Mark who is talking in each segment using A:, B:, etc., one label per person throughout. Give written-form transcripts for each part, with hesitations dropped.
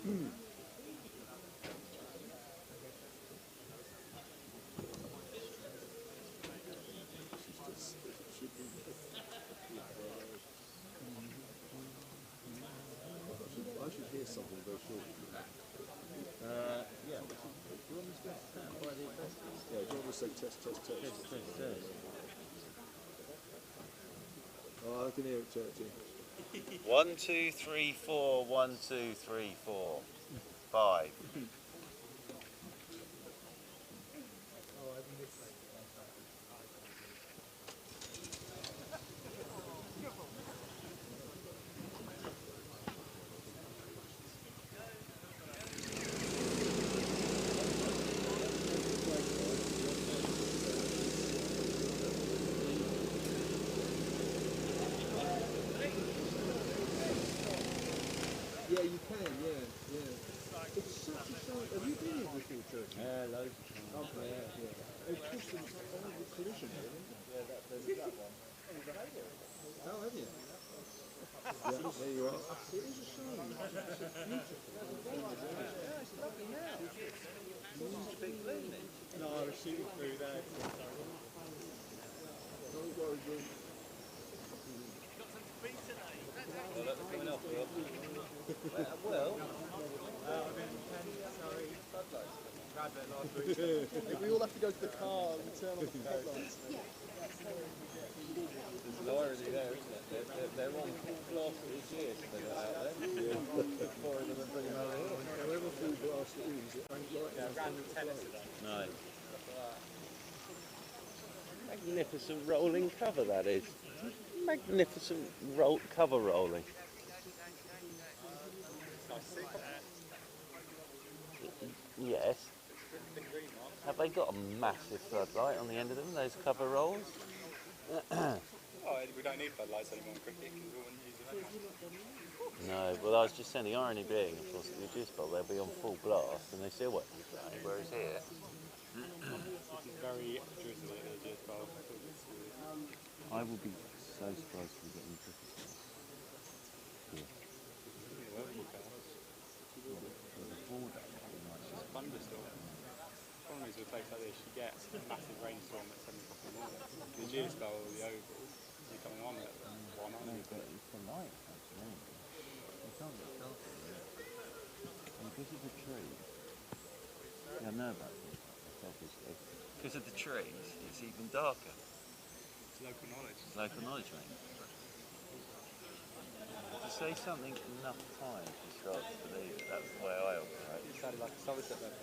A: I should hear something very shortly.
B: Yeah. Do you want me to go stand by the investors?
A: Yeah, do you want to say test, test, test?
B: Test, test, test.
A: Oh, I can hear it, Churchy.
B: 1, 2, 3, 4. 1, 2, 3, 4. 5.
A: Yeah, you can, yeah. It's such a shame. Have you been here before, Churchy?
B: Yeah, loads of times.
A: Okay, yeah. It's just a tradition, isn't it?
B: Yeah, that one.
A: Oh, have you? Yeah, there you are. It is a shame. It's beautiful.
B: Yeah, it's lovely now. It's a big blue, isn't it?
C: No, I was shooting through there.
A: Don't worry, Jim.
B: Well, that's coming off, Rob. Well,
C: I've been sorry. Rabbit last week.
A: We all have to go to the car and turn on the floodlights.
B: there's an irony there, isn't it? They're on full blast this year, so they're not out there. Four of them and bring them over here.
A: However full blast it is, it ain't like that.
C: Random tennis today.
B: No. Magnificent rolling cover, that is. Magnificent cover rolling. Yes. Have they got a massive floodlight on the end of them, those cover rolls?
C: Oh, we don't need floodlights anymore in cricket because we wouldn't use them.
B: No, well I was just saying the irony being, of course, the reduced bowl, they'll be on full blast and they still won't be flying, whereas here...
C: This is very drizzly at the reduced bowl.
B: I will be so surprised if we get any cricket.
C: Thunderstorm. The problem is with a place like this, you get a massive rainstorm at 7 o'clock in the morning. The reduced bowl or the oval, you're coming on at 100.
B: It's the light, actually. You can't get dark there. And because of the trees, yeah, I know about this, obviously. Because of the trees, it's even darker.
C: It's local knowledge.
B: It's local knowledge, mate. To say something enough times, you start to believe it. That's the way I operate.
C: It sounded like a Somerset there.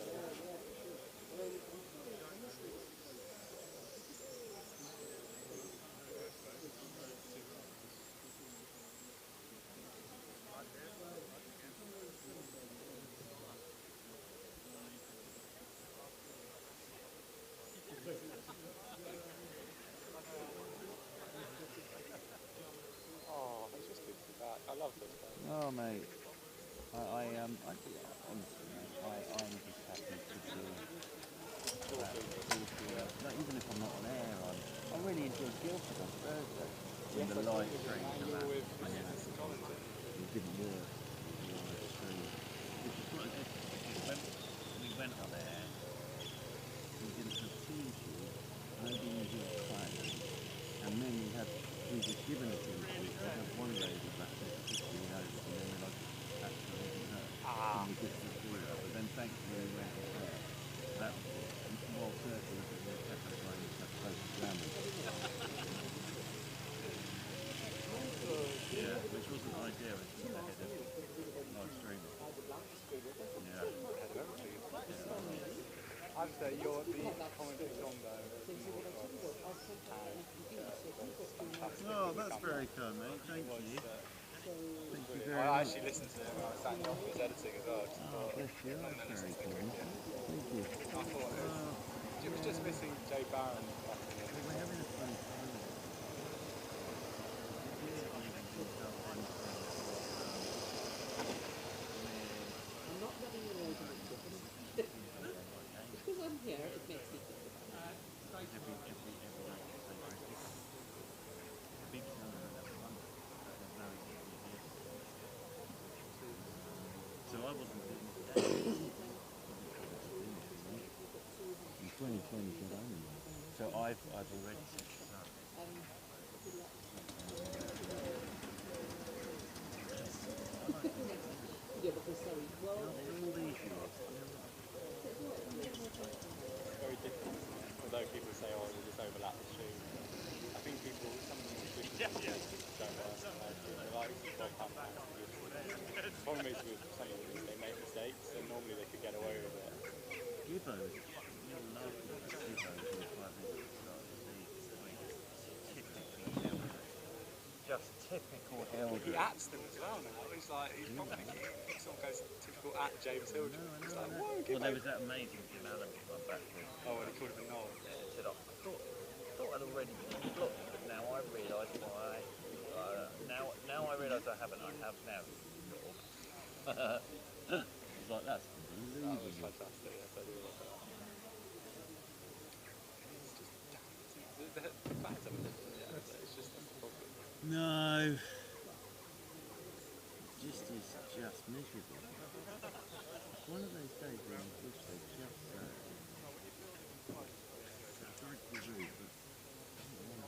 C: Oh, it's just good to be back. I love this place.
B: Oh, mate. Honestly, mate, I'm just happy to do that. Like, even if I'm not on air, I really enjoyed Guildford on Thursday. Yes, the live stream and that. It didn't work. The live stream. Which is what it is. We went up there, we didn't have team sheet, nobody knew who was playing, and then we were given a team sheet, we had one lady back there for 15 overs, and then we like, actually wasn't her. And we did through her, but then thankfully we went with her. That was it. And while Turkey was at the second line, we had close to jamming. Yeah, which wasn't ideal, it's just ahead of live streaming. Yeah.
C: I'd say you're the commentary on though.
B: Oh, that's very kind, mate. Thank you. Thank you very
C: I
B: much.
C: actually listened to it when I was sat in the office editing as well.
B: Bless you, that's very kind. Thank you.
C: I thought it was just missing Jay Barron back in it.
B: We're having a fun time.
D: I'm not letting you know because I'm here, it makes me feel
B: So I wasn't doing it today. In 2020 said only. So I've already set this up.
D: Yeah, because sorry. Well,
B: After all these years,
C: It's very different, isn't it? Although people say, oh, we'll just overlap the shoe. I think people, some of them will switch don't work. They like to Bob Pump. The problem is with some of them is they make mistakes, and normally they could get away with it.
B: Gibbo, you're laughing at Gibbo in 5 minutes at the start of the season. I mean, typically elder. Just typical elder.
C: He ats them as well now. He's like, he's probably someone goes typical at James Hildren. It's like, whoa,
B: Well, there was that amazing Jim Allen one back then.
C: oh, and he called him a knob.
B: Yeah, it said, I thought I'd already been blocked, but now I realise why. Now I realise I haven't. I have now. It's like, that's
C: That was
B: unbelievable.
C: fantastic. Yes, I do love that. It's just, the fans have a different, yeah, it's just that's the problem.
B: No. Just is just miserable. It's one of those days when you wish they just tried to be rude, but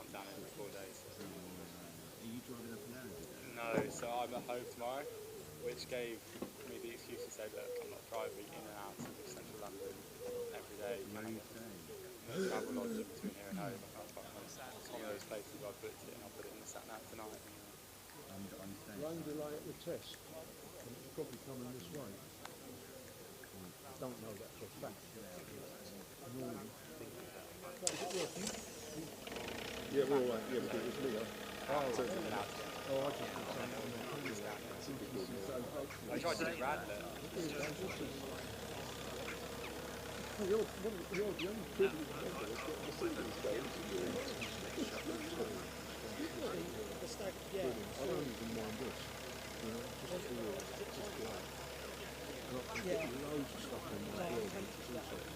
C: I'm down here for 4 days. So.
B: are you driving up and down today?
C: No, so I'm at home tomorrow, which gave me the excuse to say, look, I'm not driving in and out of central London every day.
B: Where are you staying?
C: Travel lodge in between here and home. It's one of those places where I booked it and I'll put it in the sat nav tonight.
B: I'm staying.
A: Rain delay at the test. And it's probably coming this way. Don't know that for a fact. Normally. Is it working? Yeah, we're all right. Yeah, because it's Leo. Oh, I just
C: I tried to do Radler.
A: Well, you're the only privileged member that's got to see these days. I don't even mind this. You know, just feel just glad. And I can get loads of stuff on my blog, which is also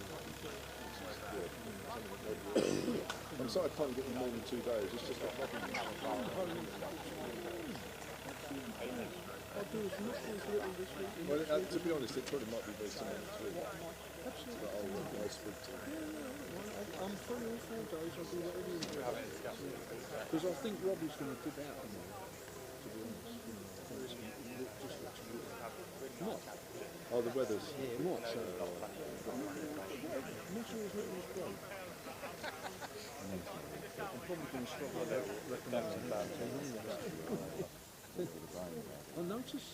A: good. I'm sorry I can't get them more than 2 days. It's just not bothering me. I'll do as much as little this week. Well, to be honest, it probably might be very similar next week. Absolutely. That I'll speak to. I'm free all 4 days. I'll do whatever you want. Because I think Robbie's going to dip out of me, to be honest. What? Oh, the weather's. What? So, I'm not sure his little is great. I'm probably going to stop recommending that. I notice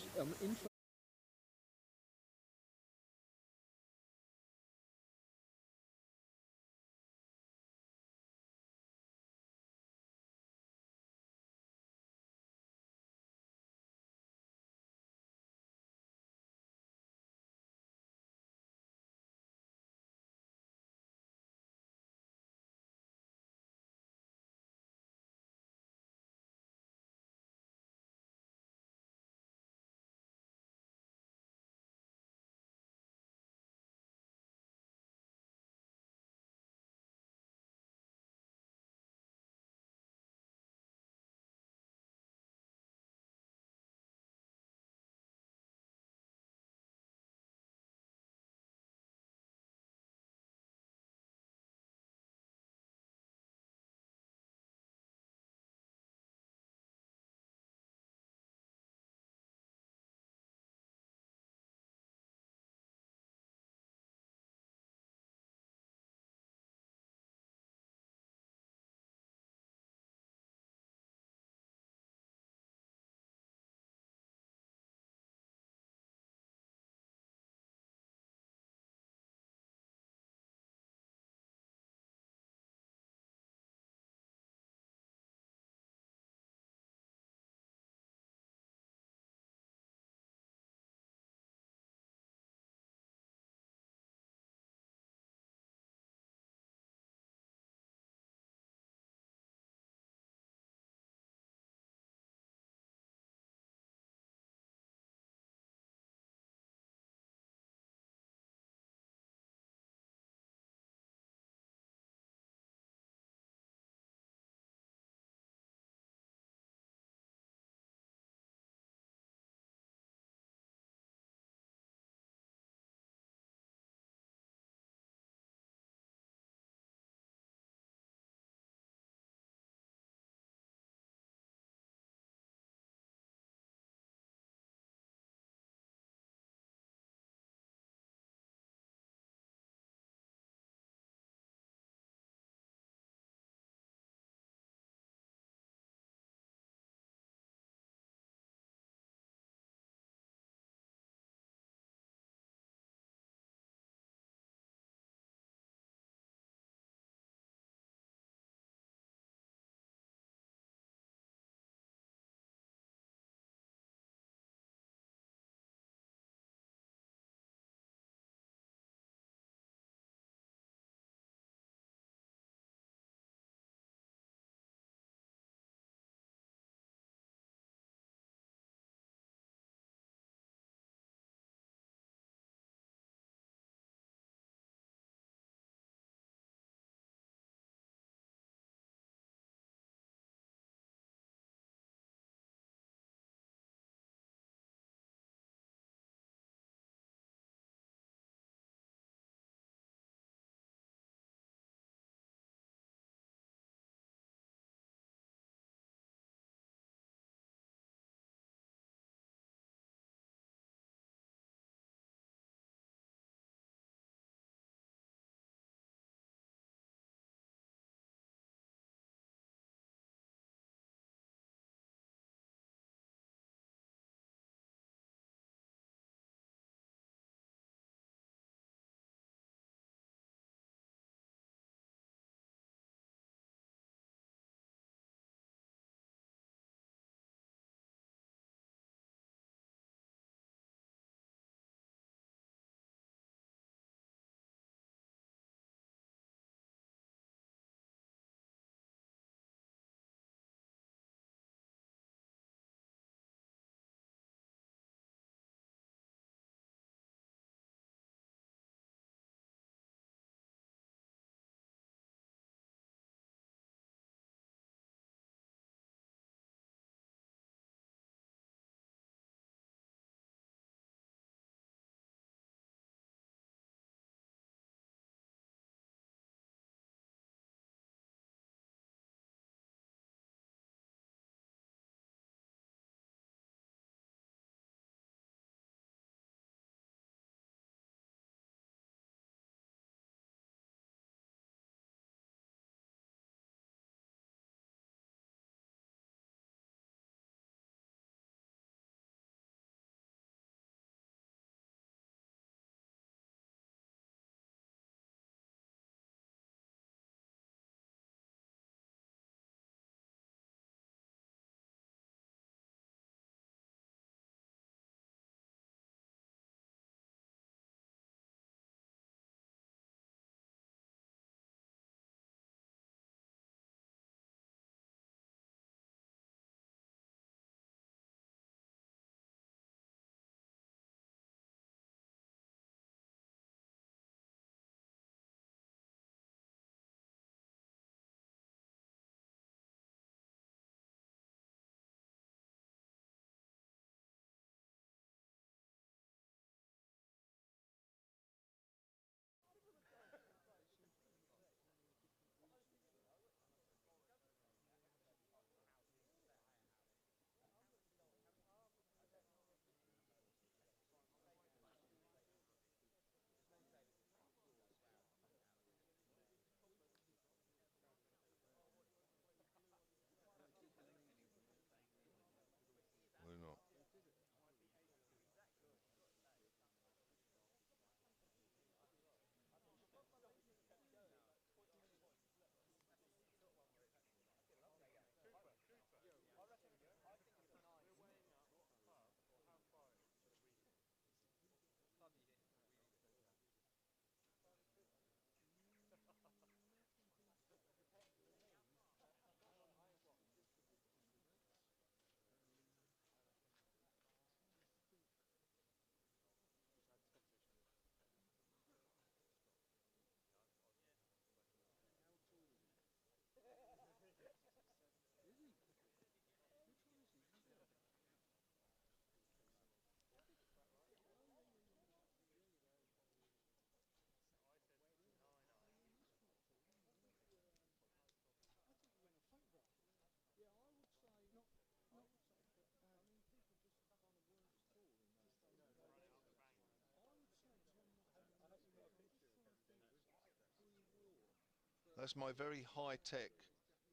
A: That's my very high-tech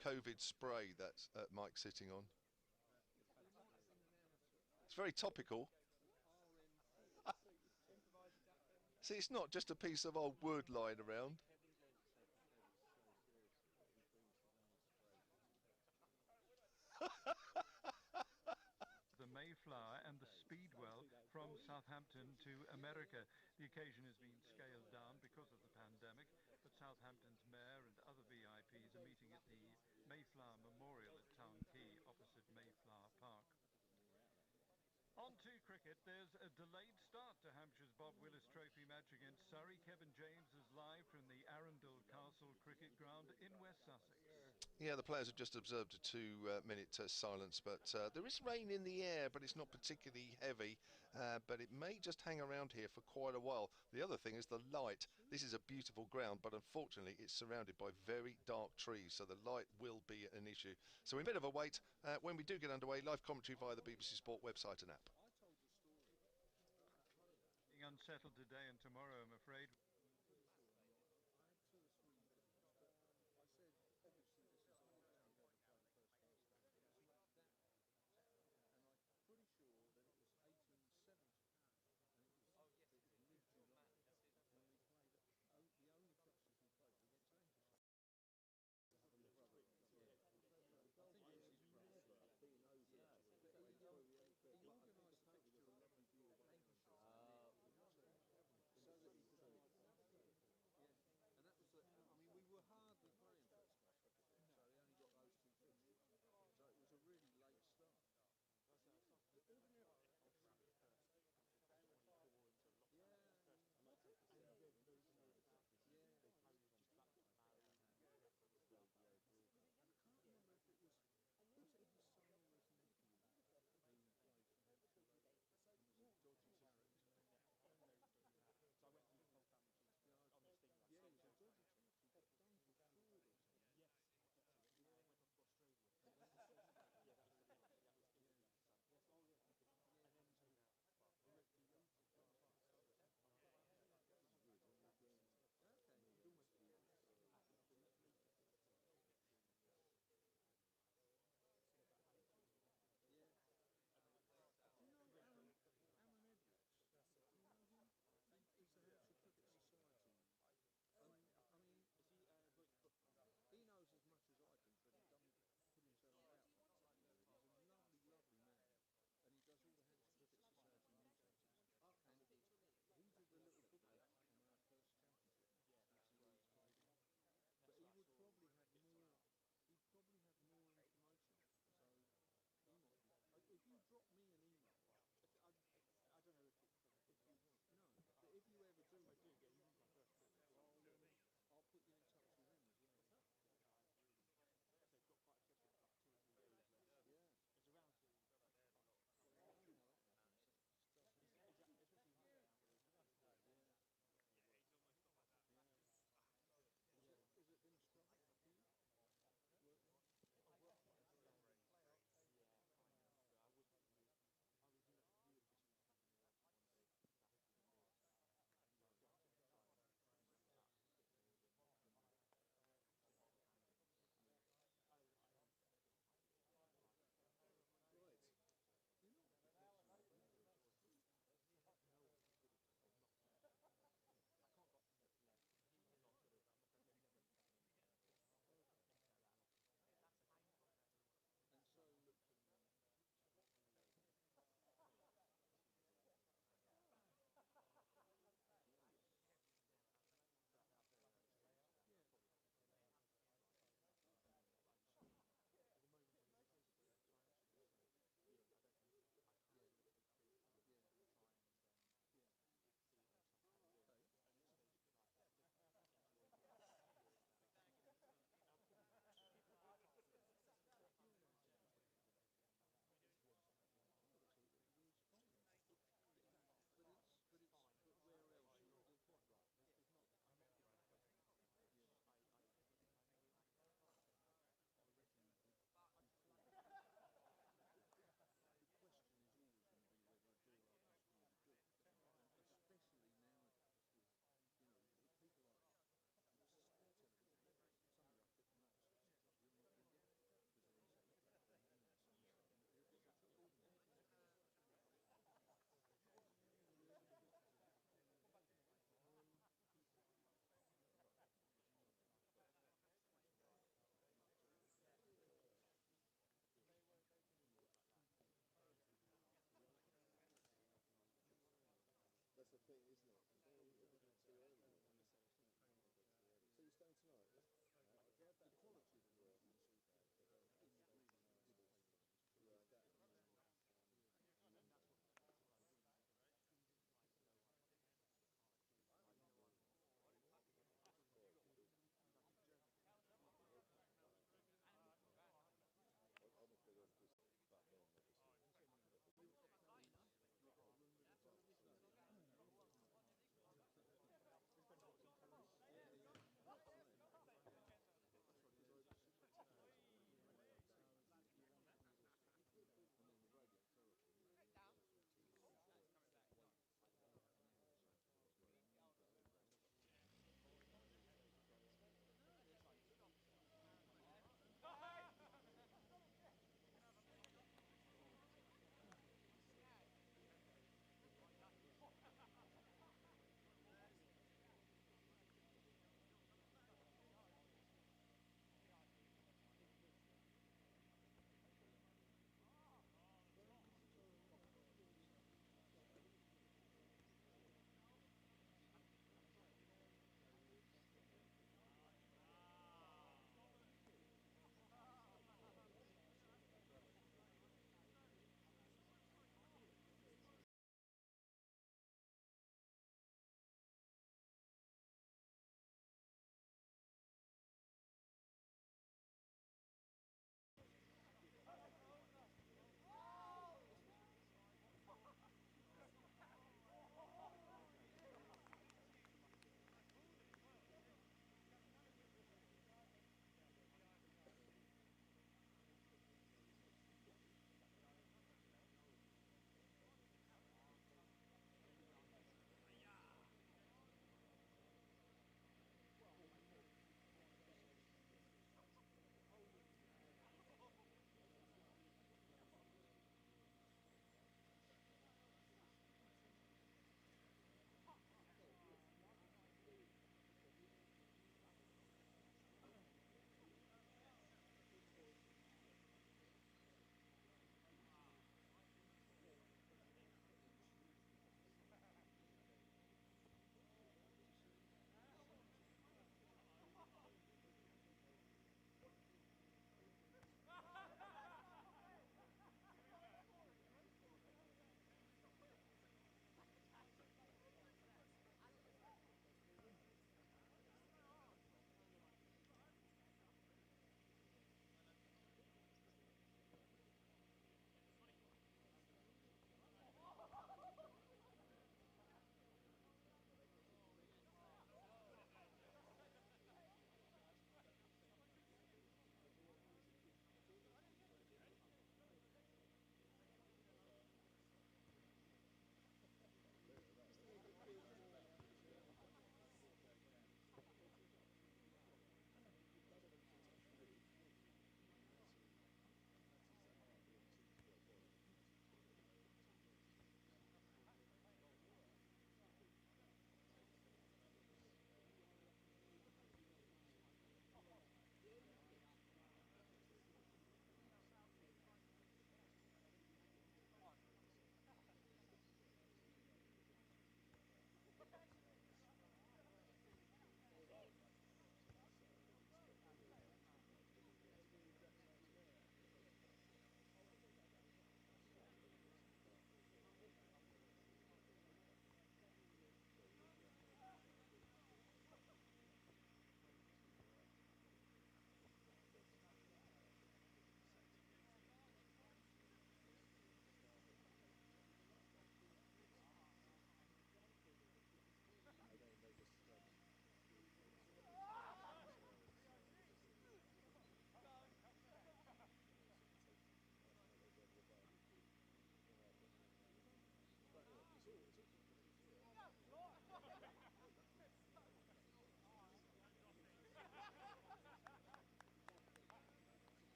A: COVID spray that Mike's sitting on. It's very topical. See, it's not just a piece of old wood lying around.
E: The Mayflower and the Speedwell from Southampton to America. The occasion has been scaled down because of the pandemic, but Southampton's mayor and other VIPs are meeting at the Mayflower Memorial at Town Quay opposite Mayflower Park. On to cricket, there's a delayed start to Hampshire's Bob Willis Trophy match against Surrey. Kevin James is live from the Arundel Castle Cricket Ground in West Sussex.
A: Yeah, the players have just observed a 2-minute silence, but there is rain in the air, but it's not particularly heavy, but it may just hang around here for quite a while. The other thing is the light. This is a beautiful ground, but unfortunately it's surrounded by very dark trees, so the light will be an issue. So we're in a bit of a wait. When we do get underway, live commentary via the BBC Sport website and app.
E: Being unsettled today and tomorrow, I'm afraid.
A: Pretty sure that it was 1870, and it was mid-July when we played the only fixtures we played against Hampshire. I think this is being over. He organised a fixture of 11 view of Hampshire so that he could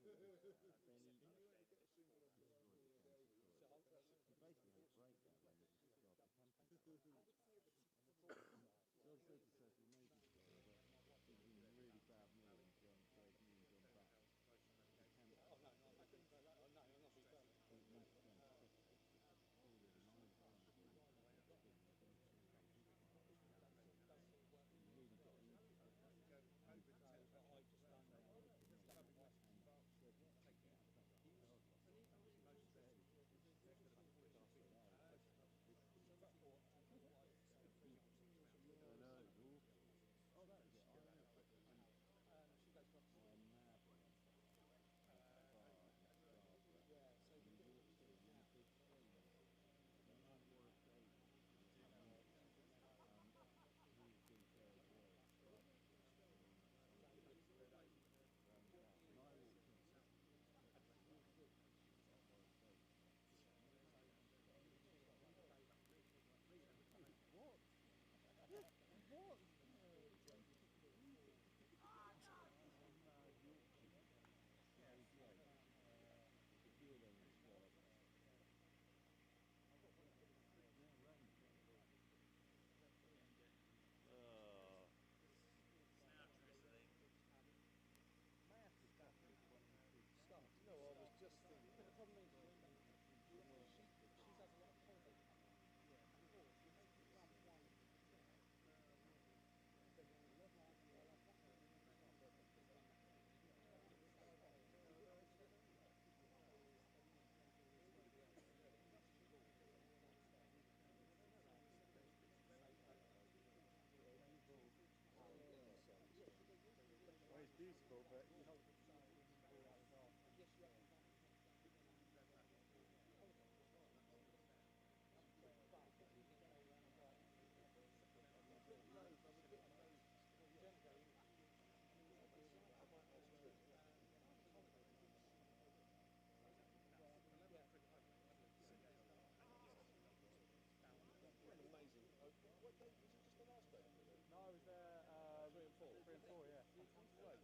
B: then he basically had a breakdown and he just started camping. So I said to Seth, we made this guy, but he's in a really bad mood and dragging him on back. The camp.
C: Oh no, no, I couldn't go that. Oh no, I'm not being fair.
B: All the 9 times when he was he really got into it. And
C: I just don't know.
B: I know, it's awful. Oh, that was it.
C: She goes to
B: I'm mad for him.
C: yeah, so
B: And he walks in and he big things. And I wore a date. He's been fair as well. And I walked in. What? What?
A: No, I was just thinking.
C: the problem is, she's had a lot of holiday.
A: Well, it's beautiful, but you know. Amazing. What day was it? Just the last day?
C: No, I was there
A: 3 and 4.
C: 3 and 4, yeah.
A: Great.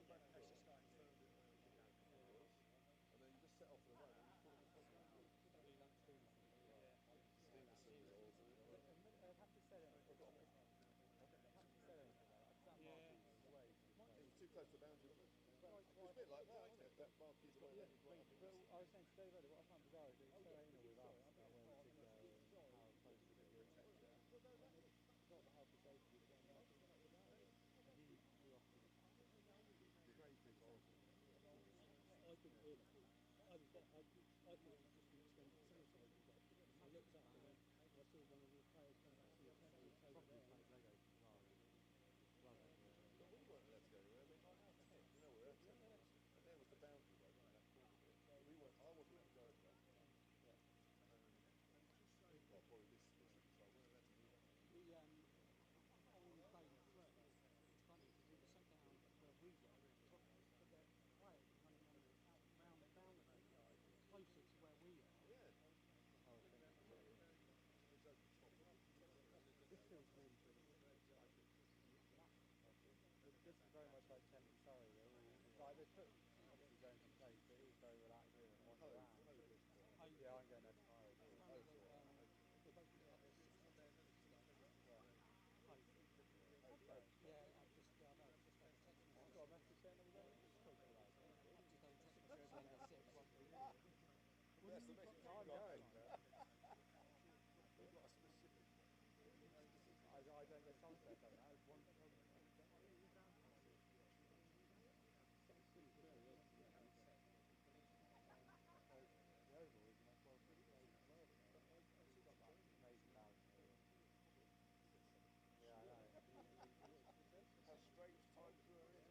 C: Is that going back? That's just starting to.
A: And then you just set off on the road and you thought it was Stevenson or
C: I'd have to set it. I've got to set it. Yeah.
A: it was too close to the boundary. It was a bit like that, wasn't it? That marquee's away there.
C: But I was saying to Dave earlier, what I found bizarre is it was so anal with us about where we should go and how close we should be, etc. Got the health and safety of getting up. And he flew off to the great big horse. I couldn't hear that. I thought it was just an extended cellophane. I looked up and then I saw one of the players come back to the tent and was over there.
A: But we weren't allowed to go anywhere. I mean, like our tent, you know where our tent was? And there was the boundary road on that corner bit. We weren't, I wasn't allowed to go over that. Well, probably this so I weren't allowed to do that.
D: On playing threat, it's funny because it was sent down where we were, but the players were running round the boundary, closer to where we are.
A: Yeah. It was over the top.
C: This feels really good. This is very much like Kent and Surrey. Like they put obviously zones in place, but it is very relaxing and wander around. Yeah, I'm going there tomorrow.
D: Yeah, I've just had a text message.
C: I've got a message saying that we're going.
D: I've just had a text message saying they're 6.
A: That's the message.
C: I'm going.
A: We've got a specific.
C: I don't get sunset on that. It's one. The Oval is the most well-put place in the world. Amazing balance. Yeah, I know.
A: How strange times were in here.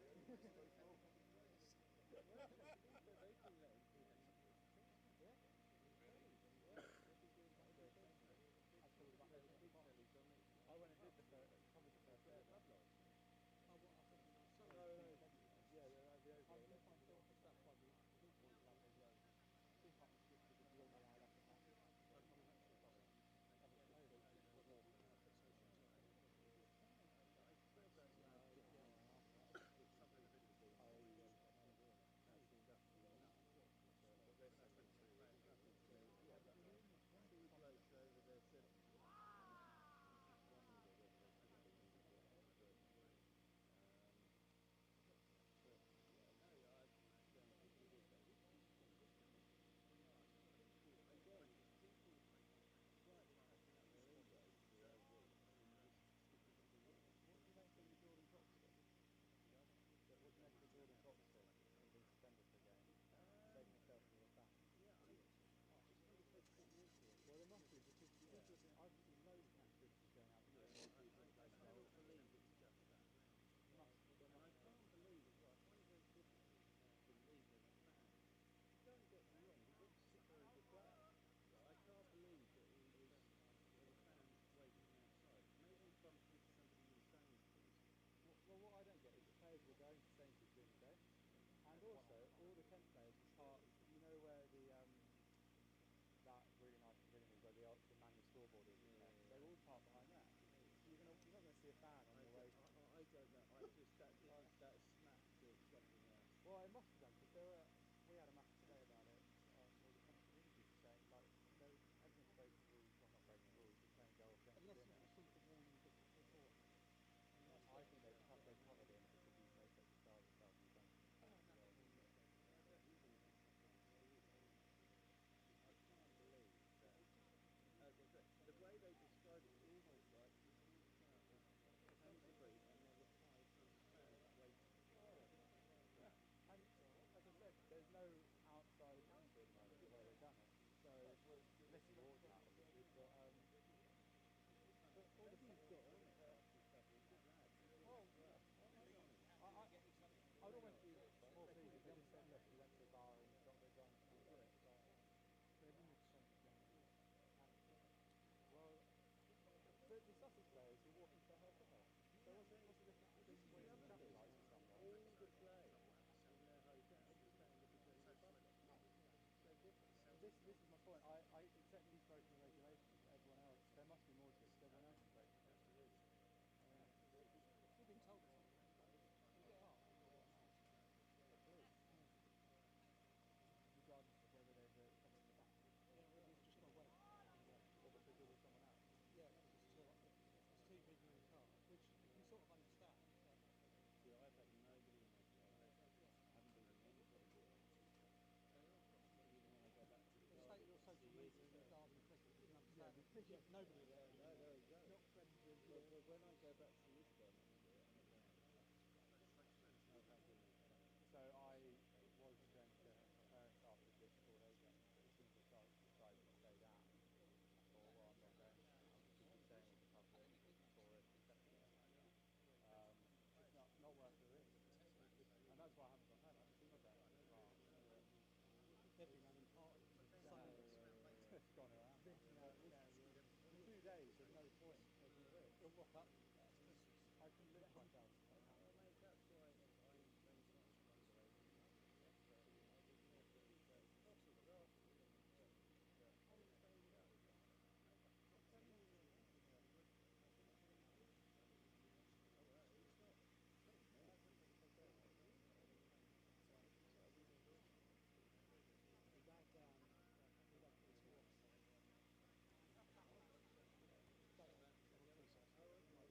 C: Well, it must have done because we had a massive debate about it, or the kind of community was saying like everyone's breaking rules, well not breaking rules, but playing golf going to
D: Unless
C: dinner.
D: you received the warning beforehand.
C: I think they covered him because he's made such a star of himself. He's done some fantastic golf.
B: I can't believe that, as I said, the way they describe it is almost like he walks out with hands are free and another 500 pounds waiting.
C: And as I said, there's no outside influence at the moment the way they've done it. So unless he walks out, obviously, but
B: Maybe he's got on it after a couple of good lads.
C: well, I would almost be more pleased if they just said, look, he went to the bar and got a bit drunk and all that. But
D: They wouldn't have sent it down.
C: well, the Sussex players who walk into the hotel. So what's the difference between winning the traffic lights for someone?
B: All the players in their hotel are staying with the general public. So different.
C: This is my point. I accept he's broken the regulations, but everyone else, there must be more to it because everyone else is breaking it.
D: We've been told it's not in the car.
C: Regardless of whether there's someone in the back.
D: Yeah, well, we've just got to wait.
C: Or because you're with someone else.
D: Yeah, because there's two people in the car, which you can sort of understand. But
B: See, I've had nobody in my car. I haven't been in any trouble. Even when I go back to the
D: the
B: garden
D: state of your social
B: 2 years
D: media and
B: ago.
D: your garden and cricket, you can understand it. Nobody there.
B: No, there we go.
D: Not friends with
B: But when I go back to this guy next to it, I'm going, I've had enough.
C: So I was going to go home to my parents after this 4 days left, but as soon as I decided to stay down, I thought, well, I'm not going because you're staying with the public, tourists, etc. It's not worth the risk. And that's why I haven't gone home. I haven't seen my parents in a while.
D: They've been having parties and sales,
C: It's gone around.
D: renting out.
C: In 2 days, there's no point taking a risk.
D: Well, that's Christmas.
C: I can lift myself if something happens.
B: Well, mate, that's why in many parts of Australia, experts say, well, I'm staying without a car. I'm telling you now. Oh, well, it's not me.
D: We've had this morning. Dale, on Christmas.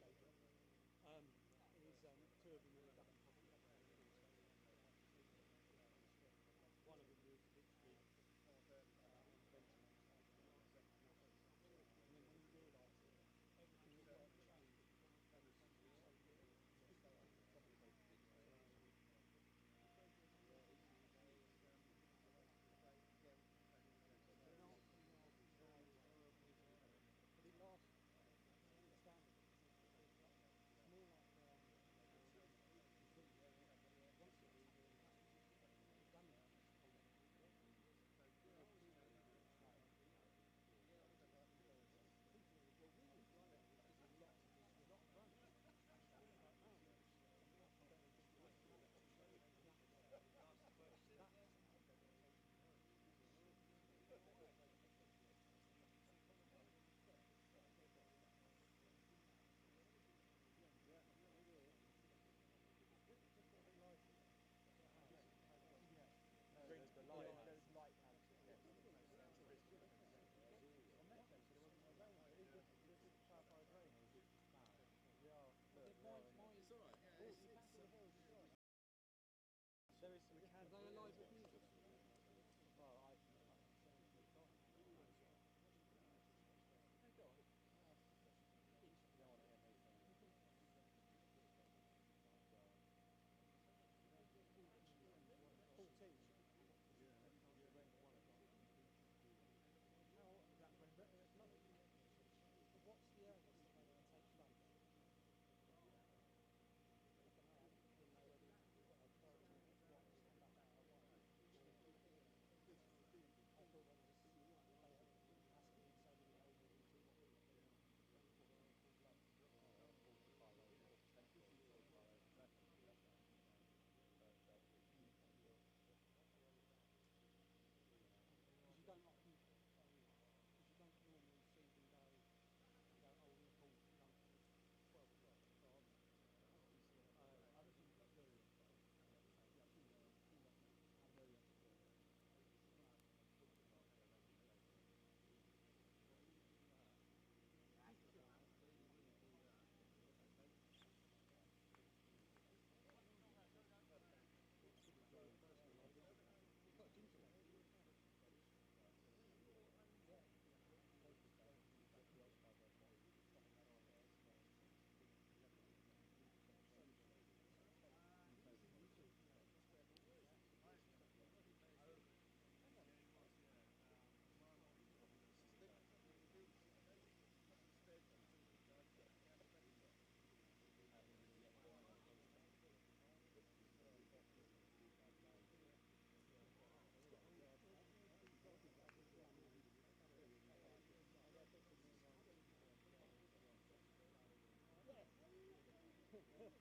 C: Well,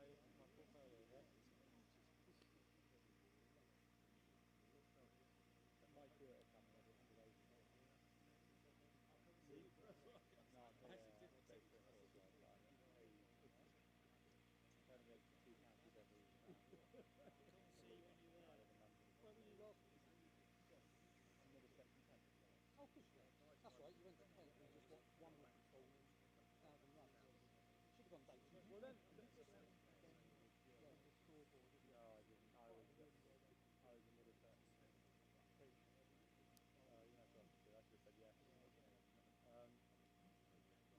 C: this is my portfolio here. That might do it coming every 100 acres. See? No, I'm here day 3 or 4, so I only make 2 counties every
D: See when you're there.
C: I live in London.
D: Where were you last week?
C: Middlesex and Kent.
D: Oh, good. That's right, you went to Kent and just what, 1 week before 1,000 runs. Should have gone day 2.
C: Well then,
D: Yeah, the scoreboard.
C: no, I didn't. I was in Middlesex. You know what I should have said yes.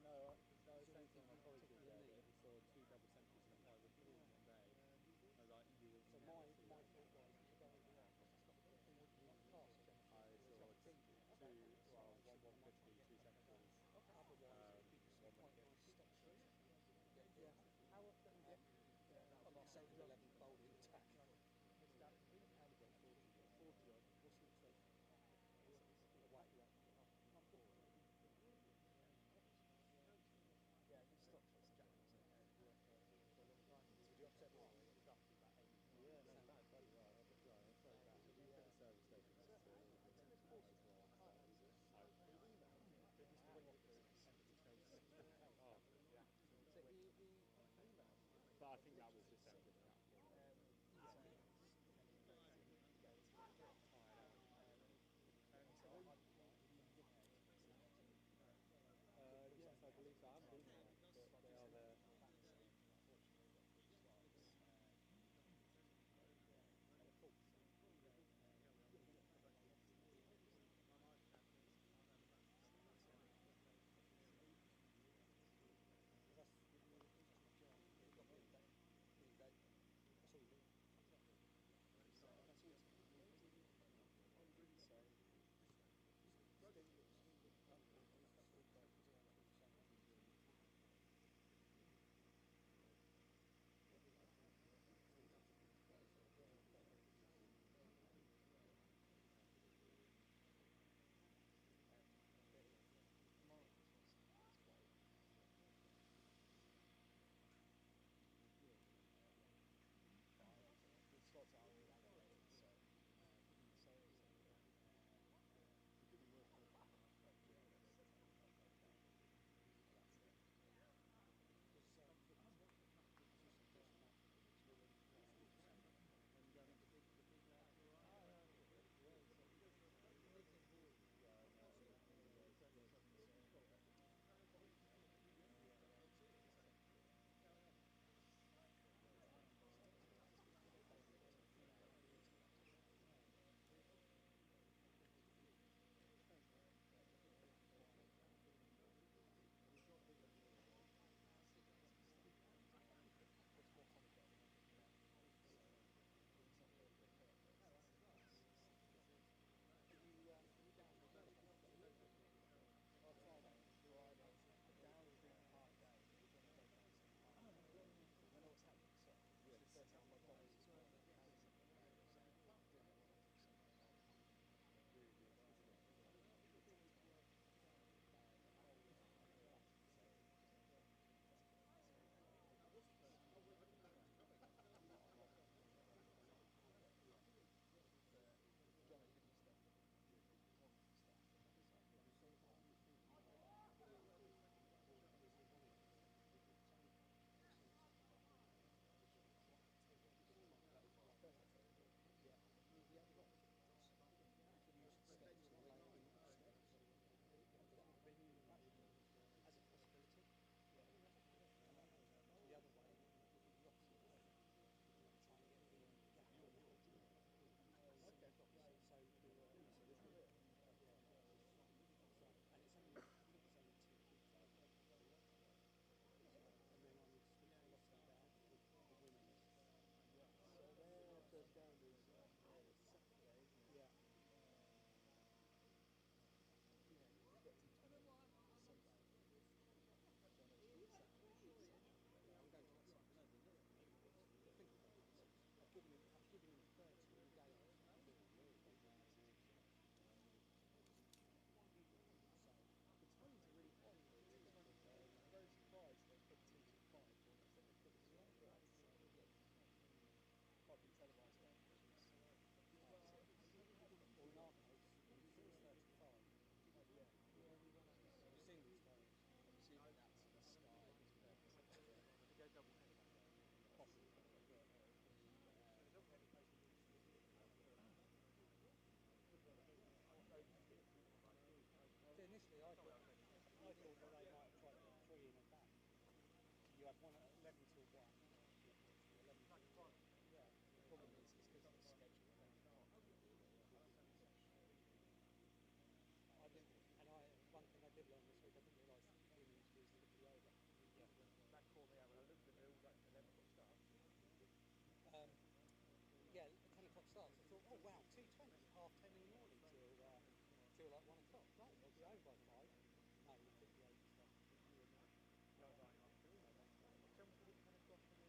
C: No, I was saying to one of my colleagues the other day that he saw 2 double centuries in a 5 in one day. I was like, you will
D: So
C: never see
D: my
C: that.
D: thought was, if you're going around, what's the stock in one class generally?
C: I saw one 150, 2 centuries.
D: Otherwise, it'd be just some quite nice stock shots. Yeah. How often? I'm not saying 11 bowling attack. How many got 40 odd. What's your trade? Away. I'm good. Yeah, stock shots are jackals. For a long time. Did you upset Mark? Roughly about 80.
C: Yeah, no, that's bloody right. I'm sorry, Matt. If you put the service station next to all of the motorway and stuff, it's just so
D: But Mr. Winfrey, empty face.
C: oh.
D: So he
C: But I think that was just them giving up. Yes, I believe so. I haven't been there, but they are there.
D: you have one at 11 till 1, 11 till 2. Yeah, the problem is because of the schedule, I don't know. I didn't, and one thing I did learn this week, I didn't realise that women's was typically over.
F: Yeah, that caught me out when I looked at it. It was like 11 o'clock start.
D: Yeah, 10 o'clock starts. I thought, oh wow, 2:20, 10:30 in the morning till like 1 o'clock. Great, they'll be home by 5. No, you're 58 stuff.
F: Yeah, I was like, I'm doing that. Tell me to hit 10 o'clock.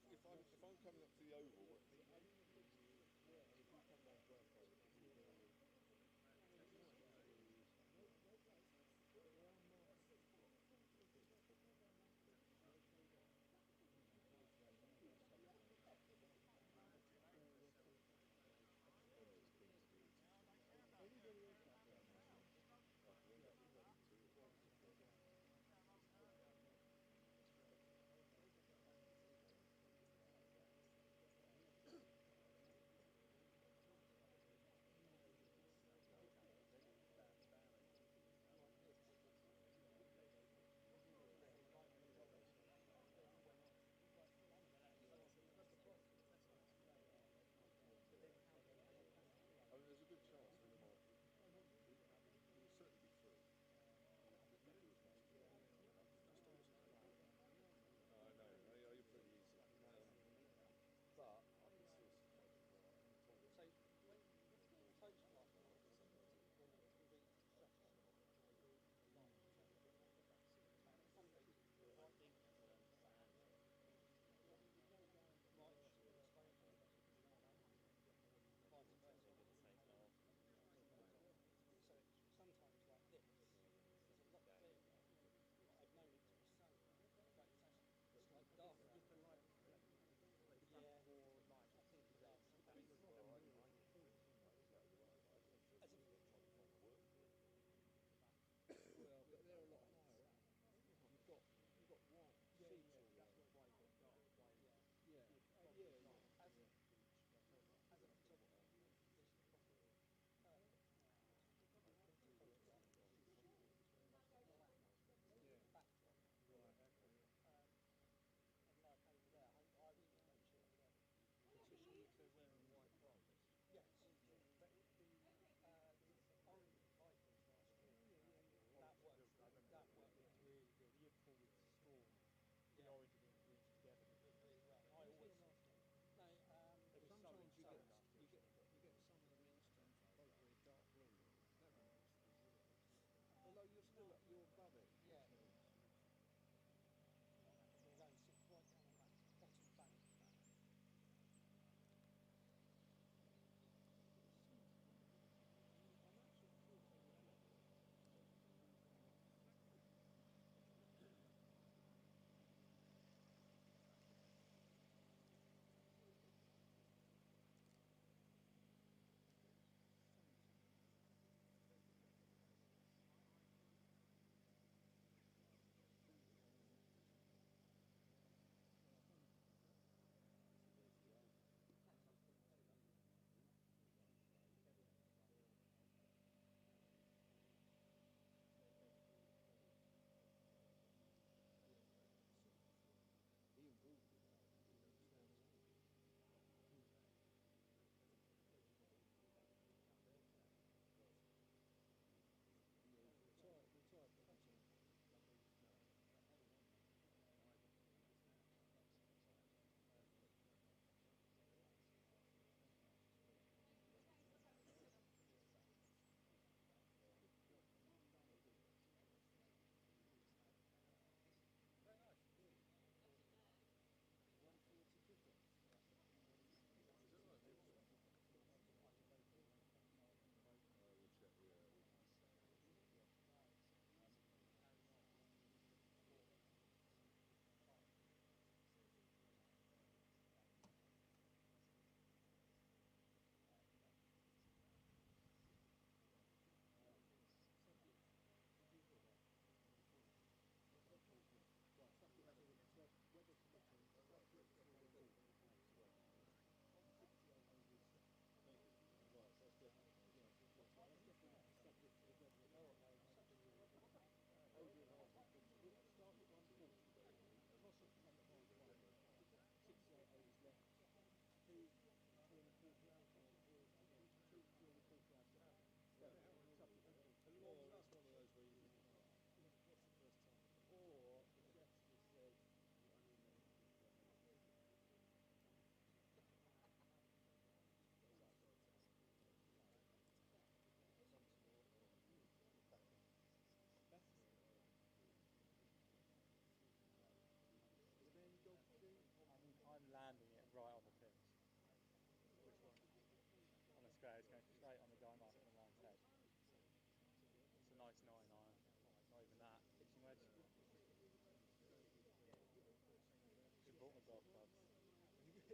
A: if I'm coming up to the oval, if you come down to our place, you're going to one of those things to do. Anybody else up there? I could end up with bloody two of them.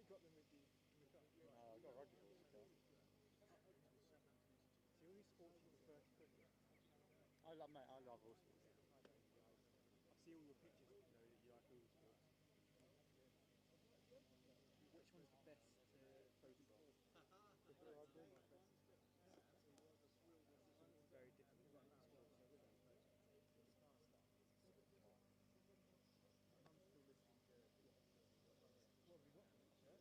A: got them with you in the car?
C: No, I've got a rugby ball still.
A: See, all these sports you prefer to cricket.
C: I love all sports.
D: I don't really. I see all your pictures, you know, that you like all sports. Which one's the best to photograph?
A: Prefer rugby, my best is cricket.
D: Very different sports.
A: I'm still listening to what have we got for this shirt? You gave it yourself? When I left the wedding last year.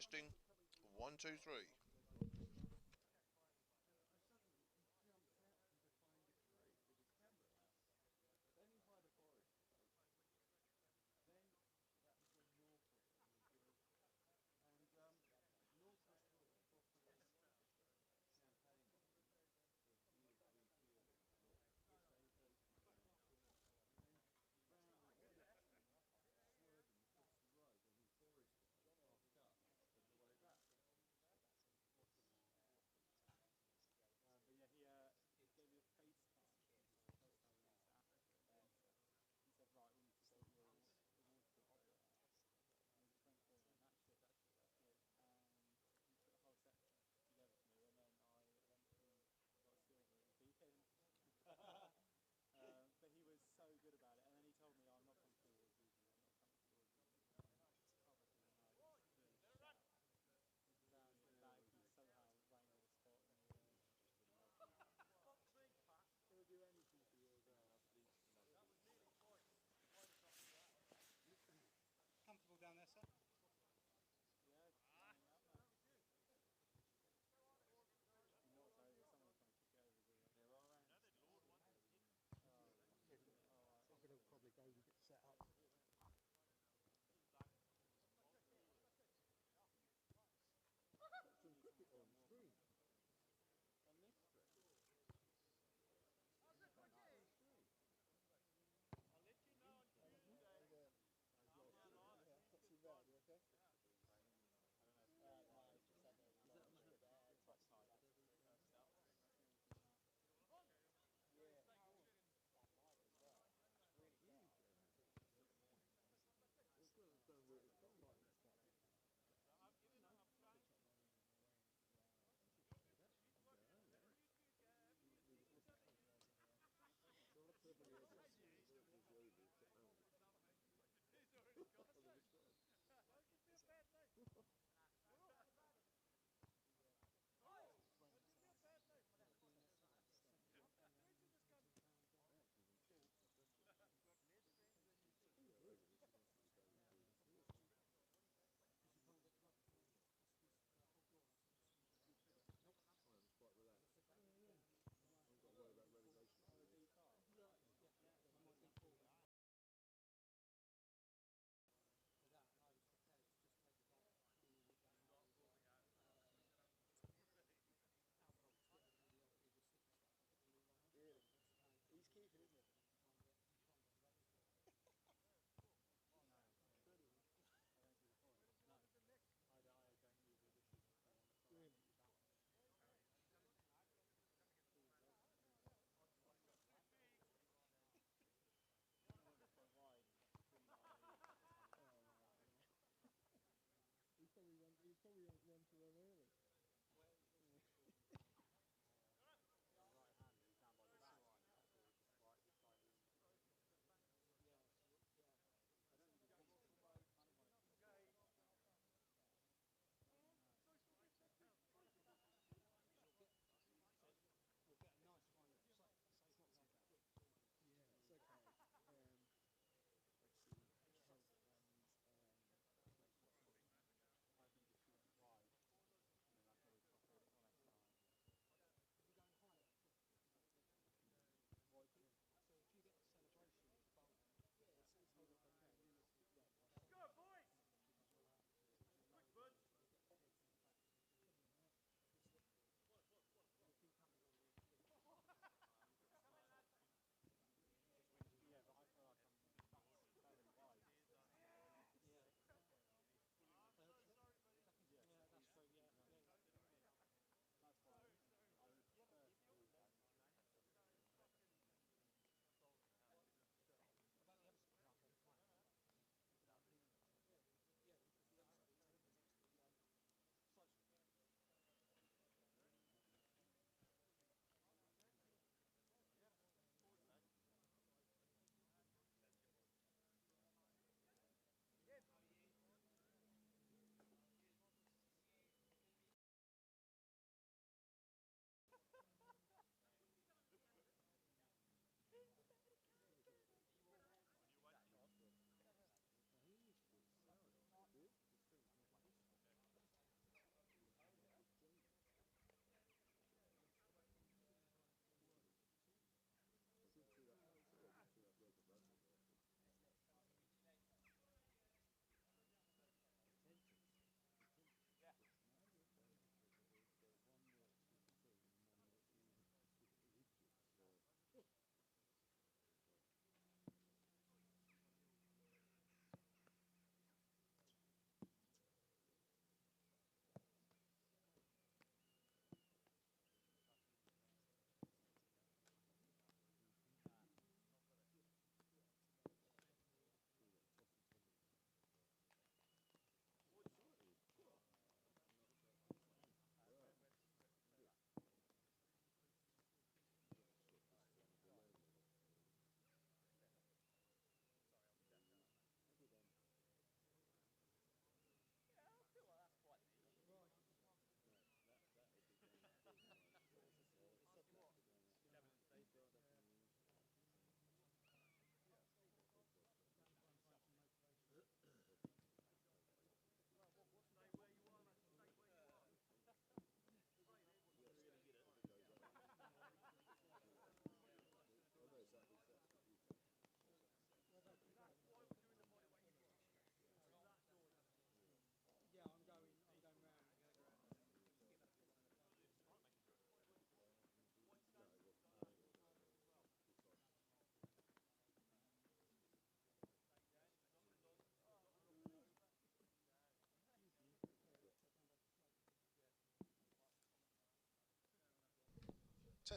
G: Testing. 1, 2, 3.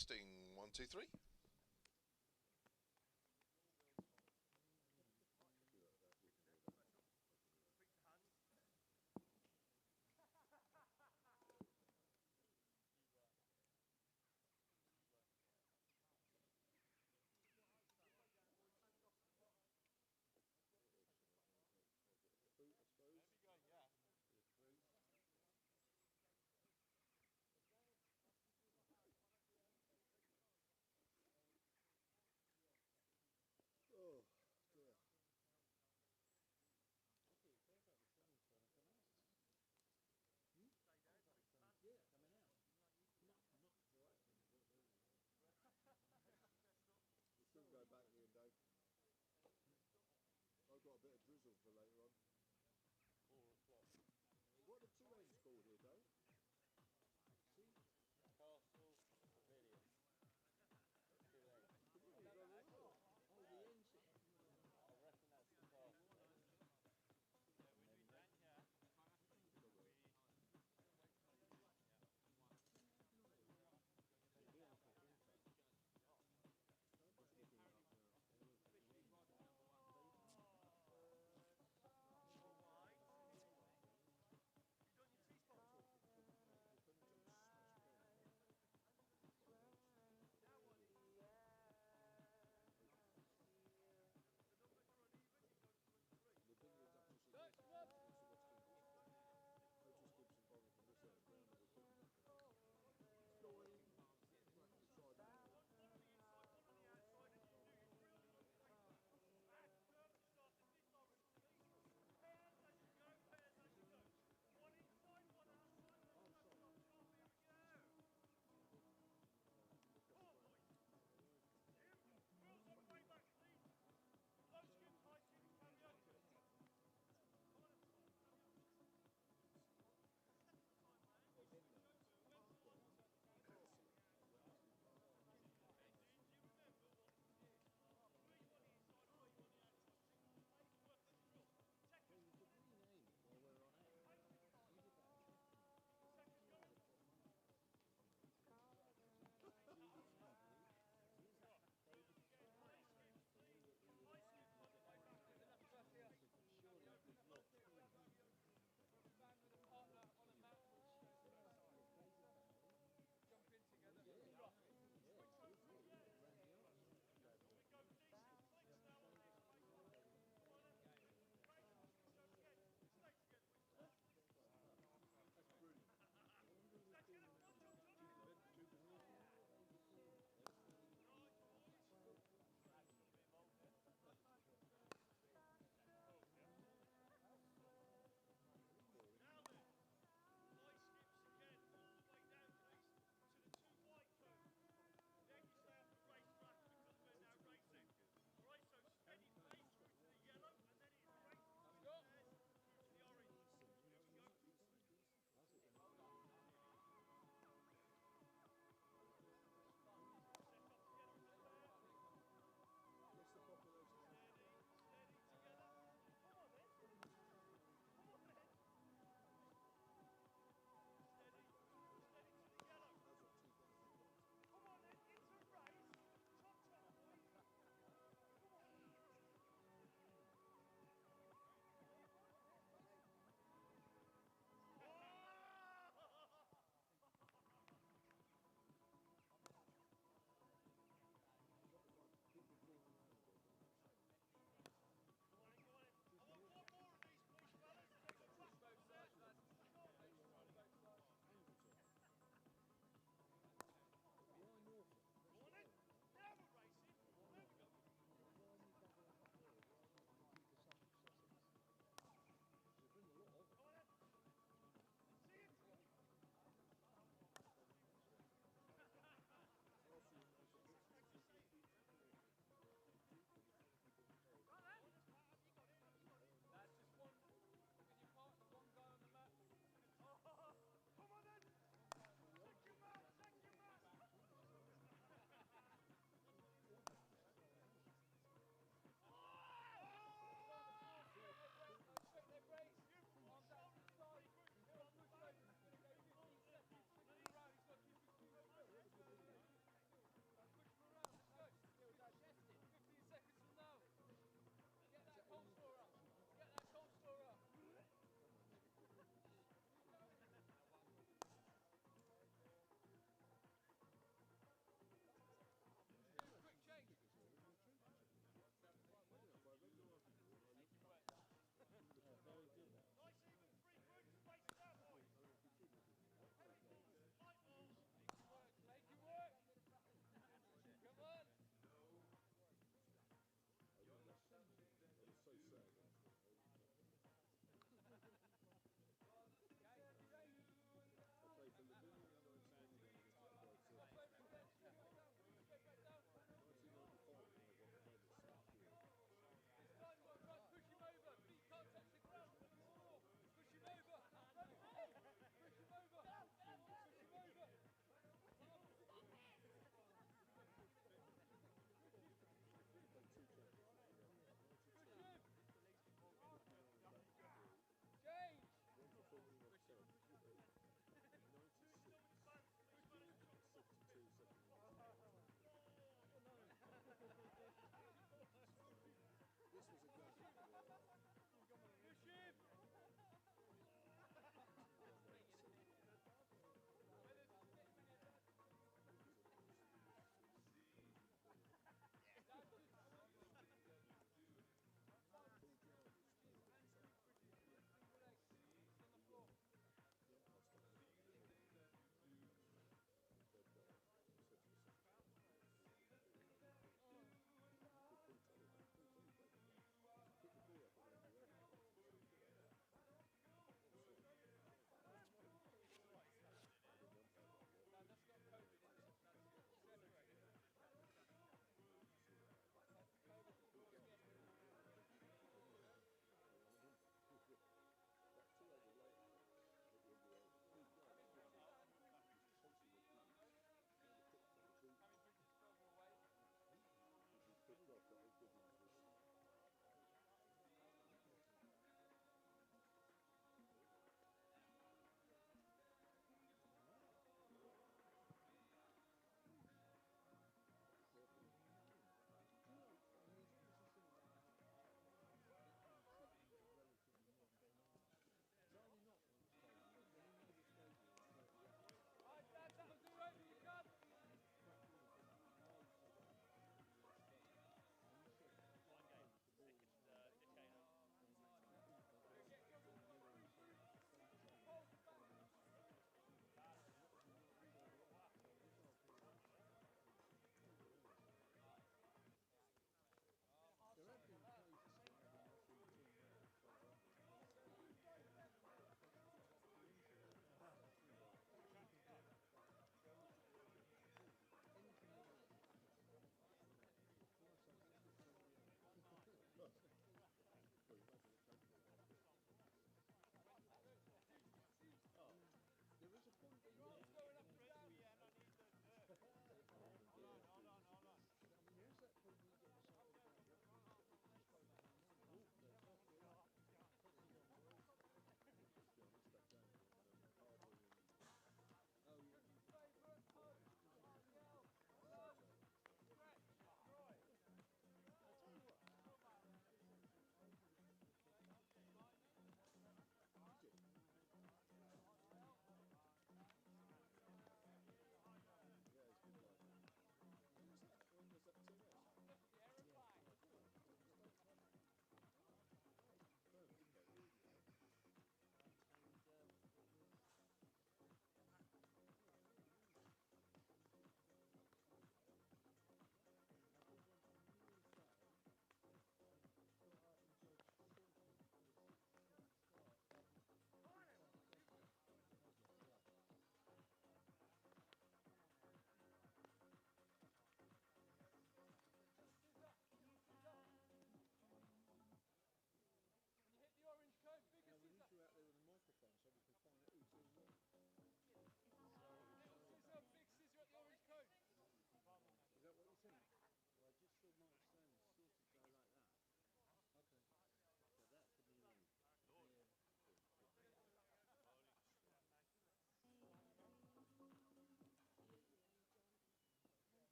G: Testing 1, 2, 3.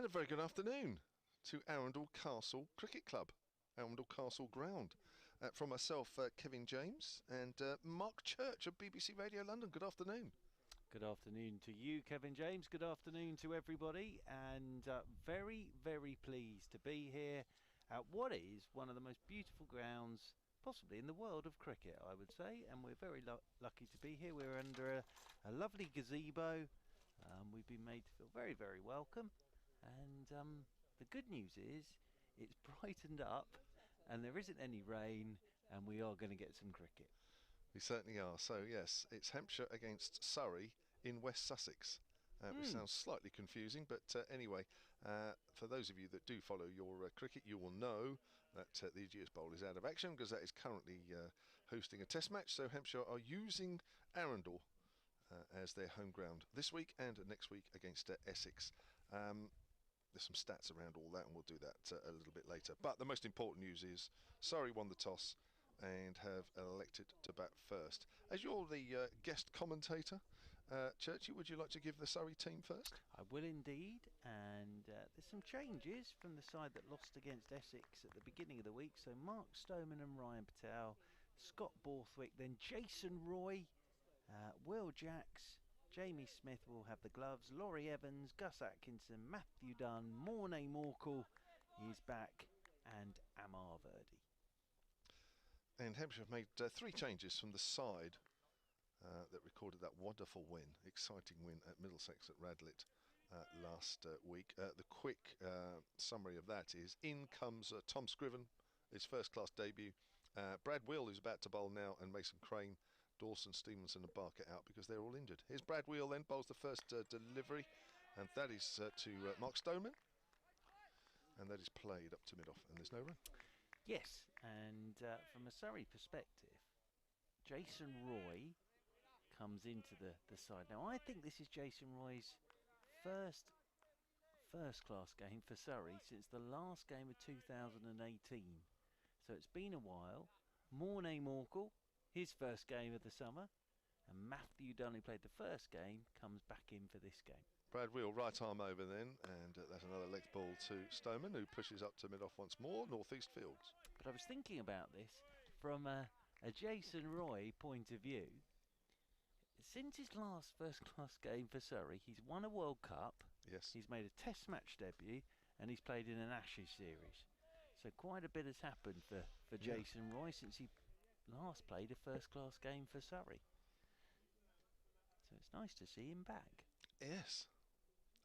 G: And a very good afternoon to Arundel Castle Cricket Club, Arundel Castle Ground. From myself, Kevin James, and Mark Church of BBC Radio London. Good afternoon.
B: Good afternoon to you, Kevin James. Good afternoon to everybody, and very, very pleased to be here at what is one of the most beautiful grounds possibly in the world of cricket, I would say, and we're very lucky to be here. We're under a lovely gazebo. We've been made to feel very, very welcome, and the good news is it's brightened up and there isn't any rain, and we are going to get some cricket.
G: We certainly are. So yes, it's Hampshire against Surrey in West Sussex, which sounds slightly confusing, but anyway, for those of you that do follow your cricket, you will know that the Ageas Bowl is out of action because that is currently hosting a test match. So Hampshire are using Arundel as their home ground this week and next week against Essex. There's some stats around all that, and we'll do that a little bit later. But the most important news is Surrey won the toss and have elected to bat first. As you're the guest commentator, Churchy, would you like to give the Surrey team first?
B: I will indeed, and there's some changes from the side that lost against Essex at the beginning of the week. So Mark Stoneman and Ryan Patel, Scott Borthwick, then Jason Roy, Will Jacks, Jamie Smith will have the gloves, Laurie Evans, Gus Atkinson, Matthew Dunn, Mornay Morkel is back, and Amar Verdi.
G: And Hampshire have made 3 changes from the side that recorded that wonderful win, exciting win at Middlesex at Radlett last week. The quick summary of that is, in comes Tom Scriven, his first-class debut. Brad Wheel, who's about to bowl now, and Mason Crane, Dawson, Stevenson and Barker out because they're all injured. Here's Brad Wheel then, bowls the first delivery, and that is to Mark Stoneman. And that is played up to mid-off, and there's no run.
B: Yes, and from a Surrey perspective, Jason Roy comes into the side. Now, I think this is Jason Roy's first-class game for Surrey since the last game of 2018. So it's been a while. Mornay Morkel, his first game of the summer, and Matthew Dunn, who played the first game, comes back in for this game.
G: Brad Wheel, right arm over then, and that's another leg ball to Stoneman, who pushes up to mid-off once more, north-east fields.
B: But I was thinking about this from a Jason Roy point of view. Since his last first-class game for Surrey, he's won a World Cup,
G: yes,
B: he's made a Test match debut, and he's played in an Ashes series. So quite a bit has happened for Jason Roy since he last played a first-class game for Surrey. So it's nice to see him back.
G: Yes.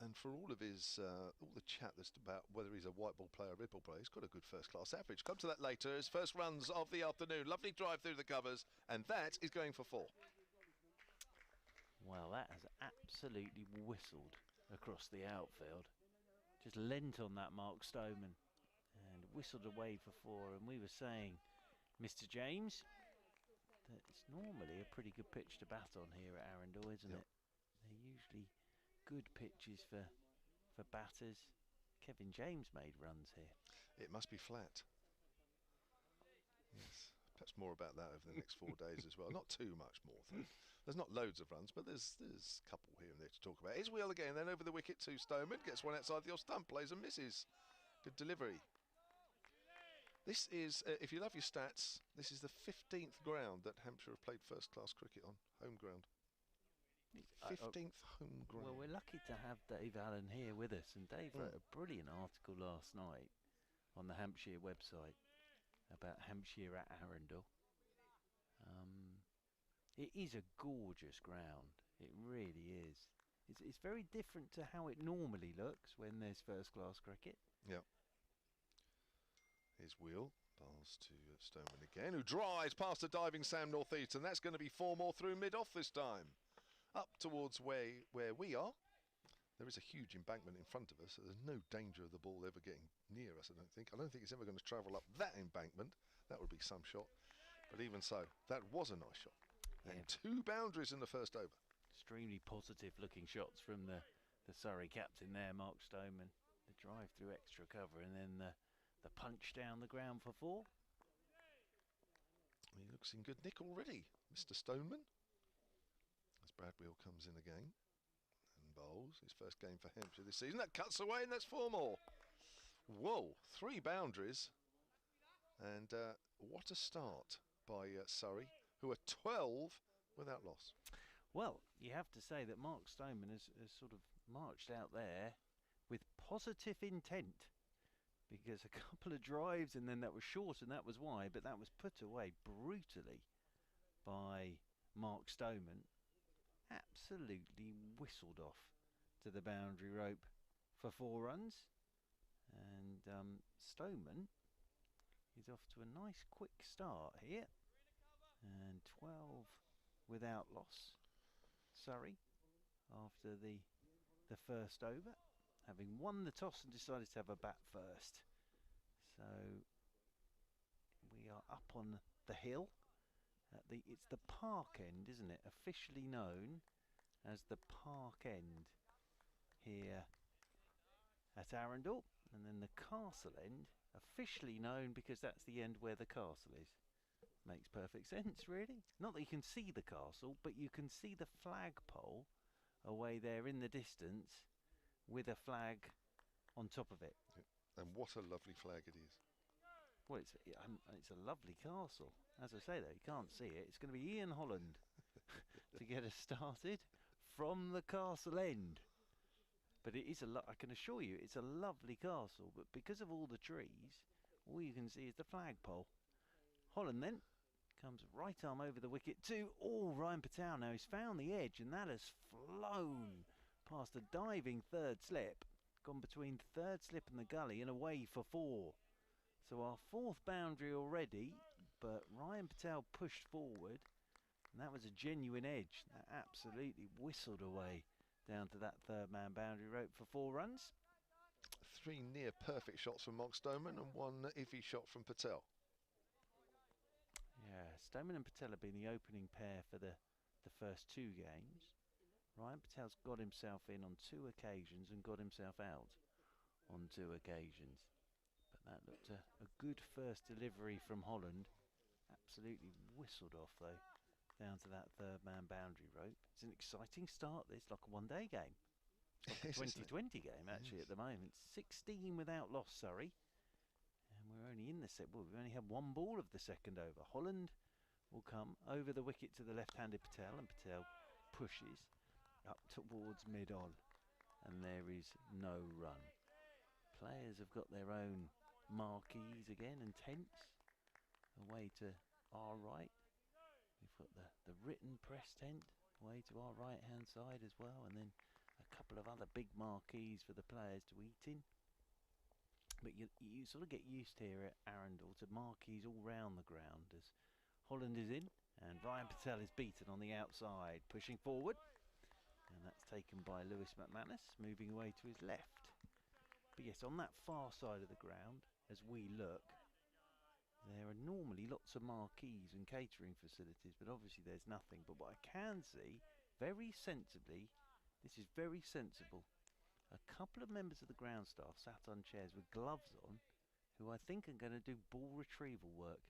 G: And for all of his, all the chat that's about whether he's a white ball player or red ball player, he's got a good first-class average. Come to that later. His first runs of the afternoon. Lovely drive through the covers, and that is going for 4.
B: Well, that has absolutely whistled across the outfield. Just leant on that Mark Stoneman and whistled away for 4. And we were saying, Mr. James, that it's normally a pretty good pitch to bat on here at Arundel, isn't it? They're usually good pitches for batters. Kevin James made runs here.
G: It must be flat. Yes, perhaps more about that over the next 4 days as well. Not too much more, though. There's not loads of runs, but there's a couple here and there to talk about. Here's Wheel again, then over the wicket to Stoneman. Gets one outside the off stump, plays and misses. Good delivery. This is, if you love your stats, this is the 15th ground that Hampshire have played first-class cricket on, home ground. 15th home ground.
B: Well, we're lucky to have Dave Allen here with us, and Dave wrote a brilliant article last night on the Hampshire website about Hampshire at Arundel. It is a gorgeous ground, it really is. It's very different to how it normally looks when there's first-class cricket.
G: Yeah. Here's Wheel, bowls to Stoneman again, who drives past a diving Sam north-east, and that's going to be 4 more through mid-off this time. Up towards where we are. There is a huge embankment in front of us, so there's no danger of the ball ever getting near us, I don't think. I don't think it's ever going to travel up that embankment. That would be some shot. But even so, that was a nice shot. Yeah. And 2 boundaries in the first over.
B: Extremely positive looking shots from the Surrey captain there, Mark Stoneman. The drive through extra cover, and then the punch down the ground for 4.
G: He looks in good nick already, Mr. Stoneman. As Brad Wheel comes in again. And bowls. His first game for Hampshire this season. That cuts away, and that's 4 more. Whoa, 3 boundaries. And what a start by Surrey, who are 12 without loss.
B: Well, you have to say that Mark Stoneman has sort of marched out there with positive intent, because a couple of drives and then that was short and that was wide, but that was put away brutally by Mark Stoneman. Absolutely whistled off to the boundary rope for 4 runs. And Stoneman is off to a nice quick start here. And 12 without loss. Surrey, after the first over, having won the toss and decided to have a bat first. So we are up on the hill. It's the Park End, isn't it? Officially known as the Park End here at Arundel. And then the Castle End, officially known because that's the end where the castle is. Makes perfect sense, really. Not that you can see the castle, but you can see the flagpole away there in the distance with a flag on top of it.
G: And what a lovely flag it is.
B: Well, it's a lovely castle. As I say, though, you can't see it. It's going to be Ian Holland to get us started from the Castle End. But it is I can assure you, it's a lovely castle. But because of all the trees, all you can see is the flagpole. Holland then comes right arm over the wicket to Ryan Patel. Now he's found the edge, and that has flown past a diving third slip, gone between third slip and the gully and away for 4. So our 4th boundary already, but Ryan Patel pushed forward, and that was a genuine edge. That absolutely whistled away down to that 3rd man boundary rope for 4 runs.
G: 3 near perfect shots from Mark Stoneman and 1 iffy shot from Patel.
B: Yeah, Stoneman and Patel have been the opening pair for the first 2 games. Ryan Patel's got himself in on 2 occasions and got himself out on 2 occasions. But that looked a good first delivery from Holland. Absolutely whistled off, though, down to that 3rd man boundary rope. It's an exciting start. It's like a one-day game. It's like a 2020 game, actually, at the moment. 16 without loss, Surrey. And we're only in the set. Well, we've only had 1 ball of the second over. Holland will come over the wicket to the left-handed Patel, and Patel pushes up towards mid-on. And there is no run. Players have got their own marquees again and tents away to our right. We've got the written press tent away to our right hand side as well, and then a couple of other big marquees for the players to eat in. But you sort of get used here at Arundel to marquees all round the ground as Holland is in and Ryan Patel is beaten on the outside, pushing forward, and that's taken by Lewis McManus, moving away to his left. But yes, on that far side of the ground, as we look, there are normally lots of marquees and catering facilities, but obviously there's nothing. But what I can see, very sensibly, this is very sensible, a couple of members of the ground staff sat on chairs with gloves on, who I think are going to do ball retrieval work.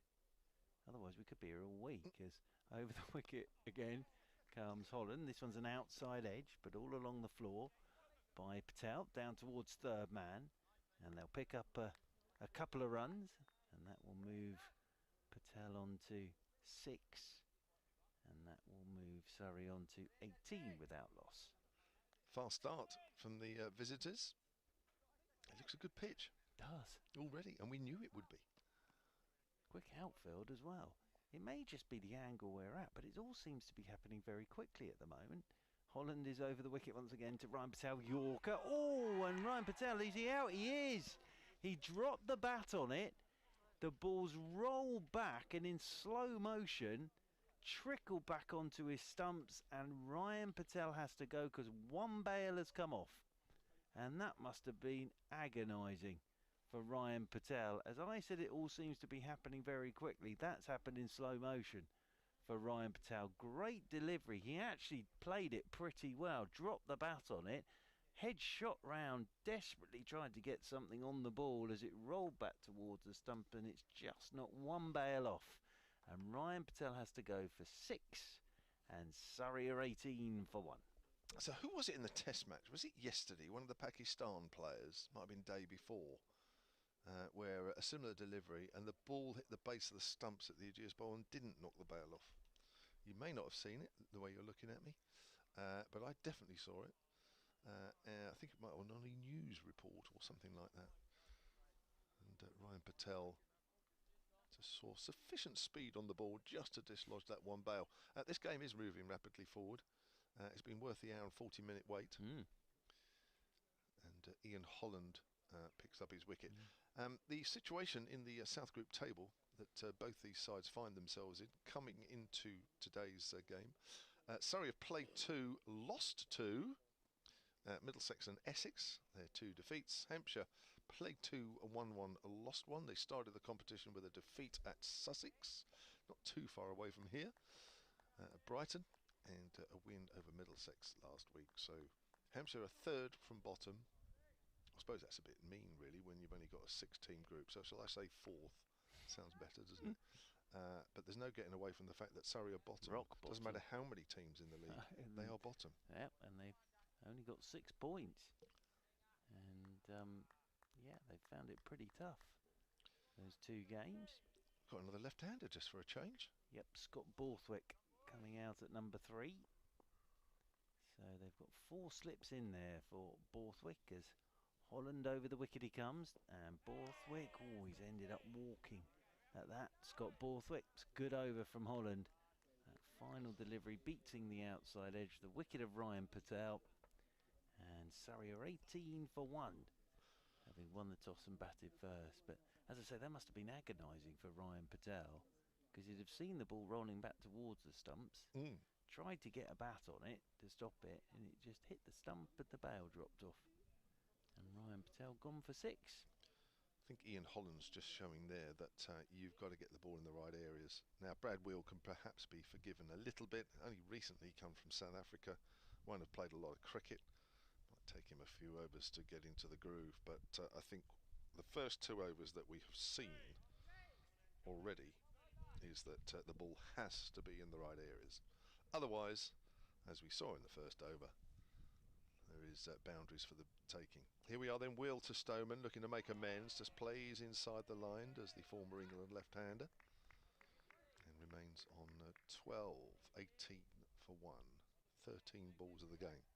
B: Otherwise we could be here all week, as over the wicket again comes Holland. This one's an outside edge, but all along the floor by Patel, down towards 3rd man, and they'll pick up a couple of runs, and that will move Patel on to 6, and that will move Surrey on to 18 without loss.
G: Fast start from the visitors. It looks a good pitch.
B: It does.
G: Already, and we knew it would be.
B: Quick outfield as well. It may just be the angle we're at, but it all seems to be happening very quickly at the moment. Holland is over the wicket once again to Ryan Patel, Yorker. Oh, and Ryan Patel, is he out? He is. He dropped the bat on it. The balls roll back and in slow motion trickle back onto his stumps, and Ryan Patel has to go because 1 bail has come off. And that must have been agonising for Ryan Patel. As I said, it all seems to be happening very quickly. That's happened in slow motion for Ryan Patel. Great delivery. He actually played it pretty well. Dropped the bat on it. Head shot round, desperately tried to get something on the ball as it rolled back towards the stump, and it's just not 1 bail off. And Ryan Patel has to go for 6, and Surrey are 18 for 1.
G: So who was it in the test match? Was it yesterday? One of the Pakistan players, might have been day before, where a similar delivery and the ball hit the base of the stumps at the Ageas Bowl and didn't knock the bail off. You may not have seen it the way you're looking at me, but I definitely saw it. I think it might have been on a news report or something like that. And Ryan Patel just saw sufficient speed on the ball just to dislodge that one bail. This game is moving rapidly forward. It's been worth the hour and 40-minute wait. And Ian Holland picks up his wicket. The situation in the South Group table that both these sides find themselves in coming into today's game. Surrey have played 2, lost 2. Middlesex and Essex, their 2 defeats. Hampshire played 2, won 1, lost 1. They started the competition with a defeat at Sussex, not too far away from here. Brighton, and a win over Middlesex last week. So Hampshire are 3rd from bottom. I suppose that's a bit mean, really, when you've only got a 6-team group. So shall I say 4th? Sounds better, doesn't it? But there's no getting away from the fact that Surrey are bottom.
B: Rock bottom.
G: Doesn't matter how many teams in the league, they are bottom.
B: Yep, and they've only got 6 points. And yeah, they found it pretty tough, those 2 games.
G: Got another left-hander just for a change.
B: Yep, Scott Borthwick coming out at number 3. So they've got 4 slips in there for Borthwick as Holland over the wicket he comes. And Borthwick, oh, he's ended up walking at that. Scott Borthwick's good over from Holland. That final delivery beating the outside edge, the wicket of Ryan Patel. And Surrey are 18 for 1, having won the toss and batted first. But as I say, that must have been agonising for Ryan Patel, because he'd have seen the ball rolling back towards the stumps, tried to get a bat on it to stop it, and it just hit the stump and the bail dropped off. And Ryan Patel gone for 6.
G: I think Ian Holland's just showing there that you've got to get the ball in the right areas. Now, Brad Wheel can perhaps be forgiven a little bit. Only recently come from South Africa. Won't have played a lot of cricket. Might take him a few overs to get into the groove. But I think the first 2 overs that we have seen already is that the ball has to be in the right areas. Otherwise, as we saw in the first over, there is boundaries for the taking. Here we are then, Wheel to Stoneman, looking to make amends. Just plays inside the line, does the former England left-hander. And remains on 12, 18 for 1. 13 balls of the game.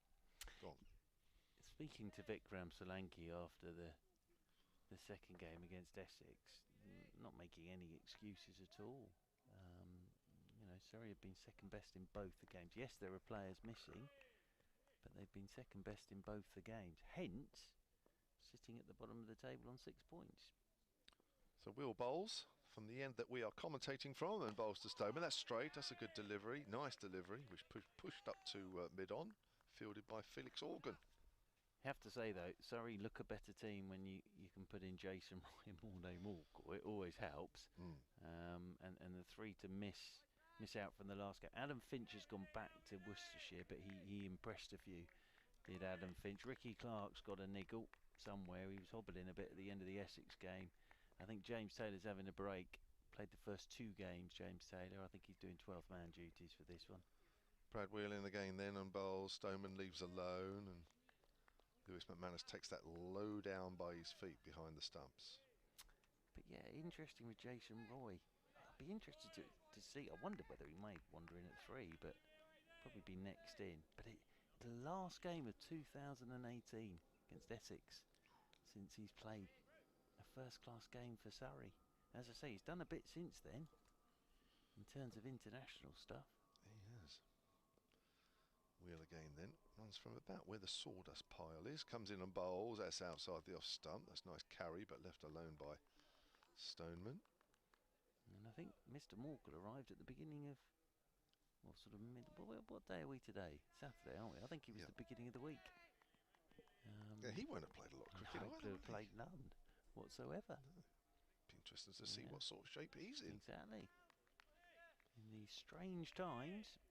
G: Gone.
B: Speaking to Vikram Solanki after the second game against Essex, not making any excuses at all. You know, Surrey have been second best in both the games. Yes, there are players missing, but they've been second best in both the games. Hence, sitting at the bottom of the table on 6 points.
G: So Wheel bowls from the end that we are commentating from, and bowls to Stoneman. That's straight. That's a good delivery. Nice delivery, which pushed up to mid-on, fielded by Felix Organ.
B: You have to say, though, Surrey look a better team when you can put in Jason Ryan Mornay-Morkel. It always helps. And the 3 to miss out from the last game. Adam Finch has gone back to Worcestershire, but he impressed a few, did Adam Finch. Ricky Clark's got a niggle somewhere. He was hobbling a bit at the end of the Essex game. I think James Taylor's having a break. Played the first 2 games, James Taylor. I think he's doing 12th man duties for this one.
G: Brad Wheel in the game then on bowls. Stoneman leaves alone, and Lewis McManus takes that low down by his feet behind the stumps.
B: But yeah, interesting with Jason Roy. I'd be interested to see. I wonder whether he may wander in at 3, but probably be next in. But the last game of 2018 against Essex, since he's played a first-class game for Surrey. As I say, he's done a bit since then, in terms of international stuff.
G: He has. Wheel again then, runs from about where the sawdust pile is, comes in and bowls. That's outside the off stump. That's a nice carry, but left alone by Stoneman.
B: And I think Mr. Morkel arrived at the beginning of, well, sort of mid. What day are we today? Saturday, aren't we? I think he was the beginning of the week.
G: Yeah, he won't have played a lot of cricket.
B: He would have played none whatsoever.
G: No. Be interesting to see what sort of shape he's in.
B: Exactly. In these strange times.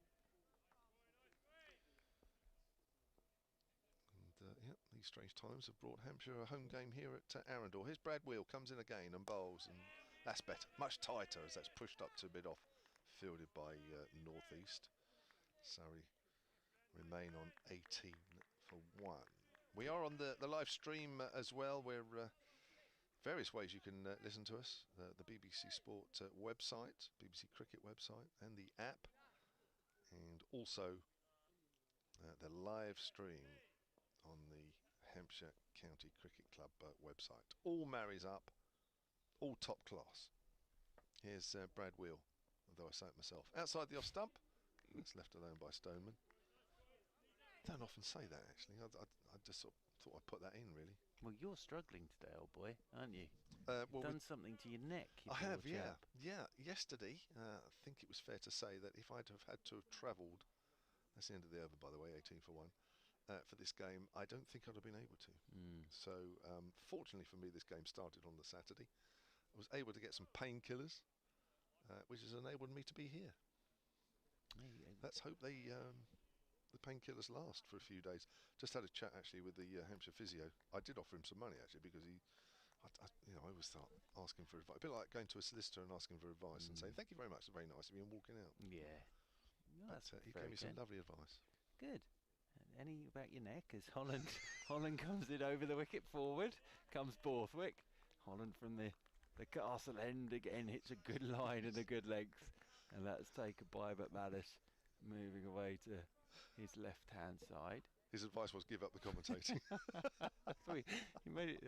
G: And these strange times have brought Hampshire a home game here at Arundel. Here's Brad Wheel, comes in again and bowls, and that's better, much tighter as that's pushed up to mid off, fielded by North East. Surrey remain on 18 for 1. We are on the live stream as well. We're various ways you can listen to us. The BBC Sport website, BBC Cricket website, and the app, and also the live stream on the Hampshire County Cricket Club website. All marries up, all top class. Here's Brad Wheel, although I say it myself. Outside the off stump, that's left alone by Stoneman. Don't often say that, actually. I just sort of thought I'd put that in, really.
B: Well, you're struggling today, old boy, aren't you?
G: Well,
B: You've done something to your neck.
G: I have, yeah. Yeah, yesterday, I think it was fair to say that if I'd have had to have travelled, that's the end of the over, by the way, 18 for 1, for this game, I don't think I'd have been able to. So, fortunately for me, this game started on the Saturday. I was able to get some painkillers, which has enabled me to be here. Let's hope the painkillers last for a few days. Just had a chat actually with the Hampshire physio. I did offer him some money actually because I always start asking for advice. A bit like going to a solicitor and asking for advice and saying thank you very much, it's very nice of you, and walking out.
B: Yeah. No,
G: He gave me some lovely advice.
B: Good. Any about your neck as Holland comes in over the wicket forward, comes Borthwick. Holland from the castle end again hits a good line and a good length, and that's taken by McManus, moving away to his left-hand side.
G: His advice was give up the commentating.
B: He made it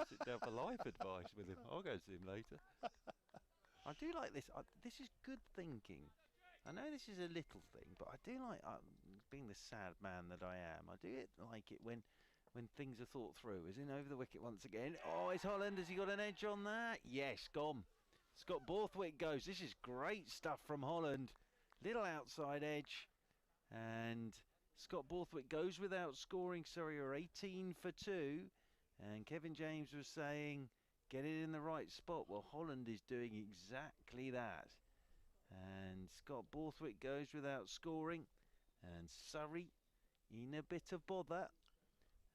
B: sit down for life advice with him. I'll go see him later. I do like this. This is good thinking. I know this is a little thing, but I do like, being the sad man that I am, I do like it when things are thought through. As in over the wicket once again. Oh, it's Holland. Has he got an edge on that? Yes, gone. Scott Borthwick goes. This is great stuff from Holland. Little outside edge. And Scott Borthwick goes without scoring. Surrey are 18 for 2. And Kevin James was saying, get it in the right spot. Well, Holland is doing exactly that. And Scott Borthwick goes without scoring. And Surrey in a bit of bother.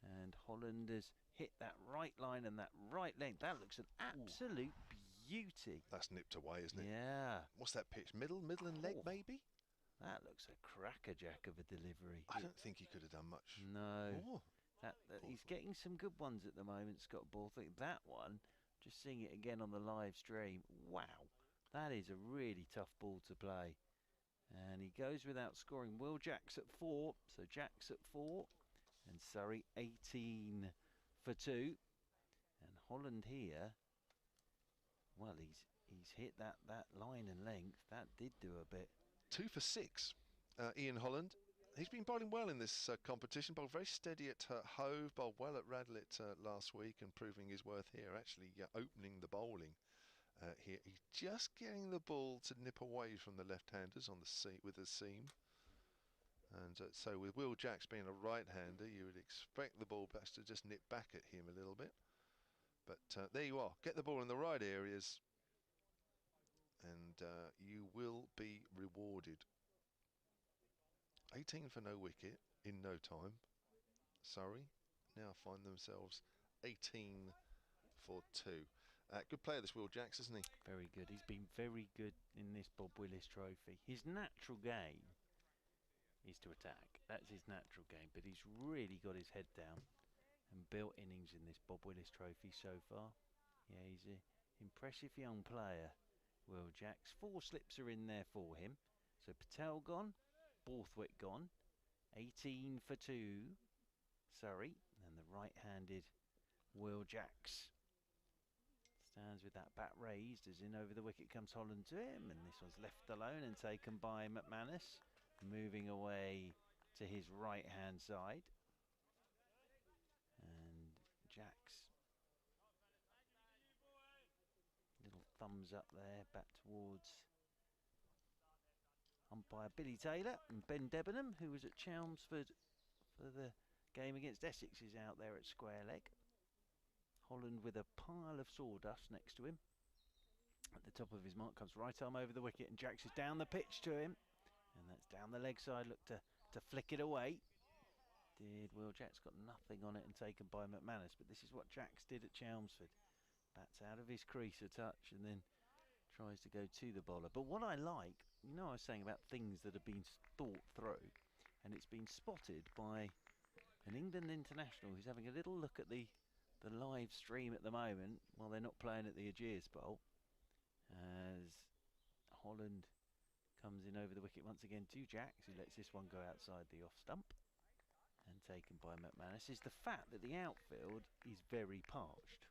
B: And Holland has hit that right line and that right length. That looks an absolute beauty.
G: That's nipped away, isn't it?
B: Yeah.
G: What's that pitch? Middle and leg, maybe?
B: That looks a crackerjack of a delivery.
G: I don't think he could have done much
B: more.
G: No.
B: He's getting some good ones at the moment, Scott Borthwick. That one, just seeing it again on the live stream. Wow. That is a really tough ball to play. And he goes without scoring. Will Jacks at 4. So Jacks at 4. And Surrey 18 for 2. And Holland here, well, he's hit that line and length. That did do a bit.
G: 2 for 6, Ian Holland. He's been bowling well in this competition. Bowled very steady at Hove. Bowled well at Radlett last week and proving his worth here. Actually opening the bowling here. He's just getting the ball to nip away from the left-handers on the with the seam. And so with Will Jacks being a right-hander, you would expect the ball perhaps to just nip back at him a little bit. But there you are. Get the ball in the right areas and you will be rewarded. 18 for no wicket in no time. Surrey now find themselves 18 for 2. Good player, this Will Jacks, isn't he?
B: Very good. He's been very good in this Bob Willis Trophy. His natural game is to attack. That's his natural game, but he's really got his head down and built innings in this Bob Willis Trophy so far. Yeah, he's an impressive young player, Will Jacks. 4 slips are in there for him. So Patel gone, Borthwick gone, 18 for 2, Surrey, and the right-handed Will Jacks stands with that bat raised as in over the wicket comes Holland to him, and this one's left alone and taken by McManus, moving away to his right-hand side. And Jacks, little thumbs up there back towards umpire Billy Taylor, and Ben Debenham, who was at Chelmsford for the game against Essex, is out there at square leg. Holland with a pile of sawdust next to him. At the top of his mark comes right arm over the wicket, and Jacks is down the pitch to him, and that's down the leg side. Look to flick it away. Did Will Jacks, got nothing on it and taken by McManus, but this is what Jacks did at Chelmsford. Bats out of his crease a touch and then tries to go to the bowler. But what I like, you know, I was saying about things that have been thought through. and it's been spotted by an England international who's having a little look at the live stream at the moment while they're not playing at the Aegeus Bowl, as Holland comes in over the wicket once again to Jacks, who lets this one go outside the off stump and taken by McManus, is the fact that the outfield is very parched.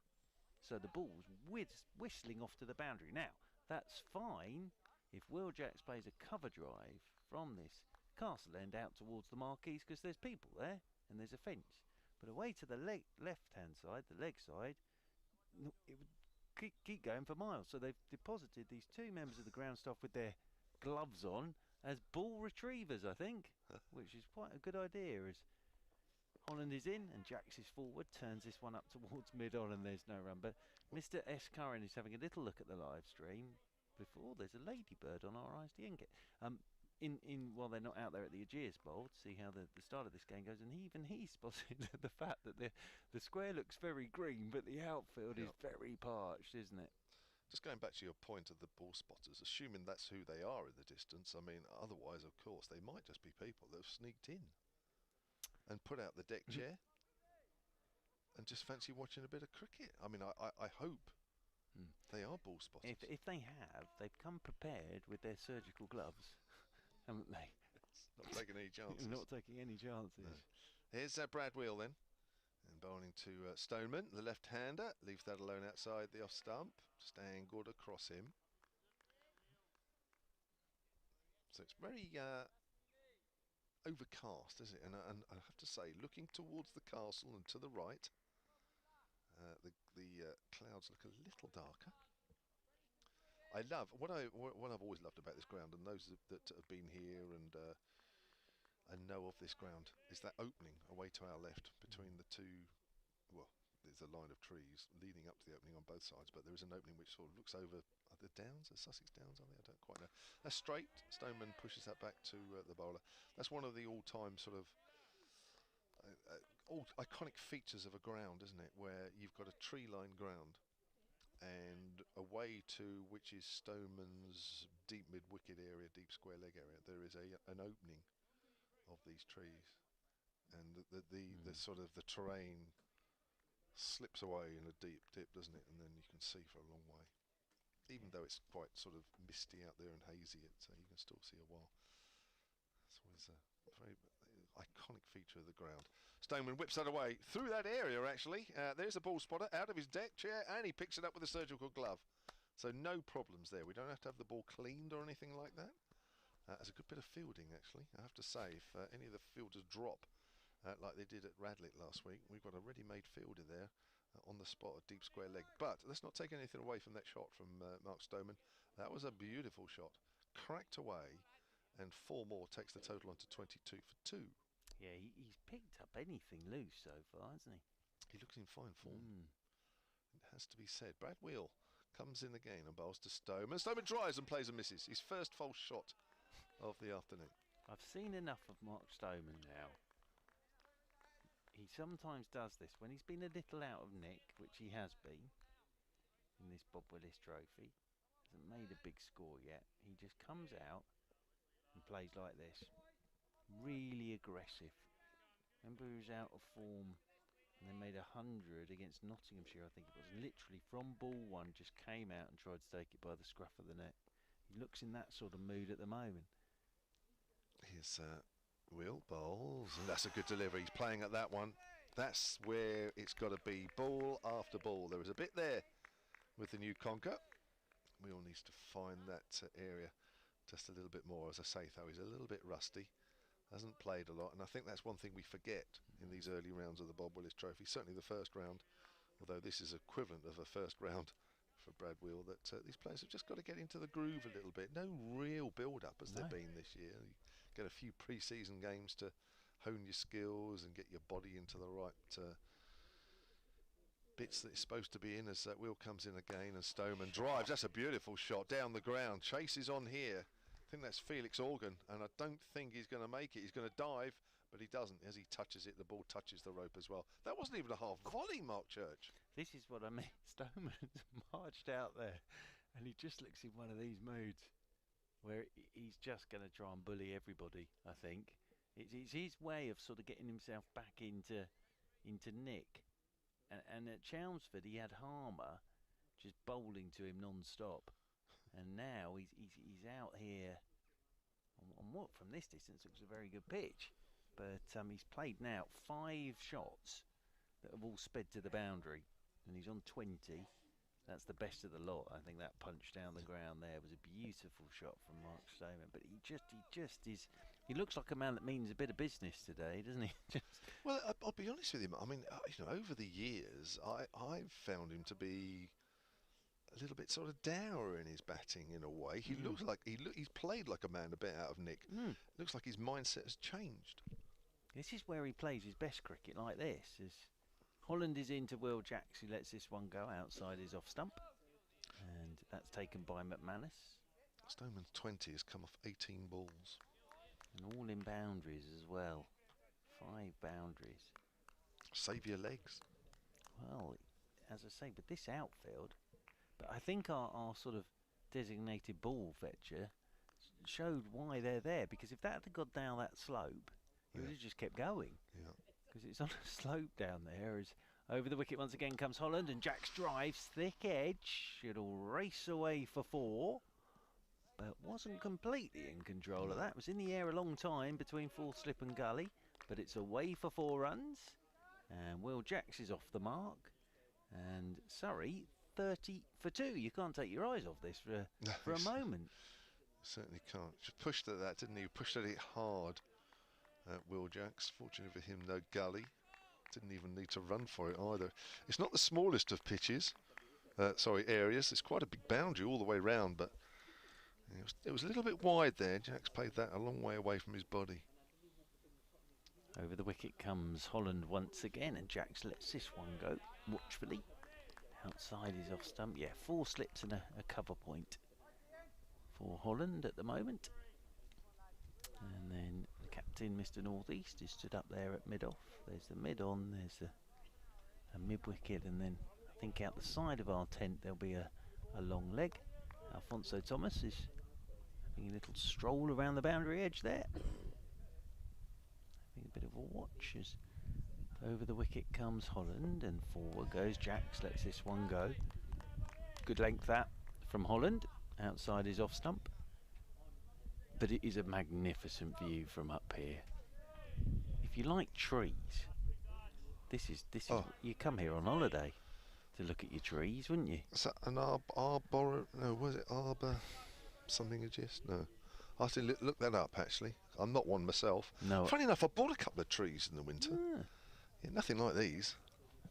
B: So the ball's whistling off to the boundary. Now, that's fine if Will Jacks plays a cover drive from this castle end out towards the marquees, because there's people there and there's a fence. But away to the left-hand side, the leg side, it would keep going for miles. So they've deposited these two members of the ground staff with their gloves on as ball retrievers, I think, which is quite a good idea. As Holland is in and Jacks is forward, turns this one up towards mid-on, and there's no run. But Mr. S. Curran is having a little look at the live stream before there's a ladybird on our ISDN kit. While they're not out there at the Aegeus Bowl to see how the start of this game goes, and even he spotted the fact that the square looks very green, but the outfield is very parched, isn't it?
G: Just going back to your point of the ball spotters, assuming that's who they are in the distance, I mean, otherwise, of course, they might just be people that have sneaked in and put out the deck chair and just fancy watching a bit of cricket. I mean, I hope they are ball spotters.
B: If they have, they've come prepared with their surgical gloves, haven't they?
G: Not taking any chances.
B: Not taking any chances.
G: No. Here's Brad Wheel then. And bowling to Stoneman, the left-hander, leaves that alone outside the off-stump, just angled across him. So it's very overcast, isn't it? And I have to say, looking towards the castle and to the right, the clouds look a little darker. I love what I've always loved about this ground, and those that have been here and know of this ground, is that opening away to our left between the two. Well, there's a line of trees leading up to the opening on both sides, but there is an opening which sort of looks over the downs, the Sussex Downs, are they? I don't quite know. That's straight. Stoneman pushes that back to the bowler. That's one of the all-time sort of all iconic features of a ground, isn't it? Where you've got a tree-lined ground, and away to which is Stoneman's deep mid-wicket area, deep square leg area, there is an opening of these trees, and the sort of the terrain slips away in a deep dip, doesn't it? And then you can see for a long way, even though it's quite sort of misty out there and hazy. You can still see a while. It's always a very iconic feature of the ground. Stoneman whips that away through that area. Actually, there's a ball spotter out of his deck chair, and he picks it up with a surgical glove. So no problems there. We don't have to have the ball cleaned or anything like that. It's a good bit of fielding, actually. I have to say, if any of the fielders drop like they did at Radlett last week, we've got a ready-made fielder there on the spot at deep square leg. But let's not take anything away from that shot from Mark Stoneman. That was a beautiful shot. Cracked away, and 4 more takes the total on to 22 for 2.
B: Yeah, he's picked up anything loose so far, hasn't he?
G: He looks in fine form. It has to be said. Brad Wheel comes in again and bowls to Stoneman. Stoneman drives and plays and misses. His first false shot of the afternoon.
B: I've seen enough of Mark Stoneman now. He sometimes does this when he's been a little out of nick, which he has been in this Bob Willis Trophy. Hasn't made a big score yet. He just comes out and plays like this. Really aggressive. Remember, he was out of form and they made 100 against Nottinghamshire, I think it was. Literally from ball one, just came out and tried to take it by the scruff of the neck. He looks in that sort of mood at the moment.
G: Here's Will bowls, and that's a good delivery. He's playing at that one. That's where it's got to be, ball after ball. There was a bit there with the new conker. Will needs to find that area just a little bit more. As I say, though, he's a little bit rusty, hasn't played a lot, and I think that's one thing we forget in these early rounds of the Bob Willis Trophy. Certainly the first round, although this is equivalent of a first round for Brad Wheel, that these players have just got to get into the groove a little bit. No real build-up as there been this year. You get a few pre-season games to hone your skills and get your body into the right bits that it's supposed to be in. As that Wheel comes in again and Stoneman drives. That's a beautiful shot down the ground. Chase is on here. I think that's Felix Organ, and I don't think he's going to make it. He's going to dive, but he doesn't. As he touches it, the ball touches the rope as well. That wasn't even a half volley, Mark Church.
B: This is what I mean. Stoneman's marched out there, and he just looks in one of these moods where he's just going to try and bully everybody, I think. It's his way of sort of getting himself back into nick. And at Chelmsford, he had Harmer just bowling to him non-stop, and now he's out here on what from this distance looks a very good pitch, but he's played now 5 shots that have all sped to the boundary, and he's on 20. That's the best of the lot. I think that punch down the ground there was a beautiful shot from Mark Stoneman. But he just is. He looks like a man that means a bit of business today, doesn't he?
G: Well, I'll be honest with him. I mean, over the years, I've found him to be a little bit sort of dour in his batting in a way. He looks like he's played like a man a bit out of nick. Looks like his mindset has changed.
B: This is where he plays his best cricket, like this. Holland is into Will Jacks, who lets this one go outside his off stump, and that's taken by McManus.
G: Stoneman's 20 has come off 18 balls.
B: And all in boundaries as well. 5 boundaries.
G: Save your legs.
B: Well, as I say, with this outfield, but I think our sort of designated ball fetcher showed why they're there, because if that had gone down that slope, it would have just kept going.
G: Yeah.
B: Because it's on a slope down there. As over the wicket once again comes Holland, and Jacks drives thick edge. It'll race away for 4, but wasn't completely in control of that. It was in the air a long time between full slip and gully, but it's away for 4 runs, and Will Jacks is off the mark, and Surrey 30 for 2. You can't take your eyes off this for a moment.
G: Certainly can't. Just pushed at that, didn't he? Pushed at it hard. Will Jacks. Fortunately for him, no gully. Didn't even need to run for it either. It's not the smallest of pitches. Areas. It's quite a big boundary all the way round, but it was a little bit wide there. Jacks played that a long way away from his body.
B: Over the wicket comes Holland once again, and Jacks lets this one go watchfully. Outside his off stump. Yeah, 4 slips and a cover point for Holland at the moment. And then the captain, Mr. Northeast, is stood up there at mid-off. There's the mid-on, there's a mid-wicket, and then I think out the side of our tent there'll be a long leg. Alfonso Thomas is having a little stroll around the boundary edge there. Having a bit of a watch as over the wicket comes Holland, and forward goes Jacks, lets this one go. Good length that from Holland, outside his off stump. But it is a magnificent view from up here. If you like trees, this is you come here on holiday to look at your trees, wouldn't you?
G: Is that an arbor? No, was it arbor? Something just no. I have to look that up actually. I'm not one myself.
B: No.
G: Funny enough, I bought a couple of trees in the winter. Yeah, nothing like these.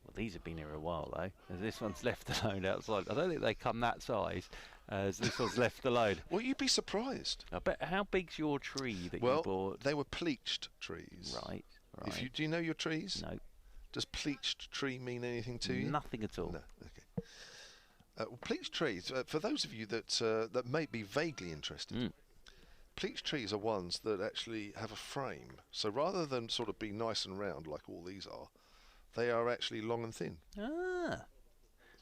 B: Well, these have been here a while though. As this one's left alone outside. I don't think they come that size. As this one's left alone.
G: Well, you'd be surprised.
B: I bet. How big's your tree that you bought?
G: Well, they were pleached trees.
B: Right.
G: Do you know your trees?
B: No.
G: Does pleached tree mean anything to you?
B: Nothing at all.
G: No. Okay. Well, pleached trees. For those of you that may be vaguely interested, pleached trees are ones that actually have a frame. So rather than sort of be nice and round like all these are, they are actually long and thin.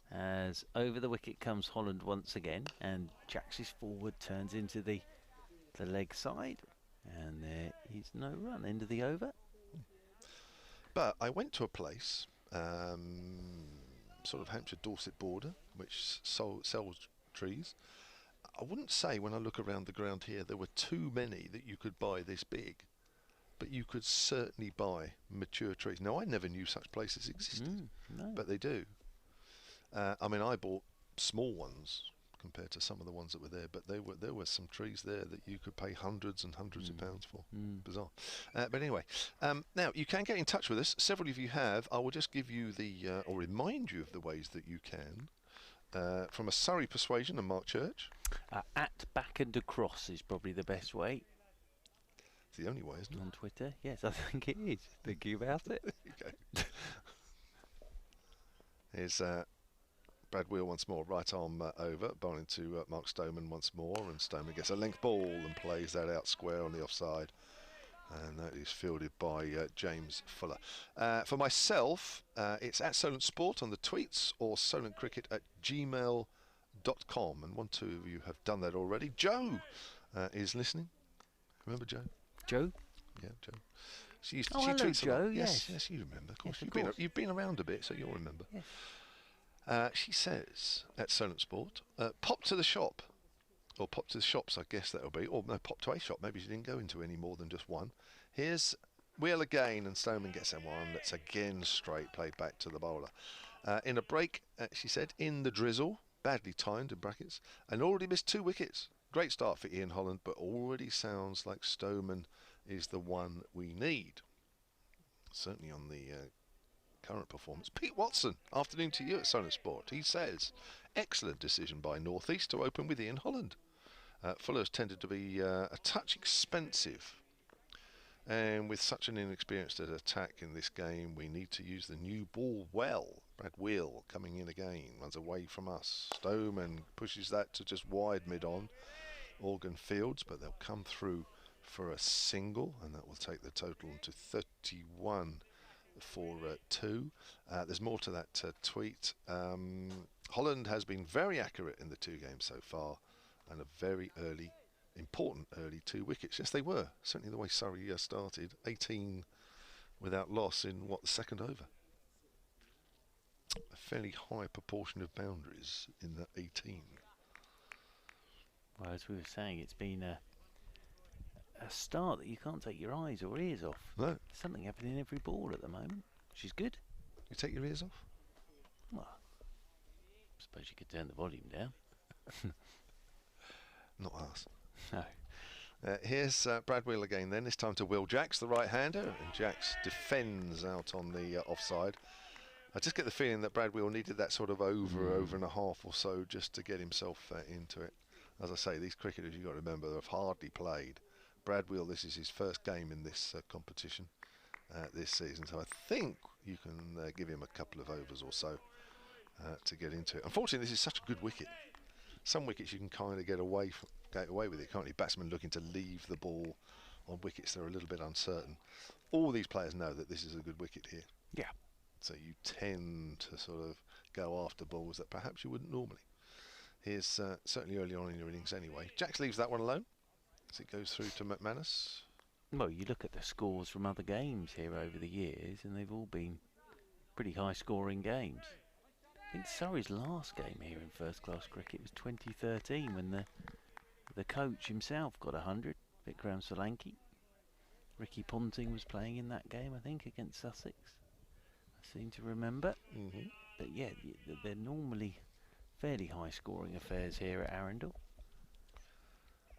B: As over the wicket comes Holland once again, and Jacks' forward turns into the leg side, and there is no run into the over.
G: But I went to a place, sort of Hampshire Dorset border, which sells trees. I wouldn't say when I look around the ground here there were too many that you could buy this big, but you could certainly buy mature trees. Now I never knew such places existed, but they do. I mean, I bought small ones compared to some of the ones that were there, but there were some trees there that you could pay hundreds and hundreds of pounds for. Bizarre. But anyway, now you can get in touch with us. Several of you have. I will just give you or remind you of the ways that you can. From a Surrey Persuasion and Mark Church.
B: At back and across is probably the best way.
G: It's the only way, isn't it?
B: On Twitter, yes, I think it is. Thinking about it.
G: There you go. Here's Brad Wheel once more, right arm over, bowling to Mark Stoneman once more, and Stoneman gets a length ball and plays that out square on the offside, and that is fielded by James Fuller. For myself, it's at Solent Sport on the tweets, or solentcricket@gmail.com, and 1, 2 of you have done that already. Joe is listening. Remember Joe?
B: Joe?
G: Yeah, Joe. She used
B: Oh,
G: she
B: hello,
G: tweets a lot.
B: Joe,
G: Yes,
B: yes.
G: yes, you remember. Of course,
B: Yes, of course.
G: you've been around a bit, so you'll remember.
B: Yes.
G: She says at Solent Sport, pop to the shop, or pop to the shops, I guess that'll be, or no, pop to a shop. Maybe she didn't go into any more than just one. Here's wheel again, and Stoneman gets that one. That's again straight, played back to the bowler. In a break, she said, in the drizzle, badly timed in brackets, and already missed 2 wickets. Great start for Ian Holland, but already sounds like Stoneman is the one we need. Certainly on the current performance. Pete Watson, afternoon to you at Solent Sport. He says, excellent decision by North East to open with Ian Holland. Fuller's tended to be a touch expensive. And with such an inexperienced attack in this game, we need to use the new ball well. Brad Wheel coming in again, runs away from us. Stoneman pushes that to just wide mid-on. Organ Fields, but they'll come through for a single, and that will take the total to 31 for 2. There's more to that tweet. Holland has been very accurate in the 2 games so far, and a very important early 2 wickets. Yes, they were. Certainly the way Surrey started. 18 without loss in, the second over. A fairly high proportion of boundaries in that 18.
B: Well, as we were saying, it's been a start that you can't take your eyes or ears off.
G: No.
B: There's something happening in every ball at the moment, which is good.
G: You take your ears off?
B: Well, I suppose you could turn the volume down.
G: Not us.
B: No.
G: Here's Brad Wheel again then, this time to Will Jacks, the right-hander, and Jacks defends out on the offside. I just get the feeling that Brad Wheel needed that sort of over and a half or so just to get himself into it. As I say, these cricketers, you've got to remember, have hardly played. Brad Wheel, this is his first game in this competition this season, so I think you can give him a couple of overs or so to get into it. Unfortunately, this is such a good wicket. Some wickets you can kind of get away with it, can't you? Batsmen looking to leave the ball on wickets that are a little bit uncertain. All these players know that this is a good wicket here.
B: Yeah.
G: So you tend to sort of go after balls that perhaps you wouldn't normally. Here's certainly early on in your innings anyway. Jacks leaves that one alone as it goes through to McManus.
B: Well, you look at the scores from other games here over the years, and they've all been pretty high-scoring games. I think Surrey's last game here in first-class cricket was 2013, when the coach himself got 100, Vikram Solanki. Ricky Ponting was playing in that game, I think, against Sussex. I seem to remember. But yeah, they're normally fairly high-scoring affairs here at Arundel.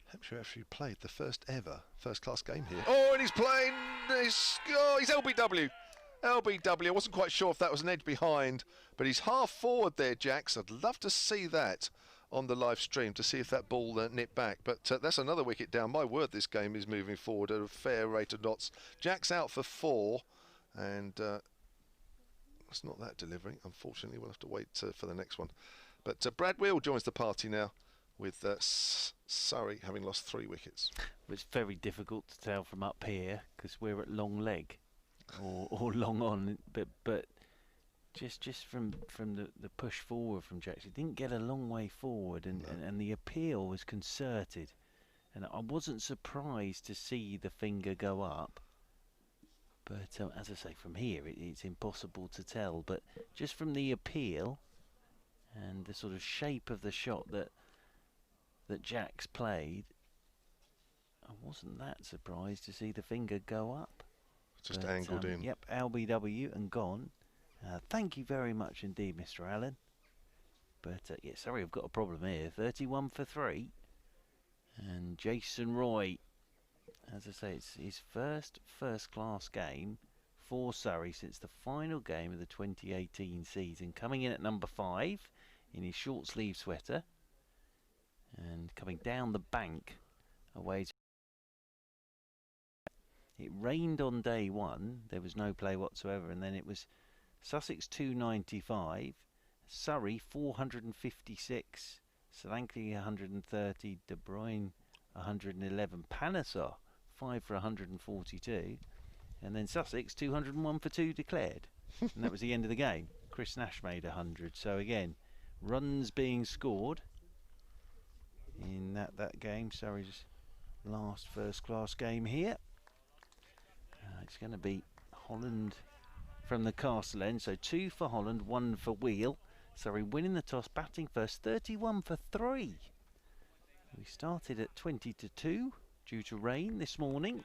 G: Hampshire actually played the first ever first-class game here. Oh, and he's playing. He's LBW. LBW. I wasn't quite sure if that was an edge behind, but he's half forward there, Jacks. I'd love to see that on the live stream to see if that ball nipped back. But that's another wicket down. My word, this game is moving forward at a fair rate of knots. Jacks out for 4, and it's not that delivering. Unfortunately, we'll have to wait for the next one. But Brad Wheel joins the party now, with Surrey having lost 3 wickets.
B: It's very difficult to tell from up here because we're at long leg or long on, but just from the push forward from Jackson, didn't get a long way forward, and the appeal was concerted, and I wasn't surprised to see the finger go up. But as I say, from here it's impossible to tell. But just from the appeal and the sort of shape of the shot that Jacks played, I wasn't that surprised to see the finger go up.
G: Just angled in.
B: Yep, LBW and gone. Thank you very much indeed, Mr. Allen. But yeah, sorry, I've got a problem here. 31 for 3. And Jason Roy, as I say, it's his first-class game for Surrey since the final game of the 2018 season. Coming in at number 5 in his short sleeve sweater. And coming down the bank away to... It rained on day 1, there was no play whatsoever, and then it was Sussex 295, Surrey 456, Solanke 130, De Bruyne 111, Panesar 5 for 142, and then Sussex 201 for 2 declared. And that was the end of the game. Chris Nash made 100. So again, runs being scored in that game. Surrey's last first-class game here. it's going to be Holland from the castle end. So 2 for Holland, 1 for Wheel. Surrey winning the toss, batting first, 31 for 3. We started at 20 to 2 due to rain this morning.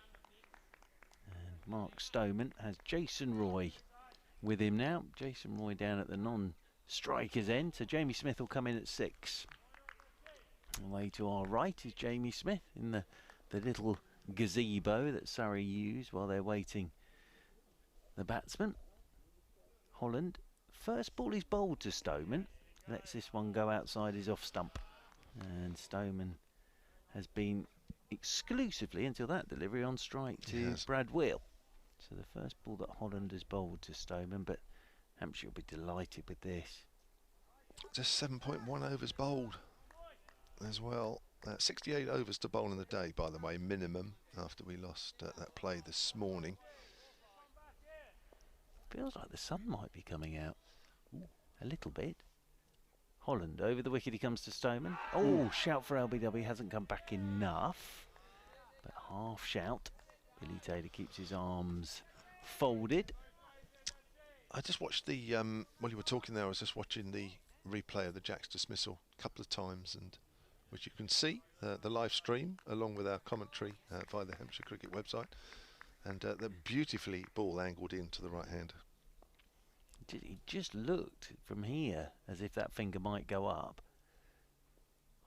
B: And Mark Stoneman has Jason Roy with him now. Jason Roy down at the non-striker's end. So Jamie Smith will come in at 6. Away to our right is Jamie Smith in the little gazebo that Surrey use while they're waiting the batsman. Holland, first ball is bowled to Stoneman. Lets this one go outside his off stump. And Stoneman has been exclusively, until that delivery, on strike to Brad Wheel. So the first ball that Holland has bowled to Stoneman, but Hampshire will be delighted with this.
G: Just 7.1 overs bowled as well. 68 overs to bowl in the day, by the way, minimum, after we lost that play this morning.
B: Feels like the sun might be coming out. Ooh, a little bit. Holland over the wicket, he comes to Stoneman. Oh, shout for LBW, hasn't come back enough. But half shout. Billy Taylor keeps his arms folded.
G: I just watched the, while you were talking there, I was just watching the replay of the Jack's dismissal a couple of times, and which you can see, the live stream, along with our commentary via the Hampshire Cricket website. And the beautifully ball angled into the right hander.
B: He just looked from here as if that finger might go up.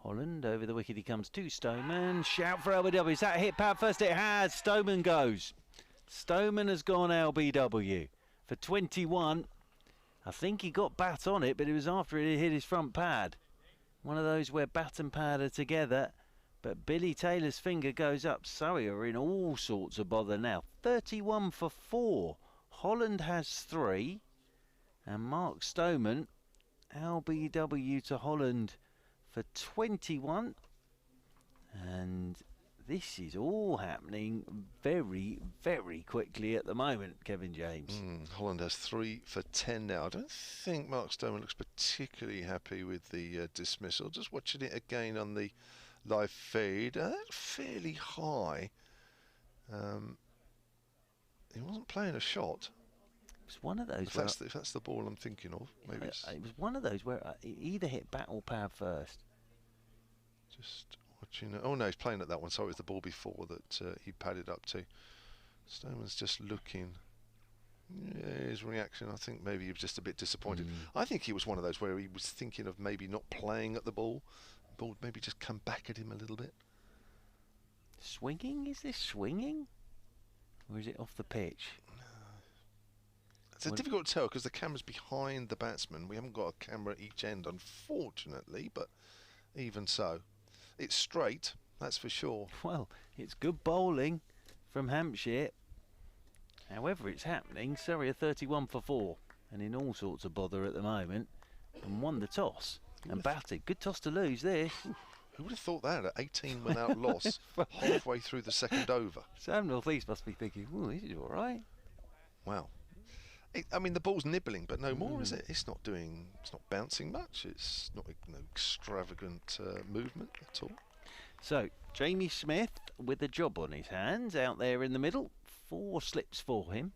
B: Holland over the wicket, he comes to Stoneman. Shout for LBW. Is that hit pad first? It has. Stoneman goes. Stoneman has gone LBW for 21. I think he got bat on it, but it was after it hit his front pad. One of those where bat and pad are together. But Billy Taylor's finger goes up. Surrey are in all sorts of bother now. 31 for 4. Holland has 3. And Mark Stoneman, LBW to Holland for 21. And this is all happening very, very quickly at the moment, Kevin James.
G: Holland has 3 for 10 now. I don't think Mark Stoneman looks particularly happy with the dismissal. Just watching it again on the live feed, fairly high. He wasn't playing a shot.
B: It was one of those.
G: If that's the ball I'm thinking of, maybe it's.
B: It was one of those where it either hit bat or pad first.
G: Just watching it. Oh no, he's playing at that one. So it was the ball before that he padded up to. Stoneman's just looking. Yeah, his reaction, I think maybe he was just a bit disappointed. I think he was one of those where he was thinking of maybe not playing at the ball. Ball maybe just come back at him a little bit.
B: Swinging? Is this swinging? Or is it off the pitch?
G: It's difficult to tell because the camera's behind the batsman. We haven't got a camera at each end, unfortunately, but even so. It's straight, that's for sure.
B: Well, it's good bowling from Hampshire. However it's happening, Surrey are 31 for 4 and in all sorts of bother at the moment and won the toss and batted. Good toss to lose this.
G: Who would have thought that at 18 without loss, halfway through the second over?
B: Sam North East must be thinking, oh, this is all right.
G: Wow. I mean, the ball's nibbling, but no more, is it? It's not bouncing much. It's not no extravagant movement at all.
B: So, Jamie Smith with a job on his hands out there in the middle. 4 slips for him.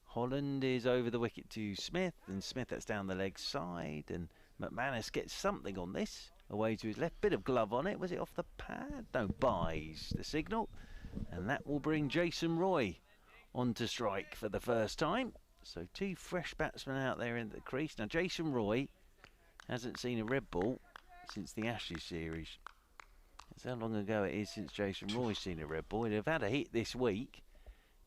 B: Holland is over the wicket to Smith, and Smith that's down the leg side, and McManus gets something on this. Away to his left, bit of glove on it. Was it off the pad? No, buys the signal. And that will bring Jason Roy on to strike for the first time. So 2 fresh batsmen out there in the crease. Now Jason Roy hasn't seen a red ball since the Ashes series. That's how long ago it is since Jason Roy's seen a red ball. He'd have had a hit this week,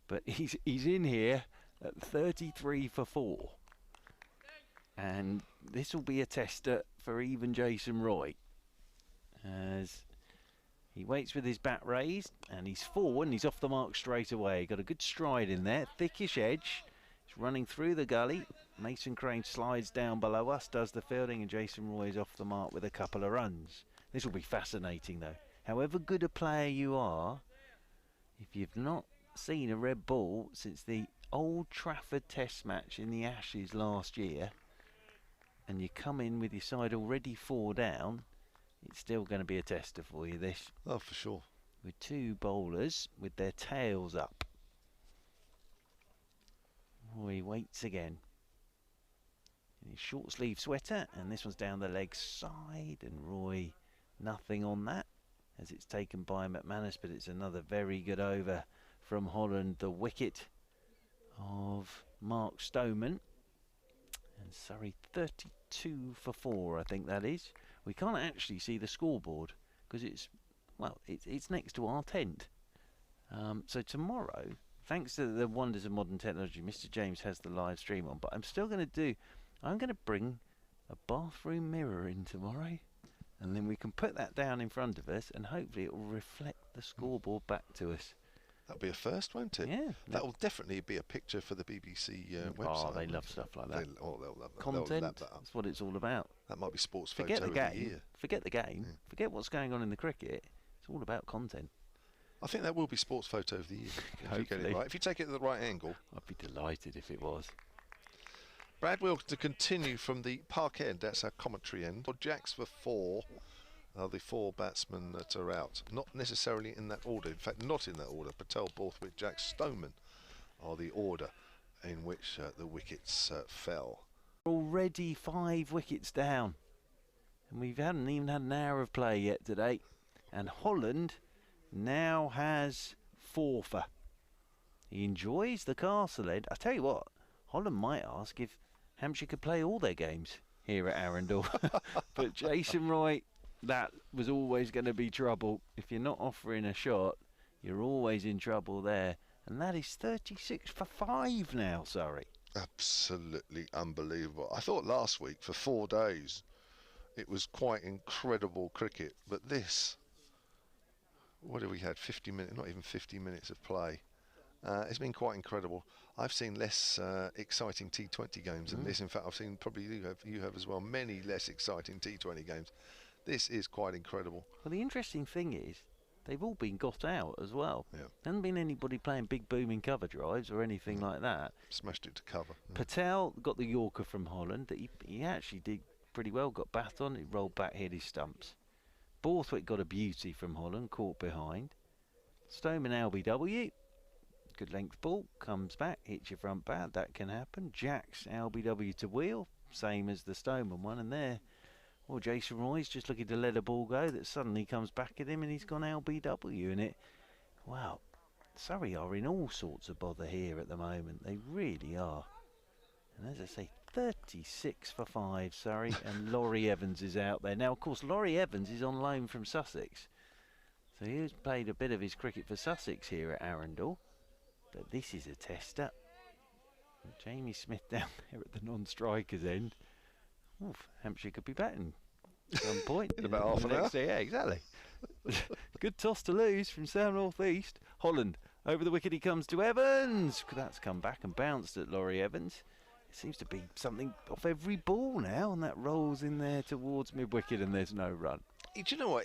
B: but he's in here at 33 for 4. And this will be a tester for even Jason Roy, as he waits with his bat raised, and he's 4 and he's off the mark straight away. Got a good stride in there, thickish edge. He's running through the gully. Mason Crane slides down below us, does the fielding, and Jason Roy is off the mark with a couple of runs. This will be fascinating though. However good a player you are, if you've not seen a red ball since the Old Trafford Test match in the Ashes last year, and you come in with your side already 4 down, it's still going to be a tester for you, this.
G: Oh, for sure.
B: With 2 bowlers with their tails up. Roy waits again. In his short sleeve sweater, and this one's down the leg side, and Roy nothing on that as it's taken by McManus, but it's another very good over from Holland, the wicket of Mark Stoneman. And Surrey 32 for 4, I think that is. We can't actually see the scoreboard because it's, well, it's next to our tent. So tomorrow, thanks to the wonders of modern technology, Mr. James has the live stream on, but I'm going to bring a bathroom mirror in tomorrow, and then we can put that down in front of us, and hopefully it will reflect the scoreboard back to us.
G: That'll be a first, won't it?
B: Yeah.
G: That will definitely be a picture for the BBC website.
B: Oh, they love stuff like that.
G: They'll love that.
B: Content,
G: they'll lap that up.
B: that's what it's all about.
G: That might be sports
B: Forget
G: photo
B: the
G: of the
B: game.
G: year.
B: Forget the game. Yeah. Forget what's going on in the cricket. It's all about content.
G: I think that will be sports photo of the year. If you get it right. If you take it at the right angle.
B: I'd be delighted if it was.
G: Brad Wilk to continue from the park end. That's our commentary end. Jacks for 4. The 4 batsmen that are out. Not necessarily in that order. In fact, not in that order. Patel, Borthwick, Jack, Stoneman are the order in which the wickets fell.
B: Already 5 wickets down. And we haven't even had an hour of play yet today. And Holland now has 4 for. He enjoys the castle end. I tell you what, Holland might ask if Hampshire could play all their games here at Arundel. But Jason Roy, that was always going to be trouble. If you're not offering a shot, you're always in trouble there. And that is 36 for 5 now, Surrey.
G: Absolutely unbelievable. I thought last week for 4 days it was quite incredible cricket, but this, what have we had? 50 minutes, not even 50 minutes of play. It's been quite incredible. I've seen less exciting T20 games than this. In fact, I've seen, probably you have as well, many less exciting T20 games. This is quite incredible.
B: Well, the interesting thing is, they've all been got out as well.
G: Yeah.
B: There hasn't been anybody playing big booming cover drives or anything like that.
G: Smashed it to cover.
B: Patel got the Yorker from Holland. That he actually did pretty well. Got bat on, it rolled back, hit his stumps. Borthwick got a beauty from Holland, caught behind. Stoneman LBW. Good length ball, comes back, hits your front bat, that can happen. Jack's LBW to wheel, same as the Stoneman one, and there, well, Jason Roy's just looking to let a ball go that suddenly comes back at him and he's gone LBW in it. Wow, Surrey are in all sorts of bother here at the moment, they really are. And as I say, 36 for 5, Surrey, and Laurie Evans is out there. Now, of course, Laurie Evans is on loan from Sussex, so he's played a bit of his cricket for Sussex here at Arundel. But this is a tester. Jamie Smith down there at the non-striker's end. Oof, Hampshire could be batting at some point.
G: In about half an hour.
B: Yeah, exactly. Good toss to lose from South North East. Holland, over the wicket he comes to Evans. That's come back and bounced at Laurie Evans. It seems to be something off every ball now, and that rolls in there towards mid-wicket and there's no run.
G: Do you know what?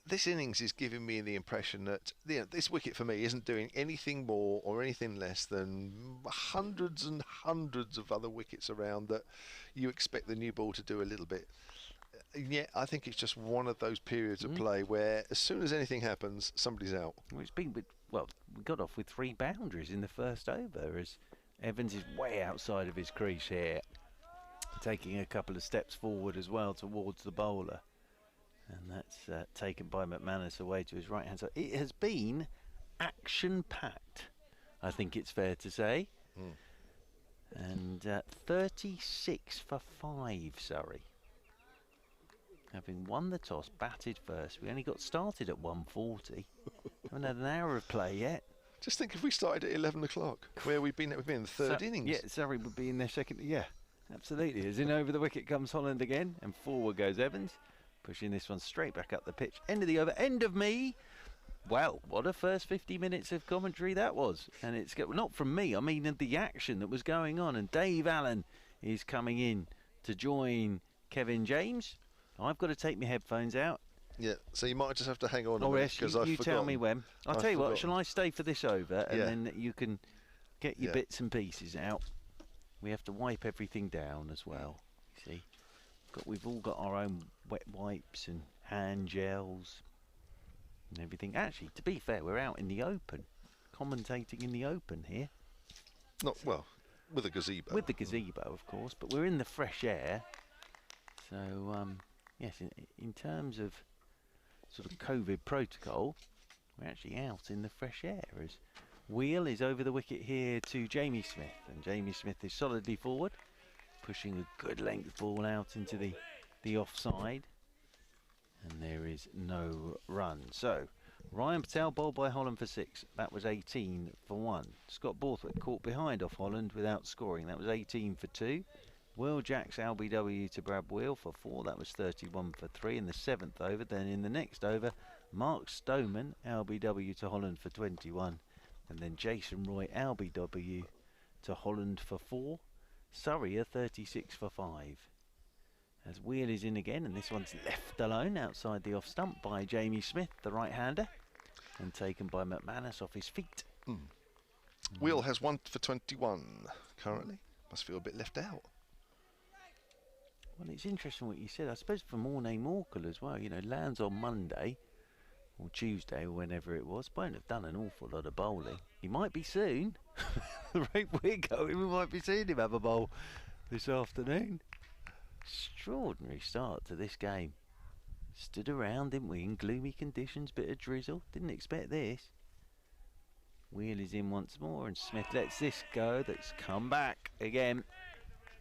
G: This innings is giving me the impression that this wicket for me isn't doing anything more or anything less than hundreds and hundreds of other wickets around that you expect the new ball to do a little bit. And yet I think it's just one of those periods of play where as soon as anything happens, somebody's out.
B: Well, it's been we got off with 3 boundaries in the first over as Evans is way outside of his crease here, taking a couple of steps forward as well towards the bowler. And that's taken by McManus away to his right-hand side. It has been action-packed, I think it's fair to say. And 36 for 5, Surrey. Having won the toss, batted first. We only got started at 1:40. Haven't had an hour of play yet.
G: Just think if we started at 11 o'clock, where we've been in the third innings.
B: Yeah, Surrey would be in their second. Yeah, absolutely. As in over the wicket comes Holland again, and forward goes Evans. Pushing this one straight back up the pitch. End of the over, end of me. Well, what a first 50 minutes of commentary that was. And it's not from me, I mean the action that was going on. And Dave Allen is coming in to join Kevin James. I've got to take my headphones out.
G: Yeah, so you might just have to hang on a
B: or
G: minute because
B: you tell me when. I'll tell you what, shall I stay for this over and then you can get your bits and pieces out. We have to wipe everything down as well, you see. We've all got our own wet wipes and hand gels and everything. Actually, to be fair, we're out in the open, commentating in the open here.
G: Not well, with a gazebo.
B: With the gazebo, of course, but we're in the fresh air. So, yes, in terms of sort of COVID protocol, we're actually out in the fresh air. As Wheel is over the wicket here to Jamie Smith, and Jamie Smith is solidly forward, pushing a good length ball out into the offside, and there is no run. So Ryan Patel bowled by Holland for 6. That was 18 for 1. Scott Borthwick caught behind off Holland without scoring. That was 18 for 2. Will Jacks LBW to Brad Wheel for 4. That was 31 for 3 in the 7th over. Then in the next over, Mark Stoneman LBW to Holland for 21. And then Jason Roy LBW to Holland for 4. Surrey are 36 for 5. As Wheel is in again, and this one's left alone outside the off stump by Jamie Smith, the right-hander, and taken by McManus off his feet.
G: Wheel has 1 for 21 currently. Must feel a bit left out.
B: Well, it's interesting what you said. I suppose for Mornay Morkel as well, you know, lands on Monday or Tuesday or whenever it was, won't have done an awful lot of bowling. He might be soon. The rate we're going, we might be seeing him have a bowl this afternoon. Extraordinary start to this game. Stood around, didn't we, in gloomy conditions, bit of drizzle. Didn't expect this. Wheel is in once more, and Smith lets this go. That's come back again.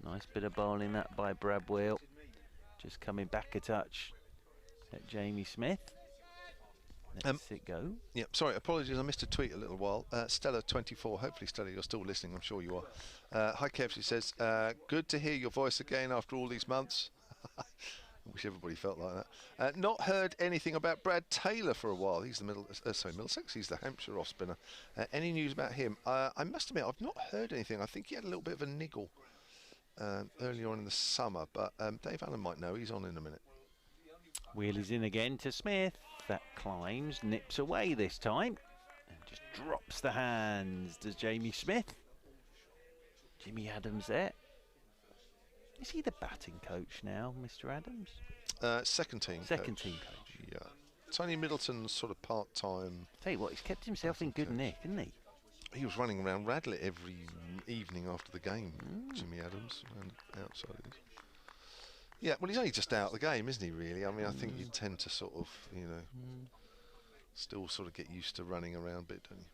B: Nice bit of bowling that by Brad Wheel. Just coming back a touch at Jamie Smith. Let's it go.
G: Yeah, sorry, apologies, I missed a tweet a little while. Stella24, hopefully Stella, you're still listening, I'm sure you are. Hi Kev, she says, good to hear your voice again after all these months. I wish everybody felt like that. Not heard anything about Brad Taylor for a while. He's the Middlesex, he's the Hampshire off spinner. Any news about him? I must admit, I've not heard anything. I think he had a little bit of a niggle earlier on in the summer, but Dave Allen might know. He's on in a minute.
B: Wheel is in again to Smith. That climbs, nips away this time, and just drops the hands. Does Jamie Smith? Jimmy Adams there. Is he the batting coach now, Mr. Adams?
G: Second team
B: Second
G: coach.
B: team coach.
G: Yeah. Tony Middleton's sort of part-time.
B: Tell you what, he's kept himself in good nick, hasn't he?
G: He was running around Radlett every evening after the game, Jimmy Adams, and outside of this. Yeah, well, he's only just out of the game, isn't he, really? I mean, I think you tend to sort of, you know, still sort of get used to running around a bit, don't you?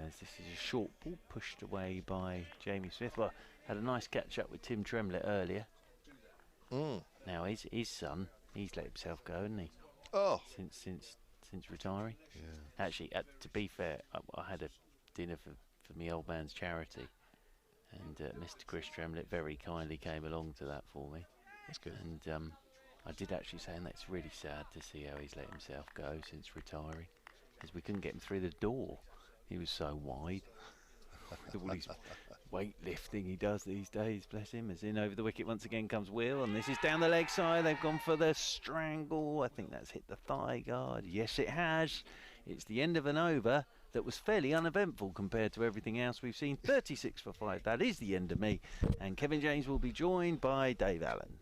B: As this is a short ball pushed away by Jamie Smith. Well, had a nice catch-up with Tim Tremlett earlier. Now, his son, he's let himself go, hasn't he?
G: Oh!
B: Since retiring.
G: Yeah.
B: Actually, to be fair, I had a dinner for my old man's charity. And Mr. Chris Tremlett very kindly came along to that for me.
G: That's good.
B: And I did actually say, and that's really sad to see how he's let himself go since retiring, as we couldn't get him through the door. He was so wide. With all his weightlifting he does these days, bless him. As in over the wicket once again comes Will, and this is down the leg side. They've gone for the strangle. I think that's hit the thigh guard. Yes, it has. It's the end of an over that was fairly uneventful compared to everything else we've seen. 36 for 5. That is the end of me. And Kevin James will be joined by Dave Allen.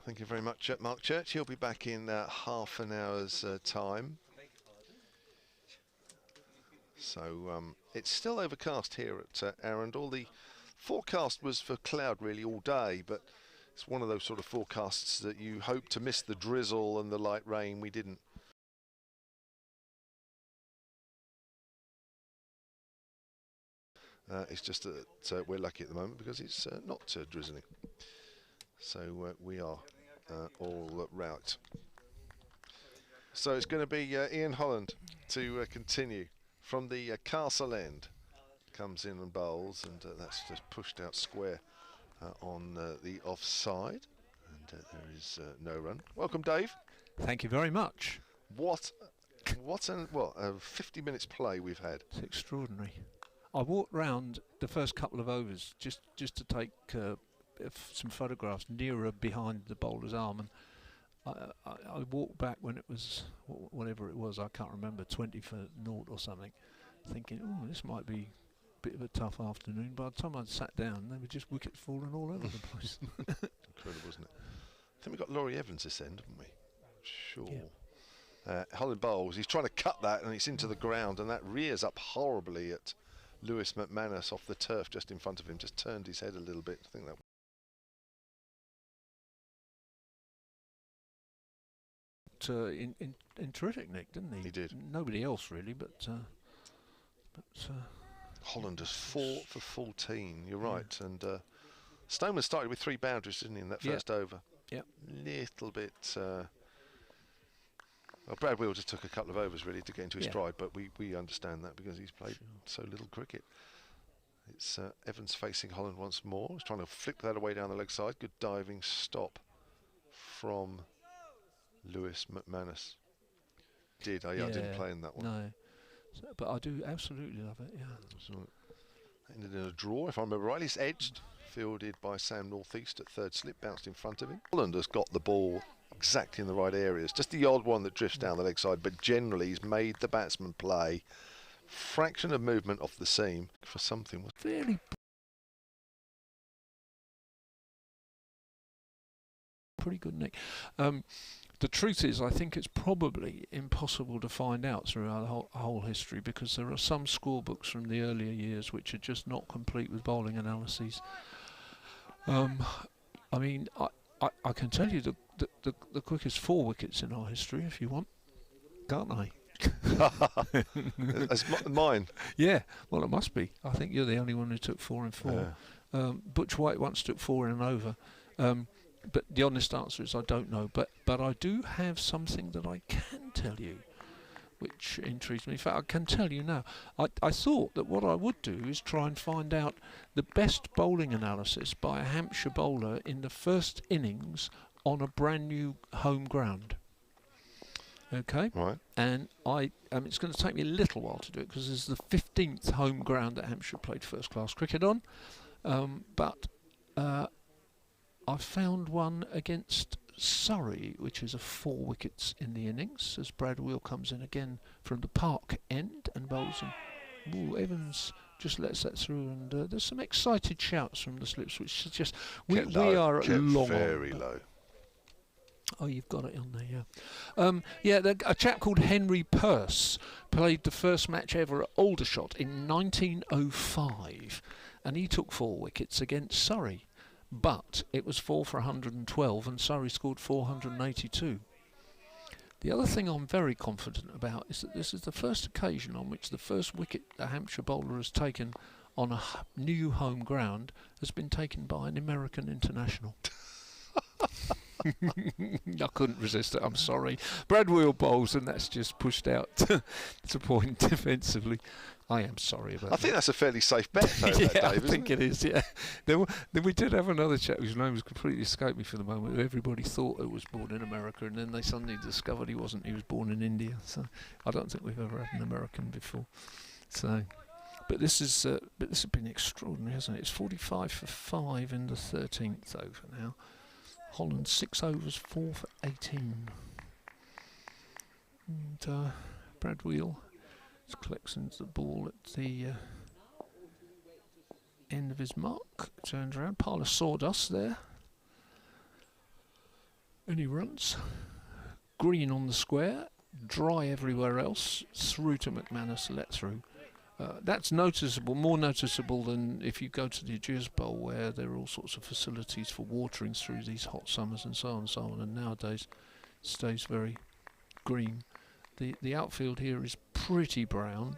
G: Thank you very much, Mark Church. He'll be back in half an hour's time. So it's still overcast here at Arundel. The forecast was for cloud really all day, but it's one of those sort of forecasts that you hope to miss the drizzle and the light rain. We didn't. It's just that we're lucky at the moment because it's not drizzling. So we are all right. So it's going to be Ian Holland to continue from the Castle End. Comes in and bowls, and that's just pushed out square on the offside. And there is no run. Welcome, Dave.
D: Thank you very much.
G: What a 50 minutes play we've had.
D: It's extraordinary. I walked round the first couple of overs just to take some photographs nearer behind the bowler's arm, and I walked back when it was whatever it was, I can't remember, 20 for 0 or something, thinking, oh, this might be a bit of a tough afternoon. By the time I'd sat down, they were just wickets falling all over the place.
G: Incredible, isn't it? I think we got Laurie Evans this end, haven't we? Sure.
D: Yeah.
G: Holland bowls. He's trying to cut that, and it's into the ground, and that rears up horribly at Lewis McManus off the turf just in front of him, just turned his head a little bit. I think that.
H: In terrific nick, didn't he?
G: He did.
H: Nobody else really, but
G: Hollanders 4 for 14. You're right, and Stoneman started with 3 boundaries, didn't he, in that first over?
H: Yeah.
G: Little bit. Well, Brad Wheel just took a couple of overs really to get into his stride, but we understand that because he's played so little cricket. It's Evans facing Holland once more. He's trying to flick that away down the leg side. Good diving stop from Lewis McManus. I didn't play in that one.
H: No, but I do absolutely love it. Yeah.
G: So ended in a draw, if I remember rightly. It's edged, fielded by Sam Northeast at third slip, bounced in front of him. Holland has got the ball exactly in the right areas. Just the odd one that drifts down the leg side, but generally he's made the batsman play. Fraction of movement off the seam for something.
H: Fairly pretty good nick. The truth is, I think it's probably impossible to find out throughout the whole history, because there are some scorebooks from the earlier years which are just not complete with bowling analyses. I mean, I can tell you the quickest 4 wickets in our history, if you want, can't I?
G: That's mine.
H: Yeah, well, it must be. I think you're the only one who took 4 in 4.
G: Yeah.
H: Butch White once took 4 in an over. But the honest answer is I don't know. But I do have something that I can tell you, which intrigues me. In fact, I can tell you now. I thought that what I would do is try and find out the best bowling analysis by a Hampshire bowler in the first innings on a brand new home ground. Okay?
G: Right.
H: And it's going to take me a little while to do it, because this is the 15th home ground that Hampshire played first-class cricket on. But I found one against Surrey, which is a 4 wickets in the innings, as Brad Wheel comes in again from the park end and bowls him. Ooh, Evans just lets that through, and there's some excited shouts from the slips, which suggest we are at long
G: very
H: on.
G: low.
H: Oh, you've got it on there, yeah. A chap called Henry Peirce played the first match ever at Aldershot in 1905, and he took 4 wickets against Surrey. But it was 4 for 112, and Surrey scored 482. The other thing I'm very confident about is that this is the first occasion on which the first wicket a Hampshire bowler has taken on a new home ground has been taken by an American international. I couldn't resist it, I'm sorry. Brad Wheel bowls, and that's just pushed out to point defensively. I am sorry about that.
G: I think that's a fairly safe bet, though,
H: yeah,
G: Dave,
H: I think it is, yeah. Then we did have another chap whose name has completely escaped me for the moment, who everybody thought he was born in America, and then they suddenly discovered he wasn't. He was born in India. So I don't think we've ever had an American before. So, but this has been extraordinary, hasn't it? It's 45 for 5 in the 13th over now. Holland 6 overs, 4 for 18. And Brad Wheel collects the ball at the end of his mark. Turns around, pile of sawdust there. And he runs. Green on the square, dry everywhere else, through to McManus, let through. That's noticeable, more noticeable than if you go to the Ageas Bowl, where there are all sorts of facilities for watering through these hot summers and so on and so on, and nowadays it stays very green. The outfield here is pretty brown.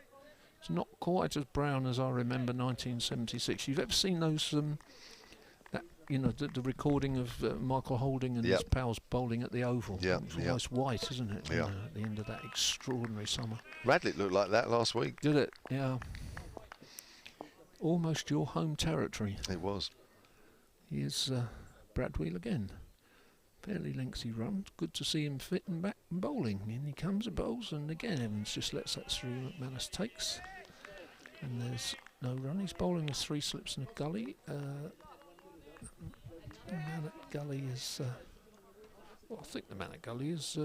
H: It's not quite as brown as I remember 1976. You've ever seen those, the recording of Michael Holding and his pals bowling at the Oval? It's almost white, isn't it?
G: Yeah.
H: At the end of that extraordinary summer.
G: Radlett looked like that last week.
H: Did it? Yeah. Almost your home territory.
G: It was.
H: Here's Brad Wheel again. Fairly lengthy run. Good to see him fit and back and bowling. In he comes, and bowls, and again Evans just lets that through. McManus takes. And there's no run. He's bowling with 3 slips and a gully. The man at gully is... I think the man at gully is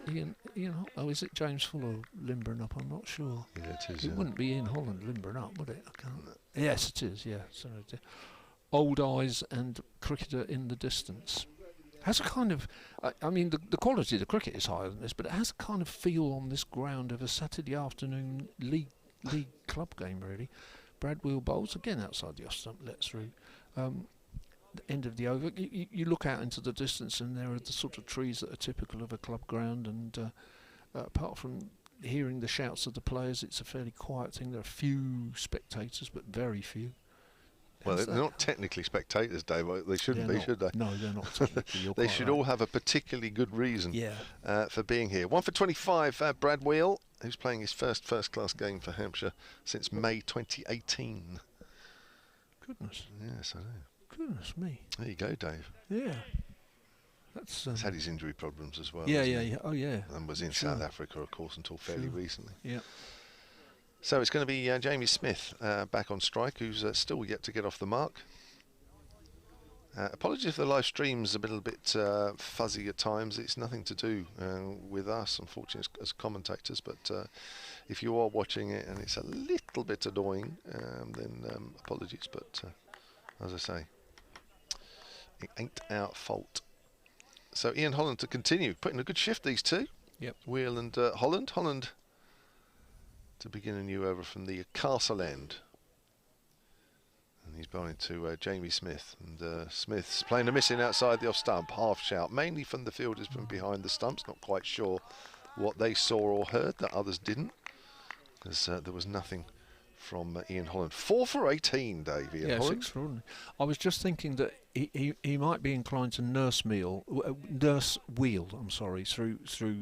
H: Ian... is it James Fuller limbering up? I'm not sure.
G: Yeah, it is.
H: It wouldn't be Ian Holland limbering up, would it? I can't... Yes, it is, yeah. Sorry, Old Eyes and Cricketer in the Distance. Has a kind of... the quality of the cricket is higher than this, but it has a kind of feel on this ground of a Saturday afternoon league league club game really. Brad Wheel bowls again outside the off stump, let through. The end of the over, you look out into the distance and there are the sort of trees that are typical of a club ground, and apart from hearing the shouts of the players, it's a fairly quiet thing. There are few spectators, but very few.
G: Well, they're not technically spectators, Dave. They shouldn't be, should they?
H: No, they're not technically.
G: They should all have a particularly good reason for being here. 1 for 25, Brad Wheel, who's playing his first-class game for Hampshire since May 2018.
H: Goodness.
G: Yes, I know.
H: Goodness me.
G: There you go, Dave.
H: Yeah. That's.
G: He's had his injury problems as well.
H: Yeah. Oh, yeah.
G: And was in South Africa, of course, until fairly recently.
H: Yeah.
G: So it's going to be Jamie Smith back on strike, who's still yet to get off the mark. Apologies if the live stream's a little bit fuzzy at times. It's nothing to do with us, unfortunately, as commentators. But if you are watching it and it's a little bit annoying, then apologies. But as I say, it ain't our fault. So Ian Holland to continue, putting a good shift, these two.
H: Yep.
G: Wheel and Holland. Holland to begin a new over from the Castle End. And he's bowling to Jamie Smith. And Smith's playing a missing outside the off stump, half shout, mainly from the fielders from behind the stumps. Not quite sure what they saw or heard that others didn't, because there was nothing from Ian Holland. 4 for 18, Dave. Ian
H: Yes,
G: Holland.
H: extraordinary. I was just thinking that he might be inclined to nurse wheel, through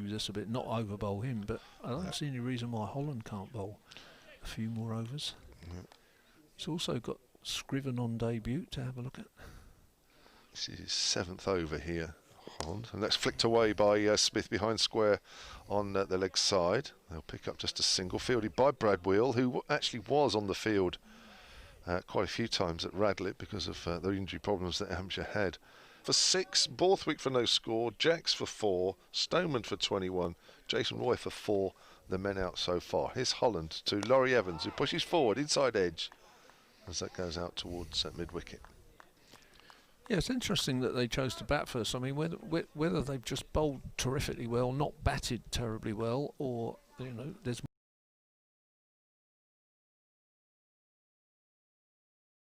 H: this a bit, not over bowl him, but I don't see any reason why Holland can't bowl a few more overs. He's also got Scriven on debut to have a look at.
G: This is his 7th over here, Holland, and that's flicked away by Smith behind square on the leg side. They'll pick up just a single, fielded by Brad Wheel, who actually was on the field quite a few times at Radlett because of the injury problems that Hampshire had. For 6, Borthwick for no score, Jacks for 4, Stoneman for 21, Jason Roy for 4, the men out so far. Here's Holland to Laurie Evans, who pushes forward, inside edge, as that goes out towards mid-wicket.
H: Yeah, it's interesting that they chose to bat first. I mean, whether they've just bowled terrifically well, not batted terribly well, or, you know, there's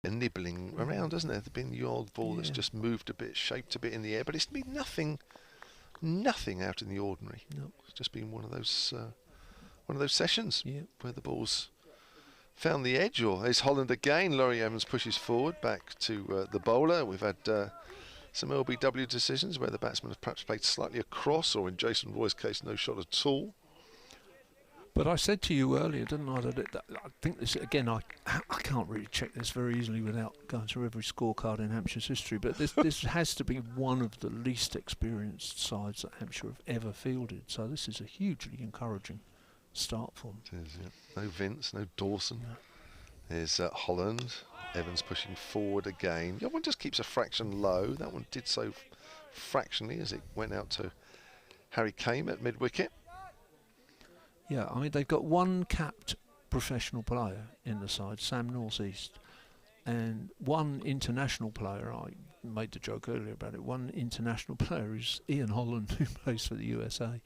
G: nibbling around, hasn't there? There's been the odd ball that's just moved a bit, shaped a bit in the air, but it's been nothing out in the ordinary.
H: No.
G: It's just been one of those sessions where the ball's found the edge. Or is Holland again? Laurie Evans pushes forward back to the bowler. We've had some LBW decisions where the batsmen have perhaps played slightly across, or in Jason Roy's case, no shot at all.
H: But I said to you earlier, didn't I, that I think this, again, I can't really check this very easily without going through every scorecard in Hampshire's history, but this has to be one of the least experienced sides that Hampshire have ever fielded. So this is a hugely encouraging start for them.
G: It is, yeah. No Vince, no Dawson. No. There's Holland. Evans pushing forward again. The other one just keeps a fraction low. That one did so fractionally as it went out to Harry Kame at mid-wicket.
H: Yeah, I mean, they've got one capped professional player in the side, Sam Northeast, and one international player. I made the joke earlier about it. One international player is Ian Holland, who plays for the USA,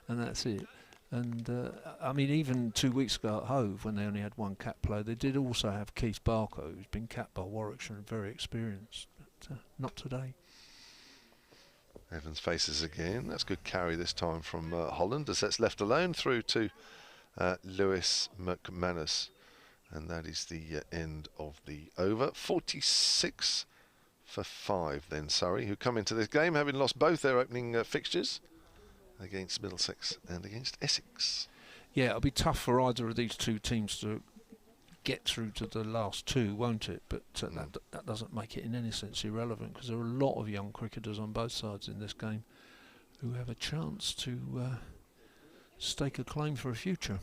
H: and that's it. And I mean, even 2 weeks ago at Hove, when they only had one cap player, they did also have Keith Barker, who's been capped by Warwickshire and very experienced, but not today.
G: Evans faces again. That's good carry this time from Holland, as that's left alone through to Lewis McManus. And that is the end of the over. 46 for 5 then Surrey, who come into this game having lost both their opening fixtures against Middlesex and against Essex.
H: Yeah, it'll be tough for either of these two teams to get through to the last two, won't it? But that doesn't make it in any sense irrelevant, because there are a lot of young cricketers on both sides in this game who have a chance to stake a claim for a future.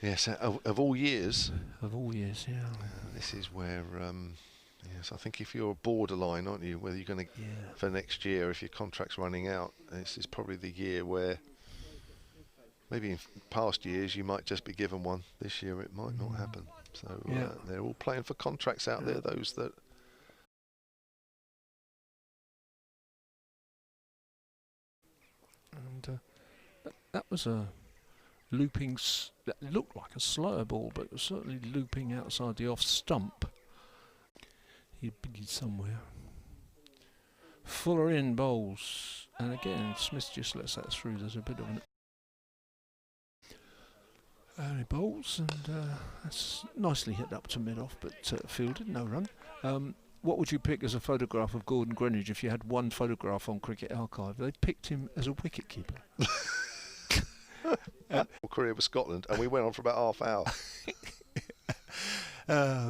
G: Yes, of all years.
H: Of all years, yeah.
G: This is where, yes, I think if you're borderline, aren't you, whether you're going to, for next year, if your contract's running out, this is probably the year where, maybe in past years you might just be given one. This year it might not happen. So they're all playing for contracts out there, those that...
H: And that was a looping that looked like a slower ball, but it was certainly looping outside the off stump. He'd be somewhere. Fuller in bowls, and again Smith just lets that through. There's a bit of an early bowls, and that's nicely hit up to mid off, but fielded, no run. What would you pick as a photograph of Gordon Greenwich if you had one photograph on Cricket Archive? They picked him as a wicket keeper.
G: Career with Scotland, and we went on for about half hour.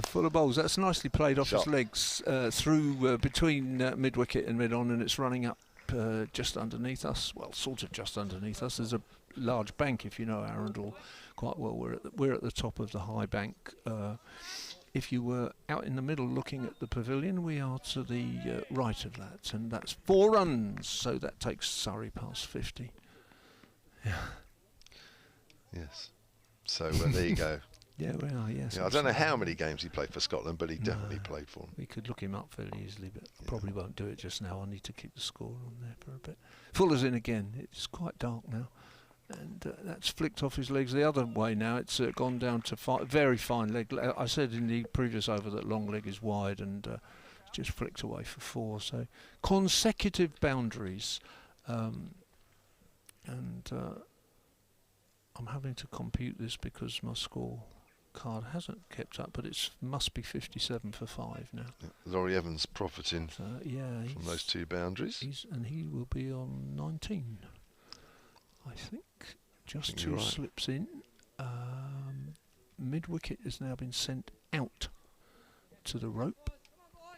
H: Full of bowls. That's nicely played off
G: Shot.
H: his legs through between mid wicket and mid on, and it's running up just underneath us. Well, sort of just underneath us. There's a large bank, if you know Arundel quite well. We're at the top of the high bank. If you were out in the middle looking at the pavilion, we are to the right of that, and that's 4 runs. So that takes Surrey past 50. Yeah.
G: Yes. So there you go.
H: Yeah, we are, yes.
G: Yeah, I don't know how many games he played for Scotland, but he definitely played for them.
H: We could look him up fairly easily, but probably won't do it just now. I need to keep the score on there for a bit. Fuller's in again. It's quite dark now. And that's flicked off his legs the other way now. It's gone down to very fine leg. I said in the previous over that long leg is wide, and it's just flicked away for 4. So consecutive boundaries. I'm having to compute this because my score card hasn't kept up, but it must be 57 for 5 now.
G: Yeah, Laurie Evans profiting from those 2 boundaries.
H: And he will be on 19, I think. Just 2 slips in. Mid wicket has now been sent out to the rope,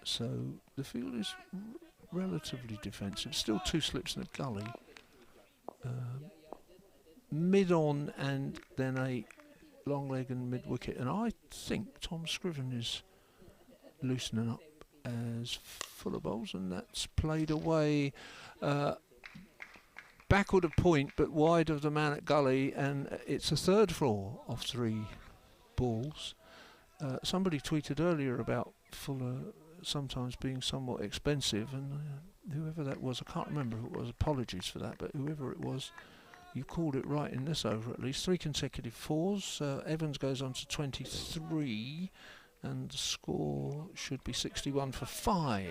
H: so the field is relatively defensive. Still 2 slips in a gully. Mid on and then a long leg and mid wicket, and I think Tom Scriven is loosening up as Fuller bowls, and that's played away backward of point but wide of the man at gully, and it's a 3rd floor of 3 balls. Somebody tweeted earlier about Fuller sometimes being somewhat expensive, and whoever that was, I can't remember who it was, apologies for that, but whoever it was, you called it right in this over at least. 3 consecutive 4s. Evans goes on to 23, and the score should be 61 for 5.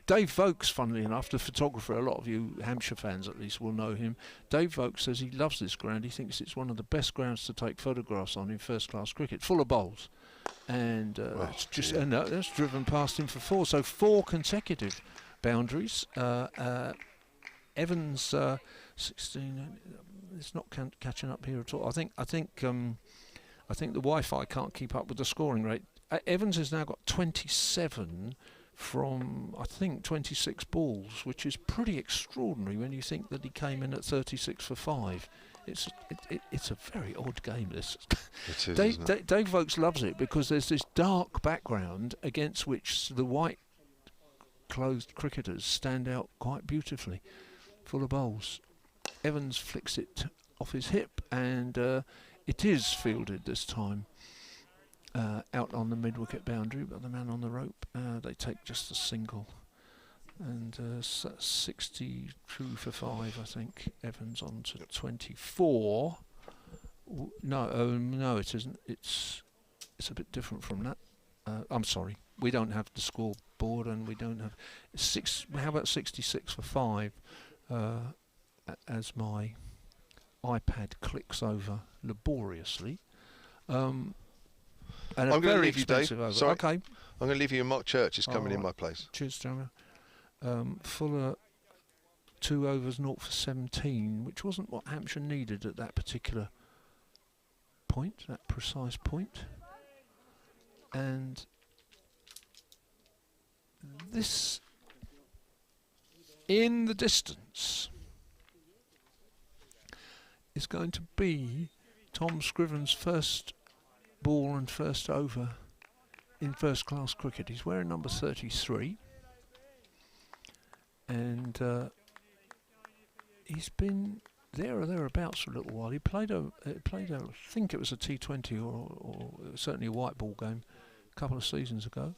H: Dave Vokes, funnily enough, the photographer, a lot of you Hampshire fans at least will know him. Dave Vokes says he loves this ground. He thinks it's one of the best grounds to take photographs on in first-class cricket. Full of bowls. And that's driven past him for 4. So 4 consecutive boundaries. Evans 16. It's not catching up here at all. I think the Wi-Fi can't keep up with the scoring rate. Evans has now got 27 from I think 26 balls, which is pretty extraordinary when you think that he came in at 36 for 5. It's a very odd game, this.
G: It is,
H: Dave Vokes loves it because there's this dark background against which the white clothed cricketers stand out quite beautifully. Full of bowls. Evans flicks it off his hip, and it is fielded this time out on the mid-wicket boundary by the man on the rope. They take just a single, and 62 for 5, I think. Evans on to 24. No, it isn't. It's a bit different from that. I'm sorry, we don't have the scoreboard, and we don't have 6. How about 66 for 5? As my iPad clicks over laboriously. And
G: I'm going to leave you, Dave. Sorry.
H: Okay.
G: I'm going to leave you, and Mark Church is coming in my place.
H: Cheers, Jammer. Fuller 2 overs, 0 for 17, which wasn't what Hampshire needed at that particular point, that precise point. And this, in the distance, is going to be Tom Scriven's first ball and first over in first-class cricket. He's wearing number 33, and he's been there or thereabouts for a little while. He played I think it was a T20 or certainly a white ball game a couple of seasons ago.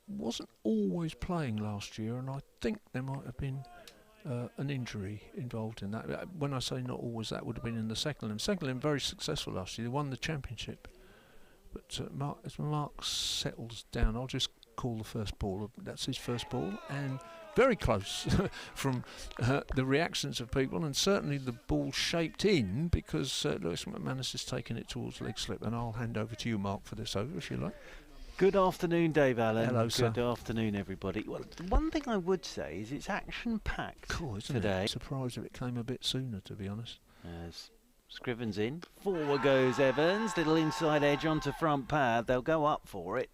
H: Wasn't always playing last year, and I think there might have been an injury involved in that. When I say not always, that would have been in the second limb. Second limb very successful last year. They won the championship. But as Mark settles down, I'll just call the first ball. That's his first ball, and very close from the reactions of people, and certainly the ball shaped in because Lewis McManus has taken it towards leg slip. And I'll hand over to you, Mark, for this over, if you like.
B: Good afternoon, Dave Allen.
H: Hello, sir.
B: Good afternoon, everybody. Well, one thing I would say is it's action-packed
H: Cool, isn't
B: today.
H: it? Surprised if it came a bit sooner, to be honest.
B: As Scriven's in, forward goes Evans, little inside edge onto front pad. They'll go up for it,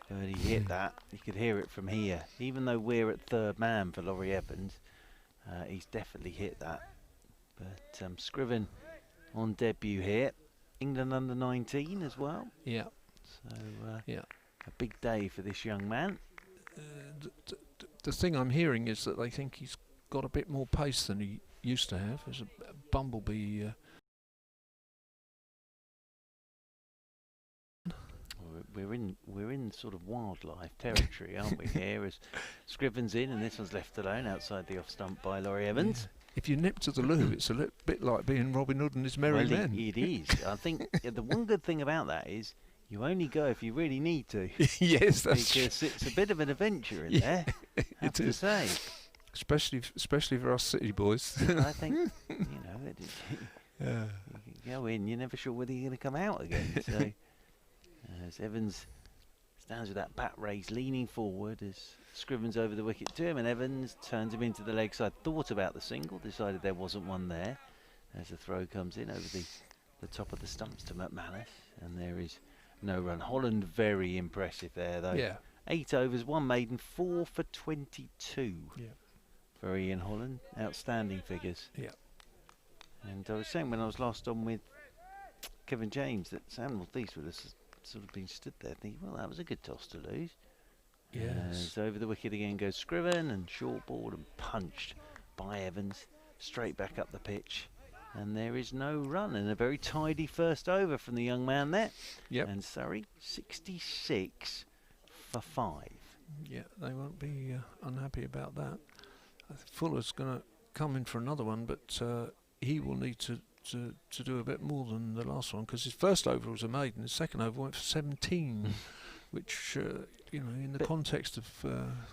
B: but he hit that. You could hear it from here. Even though we're at third man for Laurie Evans, he's definitely hit that. But Scriven on debut here, England under 19 as well.
H: Yeah.
B: So
H: yeah,
B: a big day for this young man.
H: The thing I'm hearing is that they think he's got a bit more pace than he used to have. There's a bumblebee.
B: We're in sort of wildlife territory, aren't we? Here as Scriven's in, and this one's left alone outside the off stump by Laurie Evans.
H: Yeah. If you nip to the loo, it's a bit like being Robin Hood and his merry men.
B: It is. I think the one good thing about that is you only go if you really need to.
H: Yes, that's true.
B: Because it's a bit of an adventure in there. Have to say,
H: especially for us city boys.
B: I think you go in, you're never sure whether you're going to come out again. So as Evans stands with that bat raised, leaning forward as Scriven's over the wicket to him, and Evans turns him into the leg side. Thought about the single, decided there wasn't one there. As the throw comes in over the top of the stumps to McManus, and there is no run. Holland very impressive there though.
H: Yeah.
B: 8 overs, 1 maiden, 4 for 22.
H: Yeah.
B: For Ian Holland, outstanding figures.
H: Yeah.
B: And I was saying when I was last on with Kevin James that Sam Northeast would have sort of been stood there thinking, well, that was a good toss to lose.
H: Yes.
B: So over the wicket again goes Scriven, and short ball and punched by Evans straight back up the pitch. And there is no run, and a very tidy first over from the young man there.
H: Yep.
B: And Surrey 66 for 5.
H: Yeah, they won't be unhappy about that. I think Fuller's going to come in for another one, but he will need to do a bit more than the last one, because his first over was a maiden, his second over went for 17, which in the context of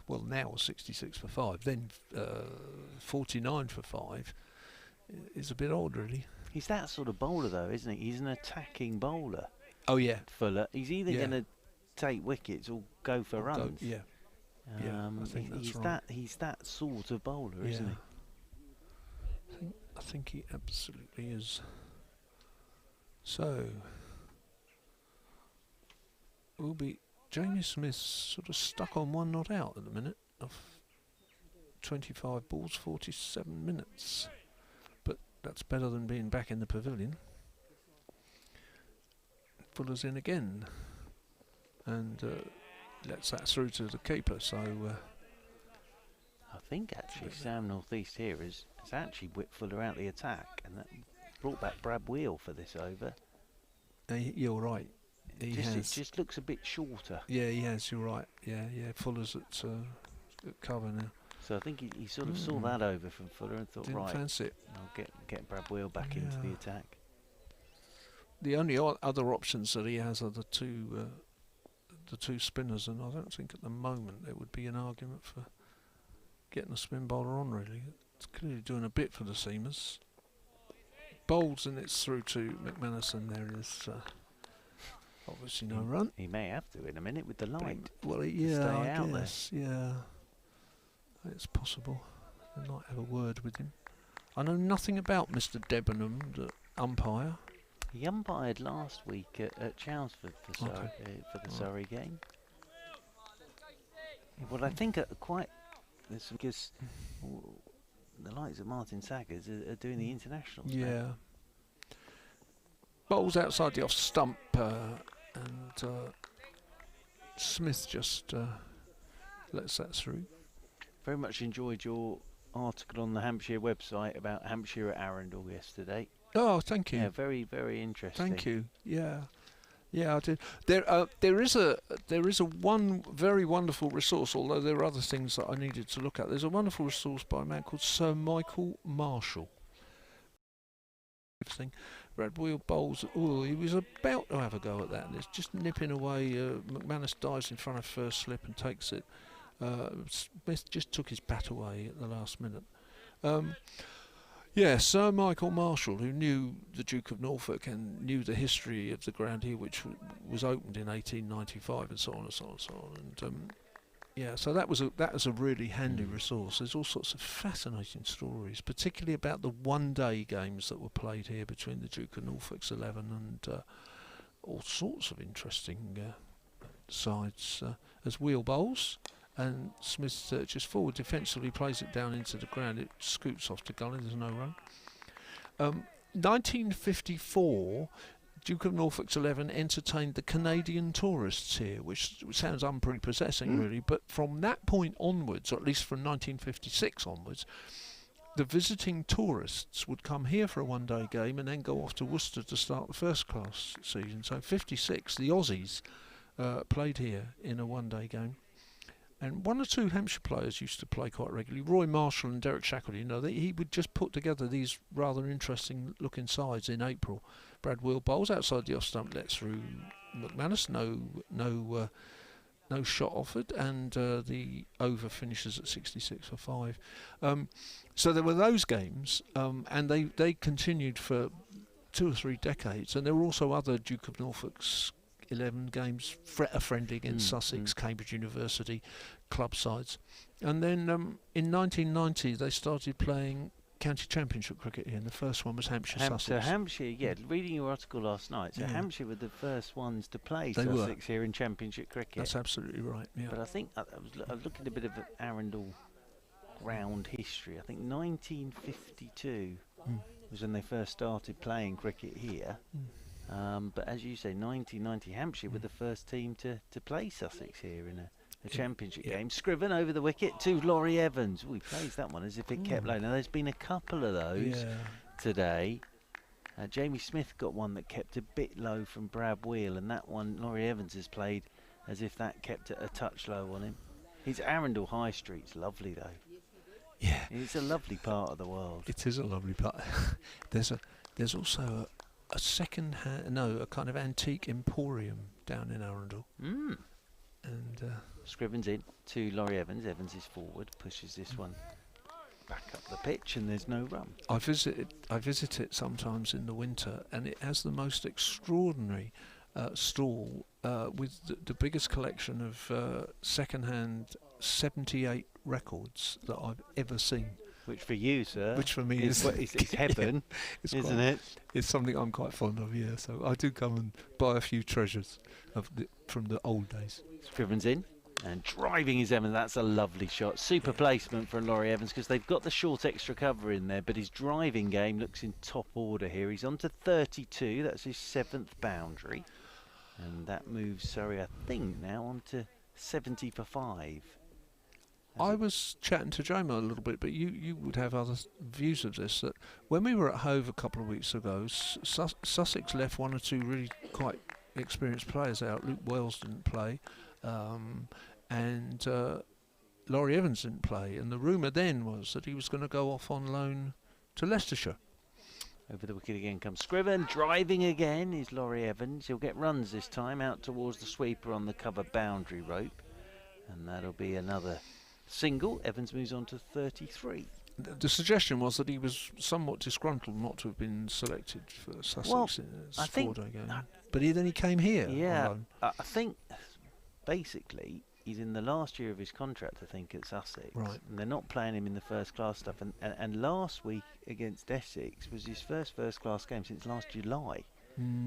H: well, now 66 for 5, then 49 for 5 is a bit odd, really.
B: He's that sort of bowler though, isn't he? He's an attacking bowler.
H: Oh yeah,
B: Fuller. He's either going to take wickets or go for runs.
H: Yeah. I think that's right.
B: He's that sort of bowler, isn't he?
H: I think he absolutely is. So we'll be Jamie Smith's sort of stuck on one not out at the minute of 25 balls, 47 minutes. But that's better than being back in the pavilion. Fuller's in again, and lets that through to the keeper. So
B: I think actually Sam Northeast here has actually whipped Fuller out the attack, and that brought back Brad Wheel for this over.
H: You're right. It
B: just looks a bit shorter.
H: Yeah, he has. You're right. Yeah. Fuller's at cover now.
B: So I think he sort of saw that over from Fuller and thought,
H: Didn't fancy it.
B: I'll get Brad Wheel back into the attack.
H: The only other options that he has are the two spinners, and I don't think at the moment there would be an argument for getting a spin bowler on, really. It's clearly doing a bit for the seamers. Bowls, and it's through to McManus, and there is obviously no run.
B: He may have to in a minute with the light.
H: Well,
B: yeah, I guess.
H: Yeah, it's possible. I might have a word with him. I know nothing about Mr. Debenham, the umpire.
B: He umpired last week at Chelmsford for the Surrey game. Well, I think because the likes of Martin Saggers are doing the internationals.
H: Yeah.
B: Now.
H: Bowls outside the off stump, and Smith just lets that through.
B: Very much enjoyed your article on the Hampshire website about Hampshire at Arundel yesterday.
H: Oh, thank you.
B: Yeah, very, very interesting.
H: Thank you. Yeah. Yeah, I did. There is a one very wonderful resource, although there are other things that I needed to look at. There's a wonderful resource by a man called Sir Michael Marshall. Thing, Brad Wheel bowls. Oh, he was about to have a go at that, and it's just nipping away. McManus dives in front of first slip and takes it. Smith just took his bat away at the last minute. Yeah, Sir Michael Marshall, who knew the Duke of Norfolk and knew the history of the ground here, which was opened in 1895, and so on and so on and so on. And yeah, so that was a really handy resource. There's all sorts of fascinating stories, particularly about the one-day games that were played here between the Duke of Norfolk's 11 and all sorts of interesting sides as Wheel bowls. And Smith just forward defensively plays it down into the ground. It scoots off to gully. There's no run. 1954, Duke of Norfolk's 11 entertained the Canadian tourists here, which sounds unprepossessing really, but from that point onwards, or at least from 1956 onwards, the visiting tourists would come here for a one-day game and then go off to Worcester to start the first-class season. So 56, the Aussies played here in a one-day game. And one or two Hampshire players used to play quite regularly. Roy Marshall and Derek Shackley, you know, he would just put together these rather interesting looking sides in April. Brad Wheel bowls outside the off stump, lets through McManus, no shot offered, and the over finishes at 66 for 5. So there were those games, and they continued for 2 or 3 decades, and there were also other Duke of Norfolk's 11 games, a friendly against Sussex, Cambridge University, club sides. And then in 1990 they started playing county championship cricket here, and the first one was Hampshire-Sussex.
B: So Hampshire, yeah, reading your article last night, so Hampshire were the first ones to play Sussex here in championship cricket.
H: That's absolutely right, yeah.
B: But I think, I was looking at a bit of Arundel ground history. I think 1952 was when they first started playing cricket here. But as you say, 1990, Hampshire were the first team to play Sussex here in a championship game. Scriven over the wicket to Laurie Evans. He plays that one as if it kept low. Now, there's been a couple of those today. Jamie Smith got one that kept a bit low from Brad Wheel, and that one Laurie Evans has played as if that kept it a touch low on him. His Arundel High Street's lovely, though.
H: Yeah.
B: It's a lovely part of the world.
H: It is a lovely part. There's also a a kind of antique emporium down in Arundel. And
B: Scriven's in to Laurie Evans. Evans is forward, pushes this one back up the pitch, and there's no run.
H: I visit it sometimes in the winter, and it has the most extraordinary stall with the biggest collection of second-hand 78 records that I've ever seen.
B: Which for you, sir,
H: which for me is
B: heaven, isn't it?
H: It's something I'm quite fond of, yeah. So I do come and buy a few treasures from the old days.
B: Scriven's in and driving his Evans. That's a lovely shot. Super placement for Laurie Evans, because they've got the short extra cover in there, but his driving game looks in top order here. He's on to 32. That's his 7th boundary, and that moves Surrey, I think, now on to 70 for 5.
H: I was chatting to Jomo a little bit, but you would have other views of this. That when we were at Hove a couple of weeks ago, Sussex left one or two really quite experienced players out. Luke Wells didn't play, and Laurie Evans didn't play. And the rumour then was that he was going to go off on loan to Leicestershire.
B: Over the wicket again comes Scriven, driving again is Laurie Evans. He'll get runs this time out towards the sweeper on the cover boundary rope, and that'll be another single. Evans moves on to 33.
H: The suggestion was that he was somewhat disgruntled not to have been selected for Sussex in his 4-day game. But then he came here.
B: Yeah, I think basically he's in the last year of his contract, I think, at Sussex.
H: Right.
B: And they're not playing him in the first class stuff. And last week against Essex was his first class game since last July.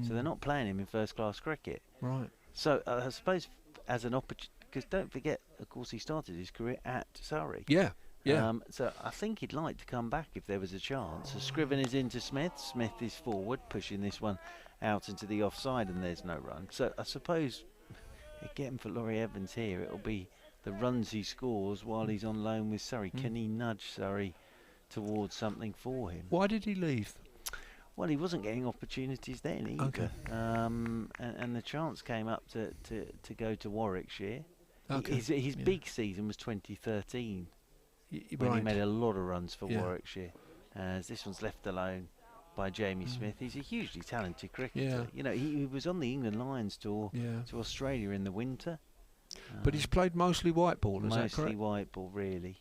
B: So they're not playing him in first class cricket.
H: Right.
B: So I suppose as an opportunity, because don't forget, of course, he started his career at Surrey.
H: Yeah.
B: So I think he'd like to come back if there was a chance. So Scriven is into Smith. Smith is forward, pushing this one out into the offside, and there's no run. So I suppose, again, for Laurie Evans here, it'll be the runs he scores while he's on loan with Surrey. Can he nudge Surrey towards something for him?
H: Why did he leave?
B: Well, he wasn't getting opportunities then either.
H: Okay.
B: And the chance came up to go to Warwickshire.
H: Okay.
B: His big season was 2013, when he
H: Right.
B: made a lot of runs for
H: Yeah.
B: Warwickshire. As this one's left alone by Jamie Smith. He's a hugely talented cricketer.
H: Yeah.
B: You know, he was on the England Lions tour
H: Yeah.
B: to Australia in the winter.
H: But he's played mostly white ball, is that
B: Mostly
H: correct?
B: white ball, really.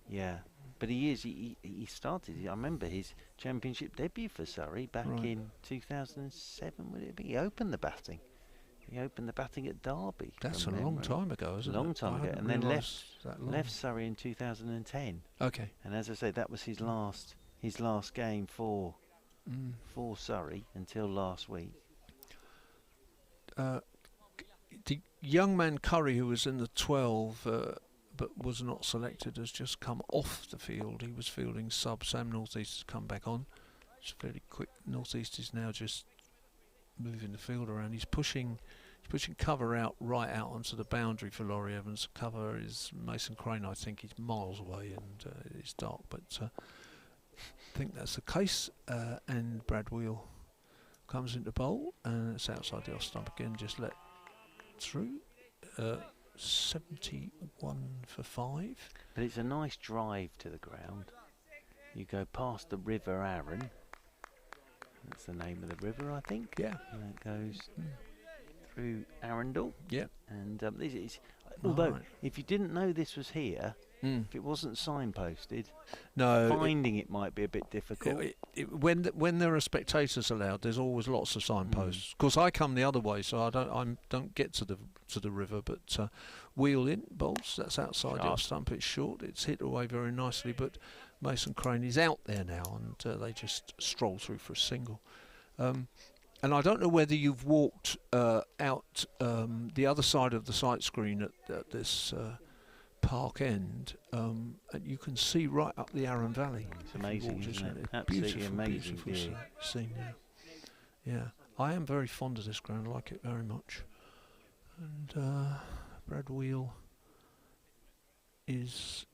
B: Yeah. But he started, I remember his championship debut for Surrey back
H: Right.
B: in 2007, would it be? He opened the batting. He opened the batting at Derby.
H: That's a
B: from
H: long
B: memory.
H: time ago, isn't it?
B: Long time
H: I
B: ago.
H: hadn't
B: And then
H: realised that long.
B: left Surrey in 2010.
H: Okay.
B: And as I say, that was his last game for Surrey until last week.
H: The young man Curry, who was in the 12 but was not selected, has just come off the field. He was fielding sub. Sam Northeast has come back on. It's fairly quick. Northeast is now just moving the field around. He's pushing cover out right out onto the boundary for Laurie Evans. Cover is Mason Crane. I think he's miles away and it's dark, but I think that's the case. And Brad Wheel comes into bowl and it's outside the off stump again, just let through. 71 for 5.
B: But it's a nice drive to the ground. You go past the River Arun. That's the name of the river, I think.
H: Yeah.
B: And it goes through Arundel.
H: Yeah.
B: And this is, although
H: right.
B: if you didn't know this was here, if it wasn't signposted,
H: No,
B: finding it might be a bit difficult.
H: when there are spectators allowed, there's always lots of signposts. Of course, I come the other way, so I don't get to the river. But wheel in bowls. That's outside the off stump. It's short. It's hit away very nicely. But Mason Crane is out there now, and they just stroll through for a single. And I don't know whether you've walked out the other side of the sight screen at this park end, and you can see right up the Arun Valley.
B: It's amazing, isn't it?
H: It's
B: Absolutely
H: beautiful,
B: amazing
H: beautiful
B: view.
H: scene. Yeah, I am very fond of this ground. I like it very much. And Brad Wheel has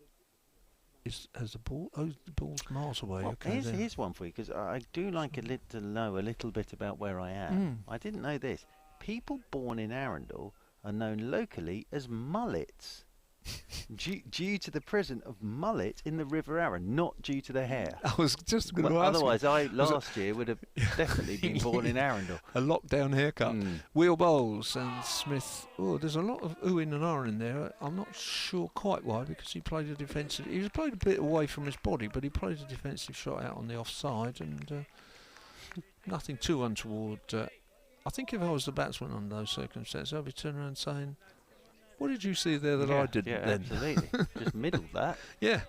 H: the ball. Oh, the ball's miles away.
B: Well,
H: Okay,
B: here's one for you, because I do like to know a little bit about where I am. I didn't know this. People born in Arundel are known locally as mullets. due to the presence of mullet in the River Arun, not due to the hair.
H: I was just going to ask.
B: Otherwise, last year would have definitely been born in Arundel.
H: A lockdown haircut. Wheel bowls and Smith. Oh, there's a lot of oohing and ahhing there. I'm not sure quite why, because he played a defensive. He was played a bit away from his body, but he played a defensive shot out on the offside, and nothing too untoward. I think if I was the batsman under those circumstances, I'd be turning around saying, "What did you see there that I didn't?"
B: Yeah,
H: then?
B: absolutely. Just middled that.
H: Yeah.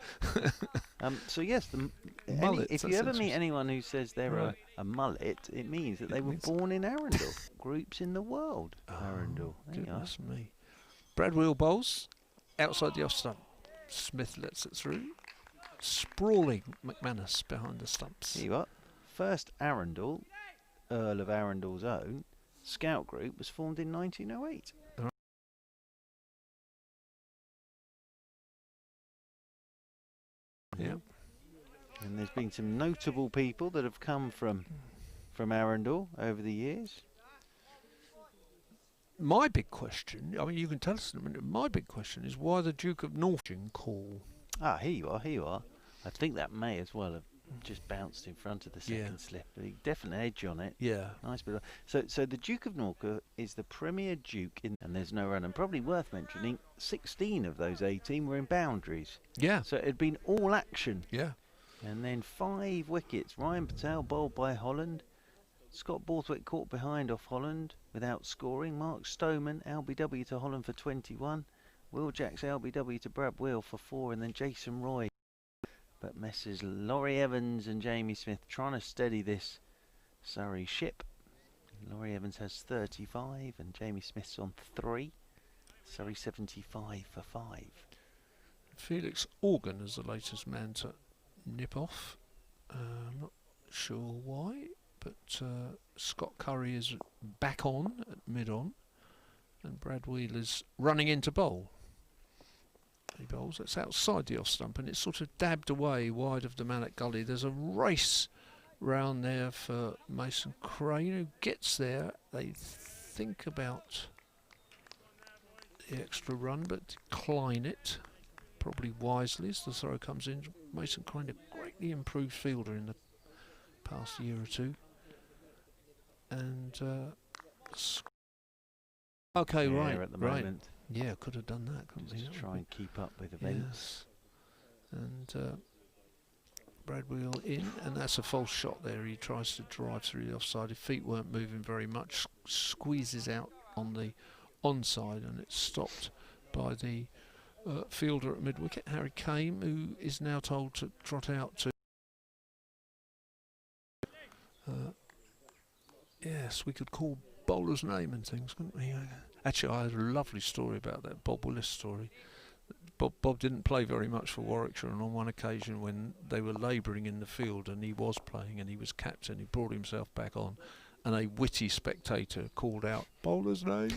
B: So yes, if you ever meet anyone who says they're a mullet, it means that they were born in Arundel. Groups in the world. Arundel. There you are.
H: Goodness me. Brad Wheel bowls outside the off stump. Smith lets it through. Sprawling McManus behind the stumps.
B: Here you are. First Arundel, Earl of Arundel's own, scout group was formed in 1908.
H: Yeah.
B: And there's been some notable people that have come from Arundel over the years.
H: My big question, I mean, you can tell us in a minute, my big question is why the Duke of Norfolk call?
B: Here you are. I think that may as well have just bounced in front of the second slip. Definite edge on it.
H: Yeah.
B: Nice bit. So the Duke of Norfolk is the premier duke and there's no run. And probably worth mentioning, 16 of those 18 were in boundaries.
H: Yeah.
B: So it had been all action.
H: Yeah.
B: And then 5 wickets. Ryan Patel bowled by Holland. Scott Borthwick caught behind off Holland without scoring. Mark Stoneman, LBW to Holland for 21. Will Jacks LBW to Brad Wheel for 4. And then Jason Roy. But Messrs Laurie Evans and Jamie Smith trying to steady this Surrey ship. Laurie Evans has 35 and Jamie Smith's on 3. Surrey 75 for 5.
H: Felix Organ is the latest man to nip off. I'm not sure why, but Scott Curry is back on at mid-on, and Brad Wheel is running into bowl. He bowls. That's outside the off stump, and it's sort of dabbed away wide of the Mallet Gully. There's a race round there for Mason Crane, who gets there. They think about the extra run, but decline it, probably wisely as the throw comes in. Mason Crane, a greatly improved fielder in the past year or two. And okay,
B: right at the moment.
H: Yeah, could have done that, couldn't
B: Just
H: he?
B: try and keep up with events.
H: Yes. And Bradwell in, and that's a false shot there. He tries to drive through the offside. His feet weren't moving very much. Squeezes out on the onside, and it's stopped by the fielder at mid-wicket, Harry Kane, who is now told to trot out to. Yes, we could call bowler's name and things, couldn't we? Actually, I had a lovely story about that Bob Willis story. Bob didn't play very much for Warwickshire, and on one occasion when they were labouring in the field and he was playing and he was captain, he brought himself back on, and a witty spectator called out bowler's name.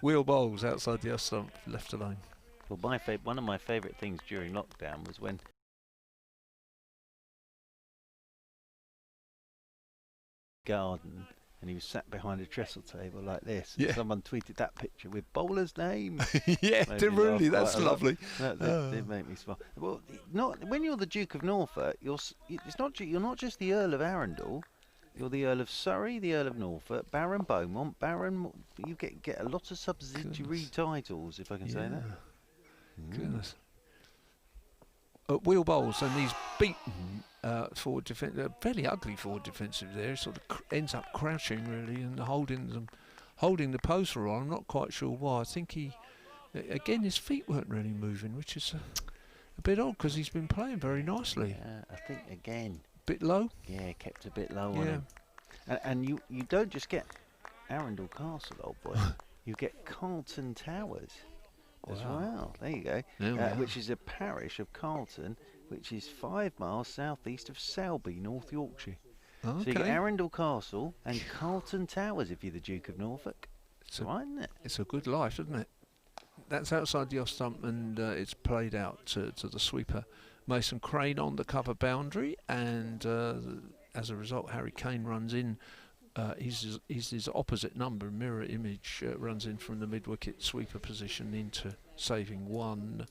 H: Wheel bowls outside the off stump, left alone.
B: Well, one of my favourite things during lockdown was when garden and he was sat behind a trestle table like this.
H: Yeah.
B: Someone tweeted that picture with bowler's name.
H: Yeah, really, that's lovely.
B: That did make me smile. Well, not when you're the Duke of Norfolk. You're not just the Earl of Arundel. You're the Earl of Surrey, the Earl of Norfolk, Baron Beaumont, Baron. You get a lot of subsidiary titles, if I can say that.
H: Goodness. Wheel bowls, and he's beaten forward defence. Fairly ugly forward defensive there. He sort of ends up crouching really and holding the poster on. I'm not quite sure why. I think again his feet weren't really moving, which is a bit odd because he's been playing very nicely.
B: Yeah, I think again.
H: Bit low.
B: Yeah, kept a bit low on him. And you don't just get Arundel Castle, old boy. You get Carlton Towers as well. There you go. Which is a parish of Carlton, which is 5 miles southeast of Selby, North Yorkshire.
H: Okay.
B: So you get Arundel Castle and Carlton Towers if you're the Duke of Norfolk. It's right, isn't it?
H: It's a good life, isn't it? That's outside the off stump, and it's played out to the sweeper Mason Crane on the cover boundary, and as a result Harry Kane runs in. He's his opposite number, mirror image, runs in from the mid-wicket sweeper position into saving one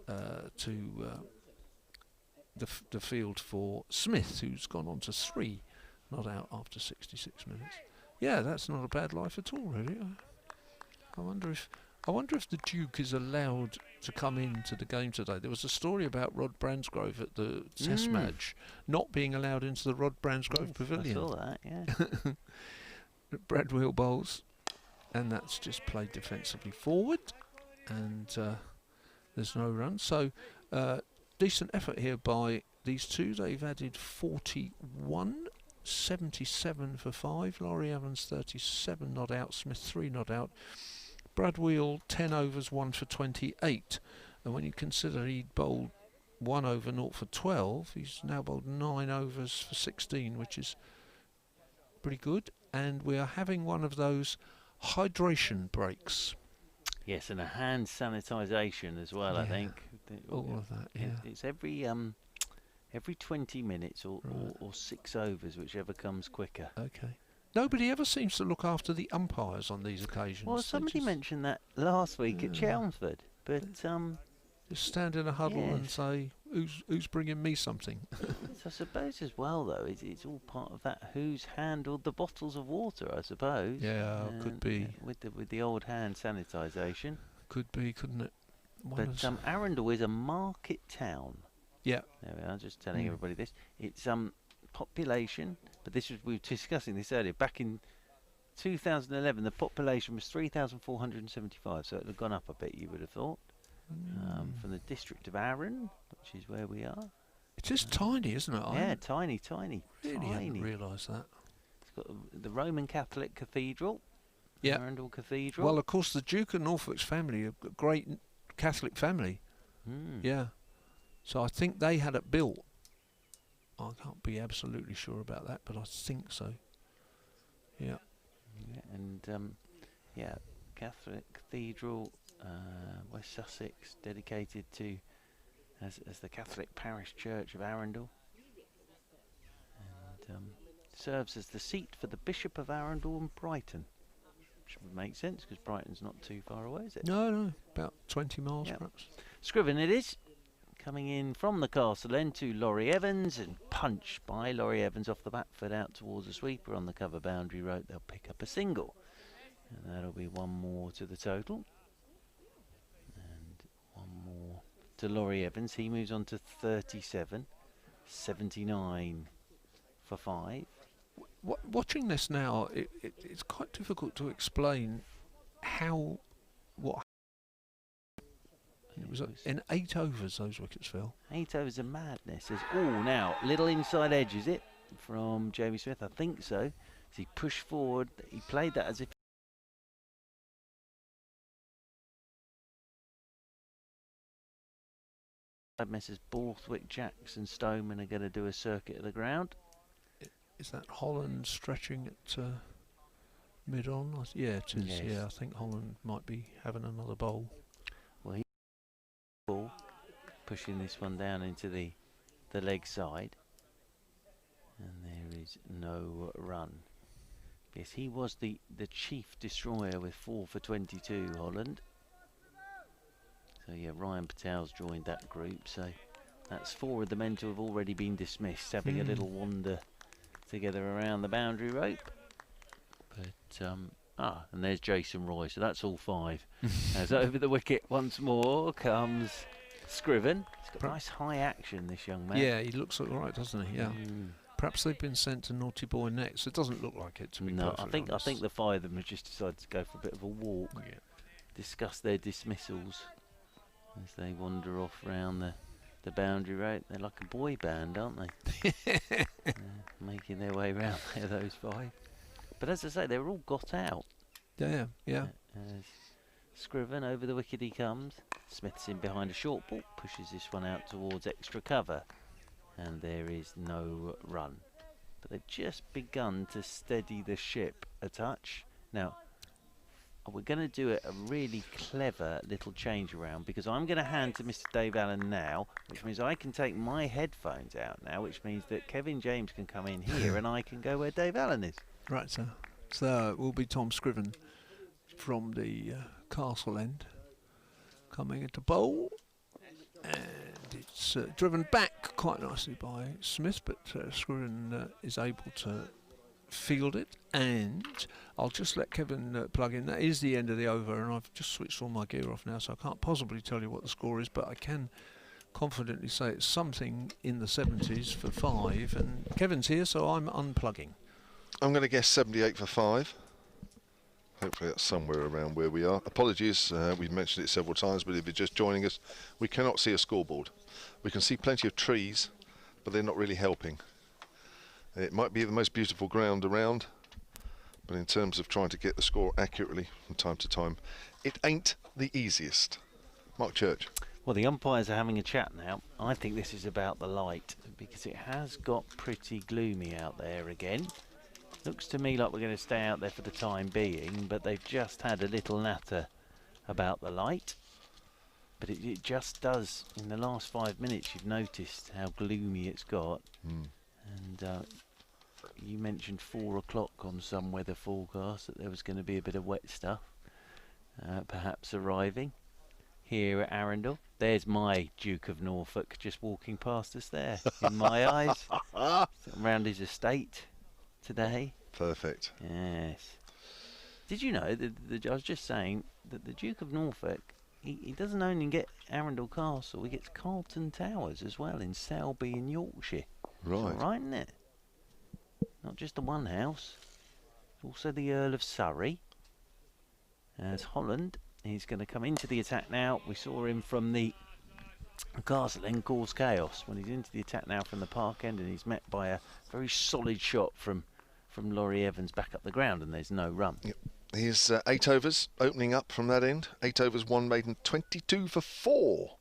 H: to the field for Smith, who's gone on to 3, not out after 66 minutes. Yeah, that's not a bad life at all, really. I wonder if the Duke is allowed to come into the game today. There was a story about Rod Bransgrove at the Test match not being allowed into the Rod Bransgrove Pavilion.
B: I saw that, yeah.
H: Bradwell bowls, and that's just played defensively forward, and there's no run. So decent effort here by these two. They've added 41, 77 for 5. Laurie Evans 37 not out, Smith 3 not out. Bradwell 10 overs, 1 for 28, and when you consider he'd bowled 1 over, 0 for 12, he's now bowled 9 overs for 16, which is pretty good. And we are having one of those hydration breaks.
B: Yes, and a hand sanitisation as well. I think
H: all of that. Yeah,
B: it's every 20 minutes or 6 overs, whichever comes quicker.
H: Okay. Nobody ever seems to look after the umpires on these occasions.
B: Well, somebody mentioned that last week at Chelmsford, but
H: just stand in a huddle and say, "Who's bringing me something?"
B: I suppose as well, though, it's all part of that. Who's handled the bottles of water? I suppose.
H: Yeah, could be
B: with the old hand sanitisation.
H: Could be, couldn't it?
B: But Arundel is a market town.
H: Yeah.
B: There we are. Just telling everybody this. It's population, but we were discussing this earlier. Back in 2011, the population was 3,475, so it had gone up a bit, you would have thought. From the district of Arran, which is where we are.
H: It is tiny, isn't it?
B: Yeah, tiny.
H: Really hadn't realised that.
B: It's got the Roman Catholic Cathedral.
H: Yeah.
B: Arundel Cathedral.
H: Well, of course, the Duke of Norfolk's family, a great Catholic family. Yeah. So I think they had it built. I can't be absolutely sure about that, but I think so. Yeah.
B: And Catholic Cathedral, West Sussex, dedicated to as the Catholic Parish Church of Arundel. serves as the seat for the Bishop of Arundel and Brighton. Which would make sense because Brighton's not too far away, is it?
H: No, about 20 miles perhaps.
B: Scriven it is. Coming in from the castle end to Laurie Evans, and punch by Laurie Evans off the back foot out towards the sweeper on the cover boundary rope. They'll pick up a single. And that'll be one more to the total. And one more to Laurie Evans. He moves on to 37. 79 for 5.
H: Watching this now, it's quite difficult to explain what it was in 8 overs those wickets fell.
B: 8 overs of madness. Oh, now little inside edge, is it, from Jamie Smith? I think so. As he pushed forward, he played that as if Messrs Borthwick, Jackson, Stoneman are going to do a circuit of the ground.
H: Is that Holland stretching it mid-on? Yeah, it is.
B: Yes.
H: Yeah, I think Holland might be having another bowl.
B: Well, ball pushing this one down into the leg side, and there is no run. Yes, he was the chief destroyer with 4 for 22, Holland. So yeah, Ryan Patel's joined that group, so that's 4 of the men to have already been dismissed, having a little wander together around the boundary rope. But and there's Jason Roy, so that's all 5. As over the wicket once more comes Scriven. He's got nice high action, this young man.
H: Yeah, he looks all right, doesn't he? Yeah. Perhaps they've been sent to Naughty Boy next. It doesn't look like it, to be perfectly honest.
B: I think the 5 of them have just decided to go for a bit of a walk, discuss their dismissals as they wander off round the boundary rope. They're like a boy band, aren't they? Making their way round there, those 5. But as I say, they're all got out.
H: Yeah.
B: As Scriven over the wicket he comes. Smith's in behind a short ball, pushes this one out towards extra cover, and there is no run. But they've just begun to steady the ship a touch. Now, we're going to do a really clever little change around, because I'm going to hand to Mr. Dave Allen now, which means I can take my headphones out now, which means that Kevin James can come in here and I can go where Dave Allen is.
H: Right, sir. So it will be Tom Scriven from the castle end coming into bowl, and it's driven back quite nicely by Smith, but Scriven is able to field it, and I'll just let Kevin plug in. That is the end of the over, and I've just switched all my gear off now, so I can't possibly tell you what the score is, but I can confidently say it's something in the 70s for 5, and Kevin's here, so I'm unplugging.
G: I'm going to guess 78 for 5. Hopefully that's somewhere around where we are. Apologies, we've mentioned it several times, but if you're just joining us, we cannot see a scoreboard. We can see plenty of trees, but they're not really helping. It might be the most beautiful ground around, but in terms of trying to get the score accurately from time to time, it ain't the easiest. Mark Church.
B: Well, the umpires are having a chat now. I think this is about the light, because it has got pretty gloomy out there again. Looks to me like we're going to stay out there for the time being, but they've just had a little natter about the light. But it just does, in the last 5 minutes, you've noticed how gloomy it's got. And you mentioned 4 o'clock on some weather forecast that there was going to be a bit of wet stuff, perhaps arriving here at Arundel. There's my Duke of Norfolk just walking past us there, in my eyes, around his estate today.
G: Perfect.
B: Yes. Did you know that I was just saying that the Duke of Norfolk, he doesn't only get Arundel Castle, he gets Carlton Towers as well in Selby in Yorkshire.
G: Right.
B: It's all right, isn't it? Not just the one house, also the Earl of Surrey. As Holland, he's going to come into the attack now. We saw him from the castle end cause chaos when he's into the attack now from the park end, and he's met by a very solid shot from Laurie Evans back up the ground, and there's no run.
G: Yep. He's 8 overs opening up from that end. 8 overs, 1 maiden, 22 for 4.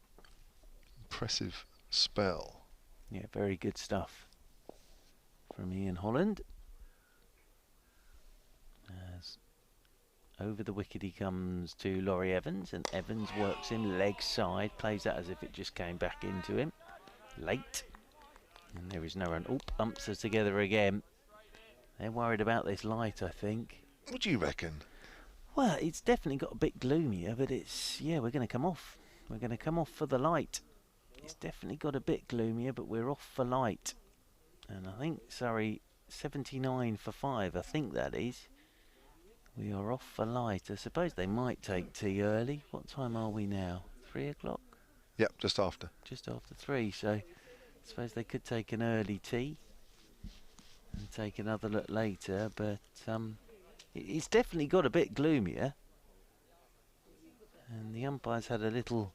G: Impressive spell.
B: Yeah, very good stuff from Ian Holland. As over the wicket he comes to Laurie Evans, and Evans works him leg side, plays that as if it just came back into him. Late. And there is no run. Oh, umps are together again. They're worried about this light, I think.
G: What do you reckon?
B: Well, it's definitely got a bit gloomier, but it's, yeah, we're going to come off. We're going to come off for the light. It's definitely got a bit gloomier, but we're off for light. And I think, sorry, 79 for 5, I think that is. We are off for light. I suppose they might take tea early. What time are we now? 3 o'clock?
G: Yep, just after.
B: Just after 3, so I suppose they could take an early tea and take another look later, but it's definitely got a bit gloomier. And the umpires had a little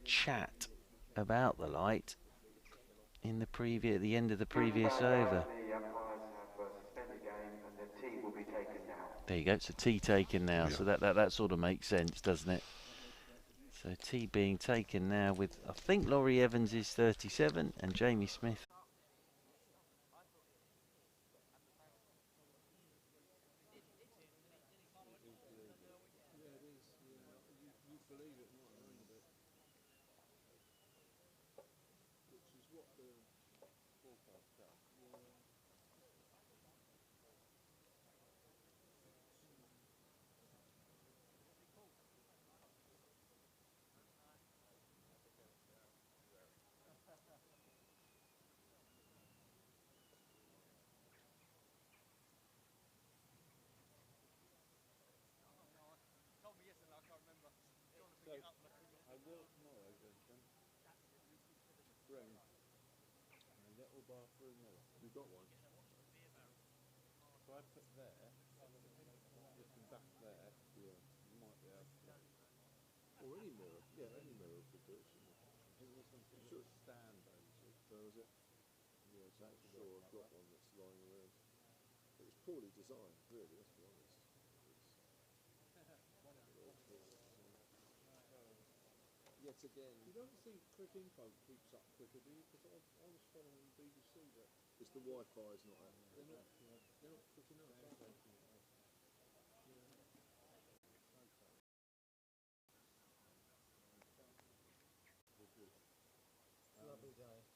B: chat about the light in the at the end of the previous over. There you go, it's a tea taken now, so that sort of makes sense, doesn't it? So tea being taken now with, I think Laurie Evans is 37 and Jamie Smith.
A: You've got one.
C: So I put there, looking back there,
A: Yeah.
C: you might be able to.
A: Or any mirror. Yeah, any mirror could do it, shouldn't it?
C: I think there's something sure. Stand though, you see.
A: Oh, is it? Yeah, so I'm sure I've got one that's lying around. It was poorly designed, really, let's be honest. Yet again...
C: You don't think Quick Info keeps up quicker, do you? Because I was following BBC, but...
A: It's the Wi-Fi's not...
C: They're not quick enough.
D: Lovely day.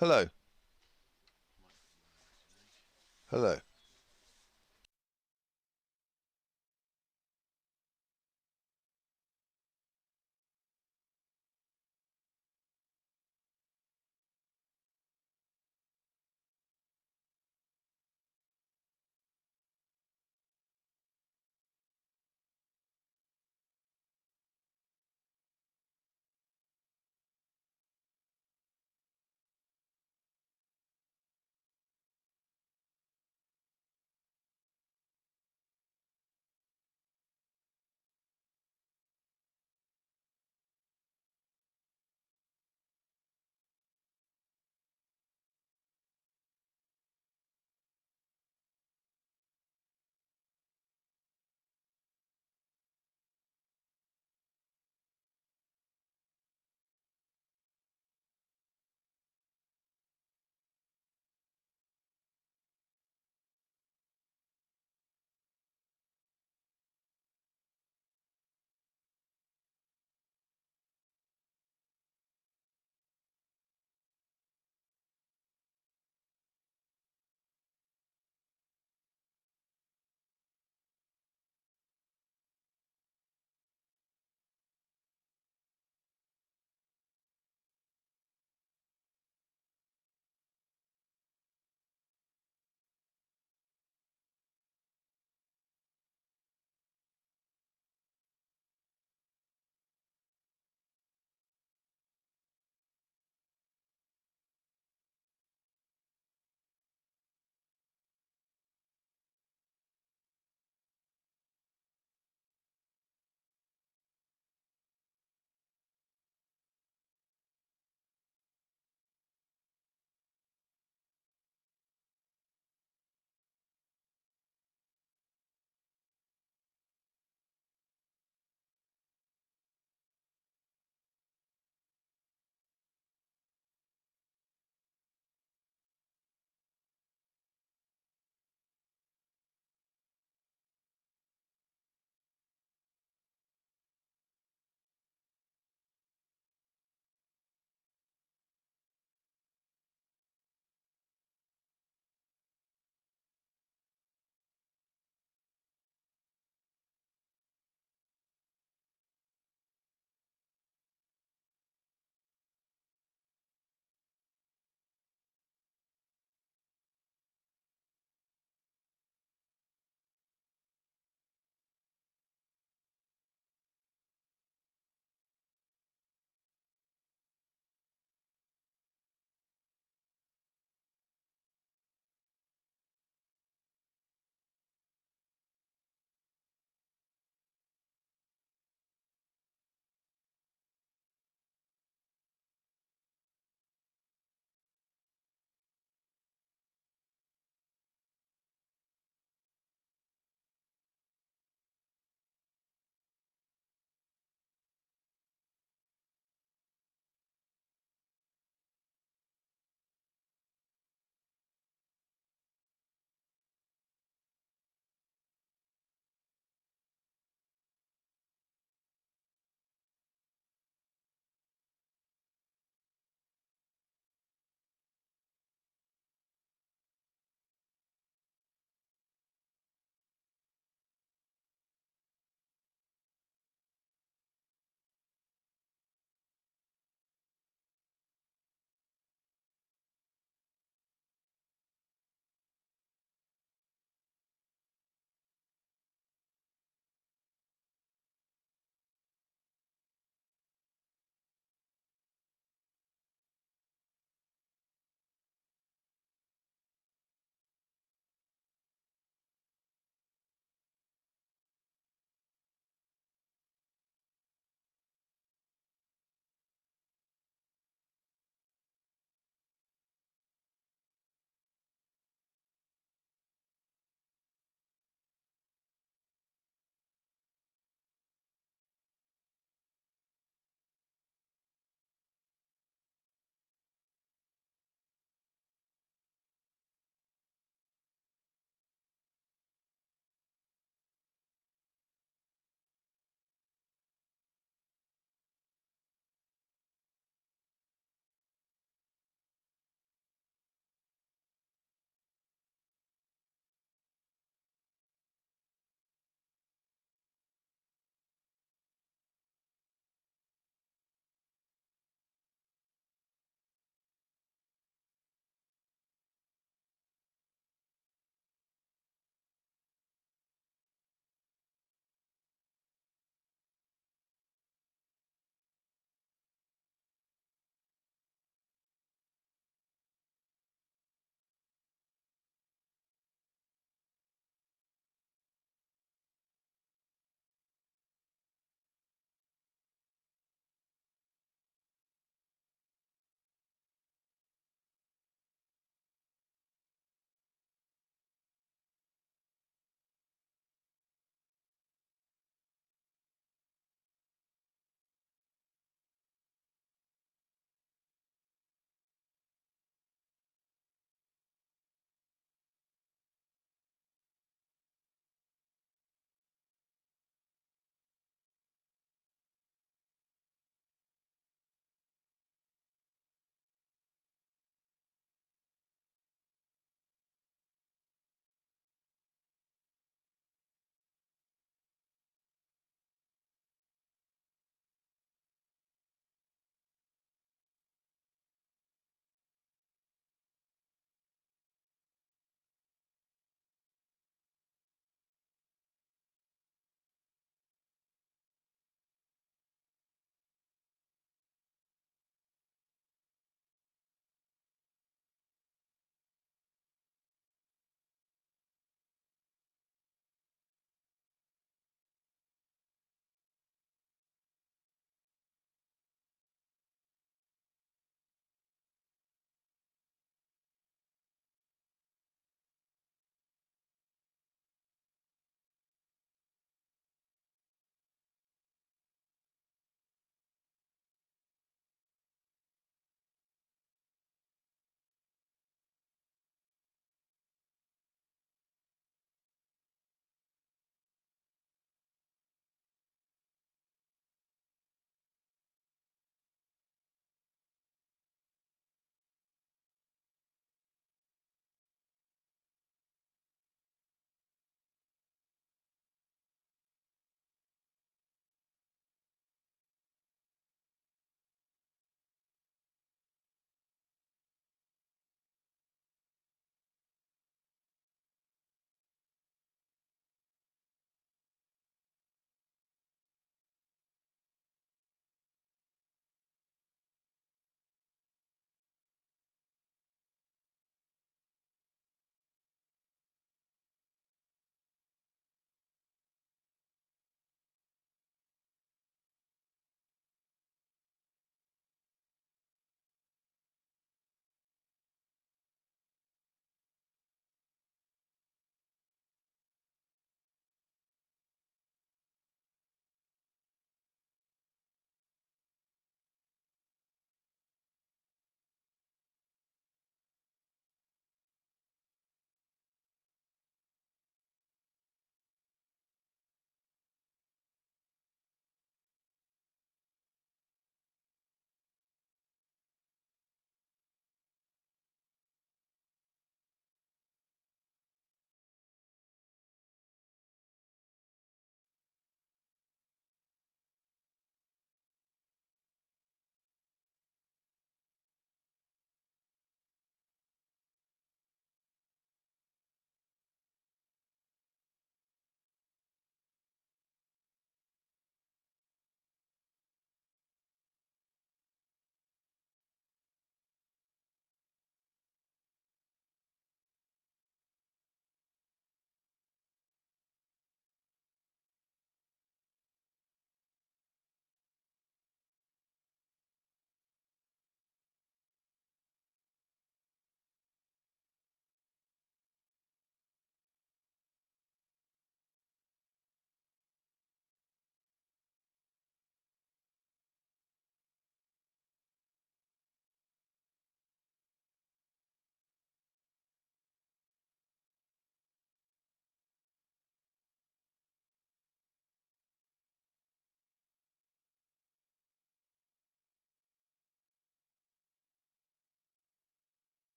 G: Hello. Hello.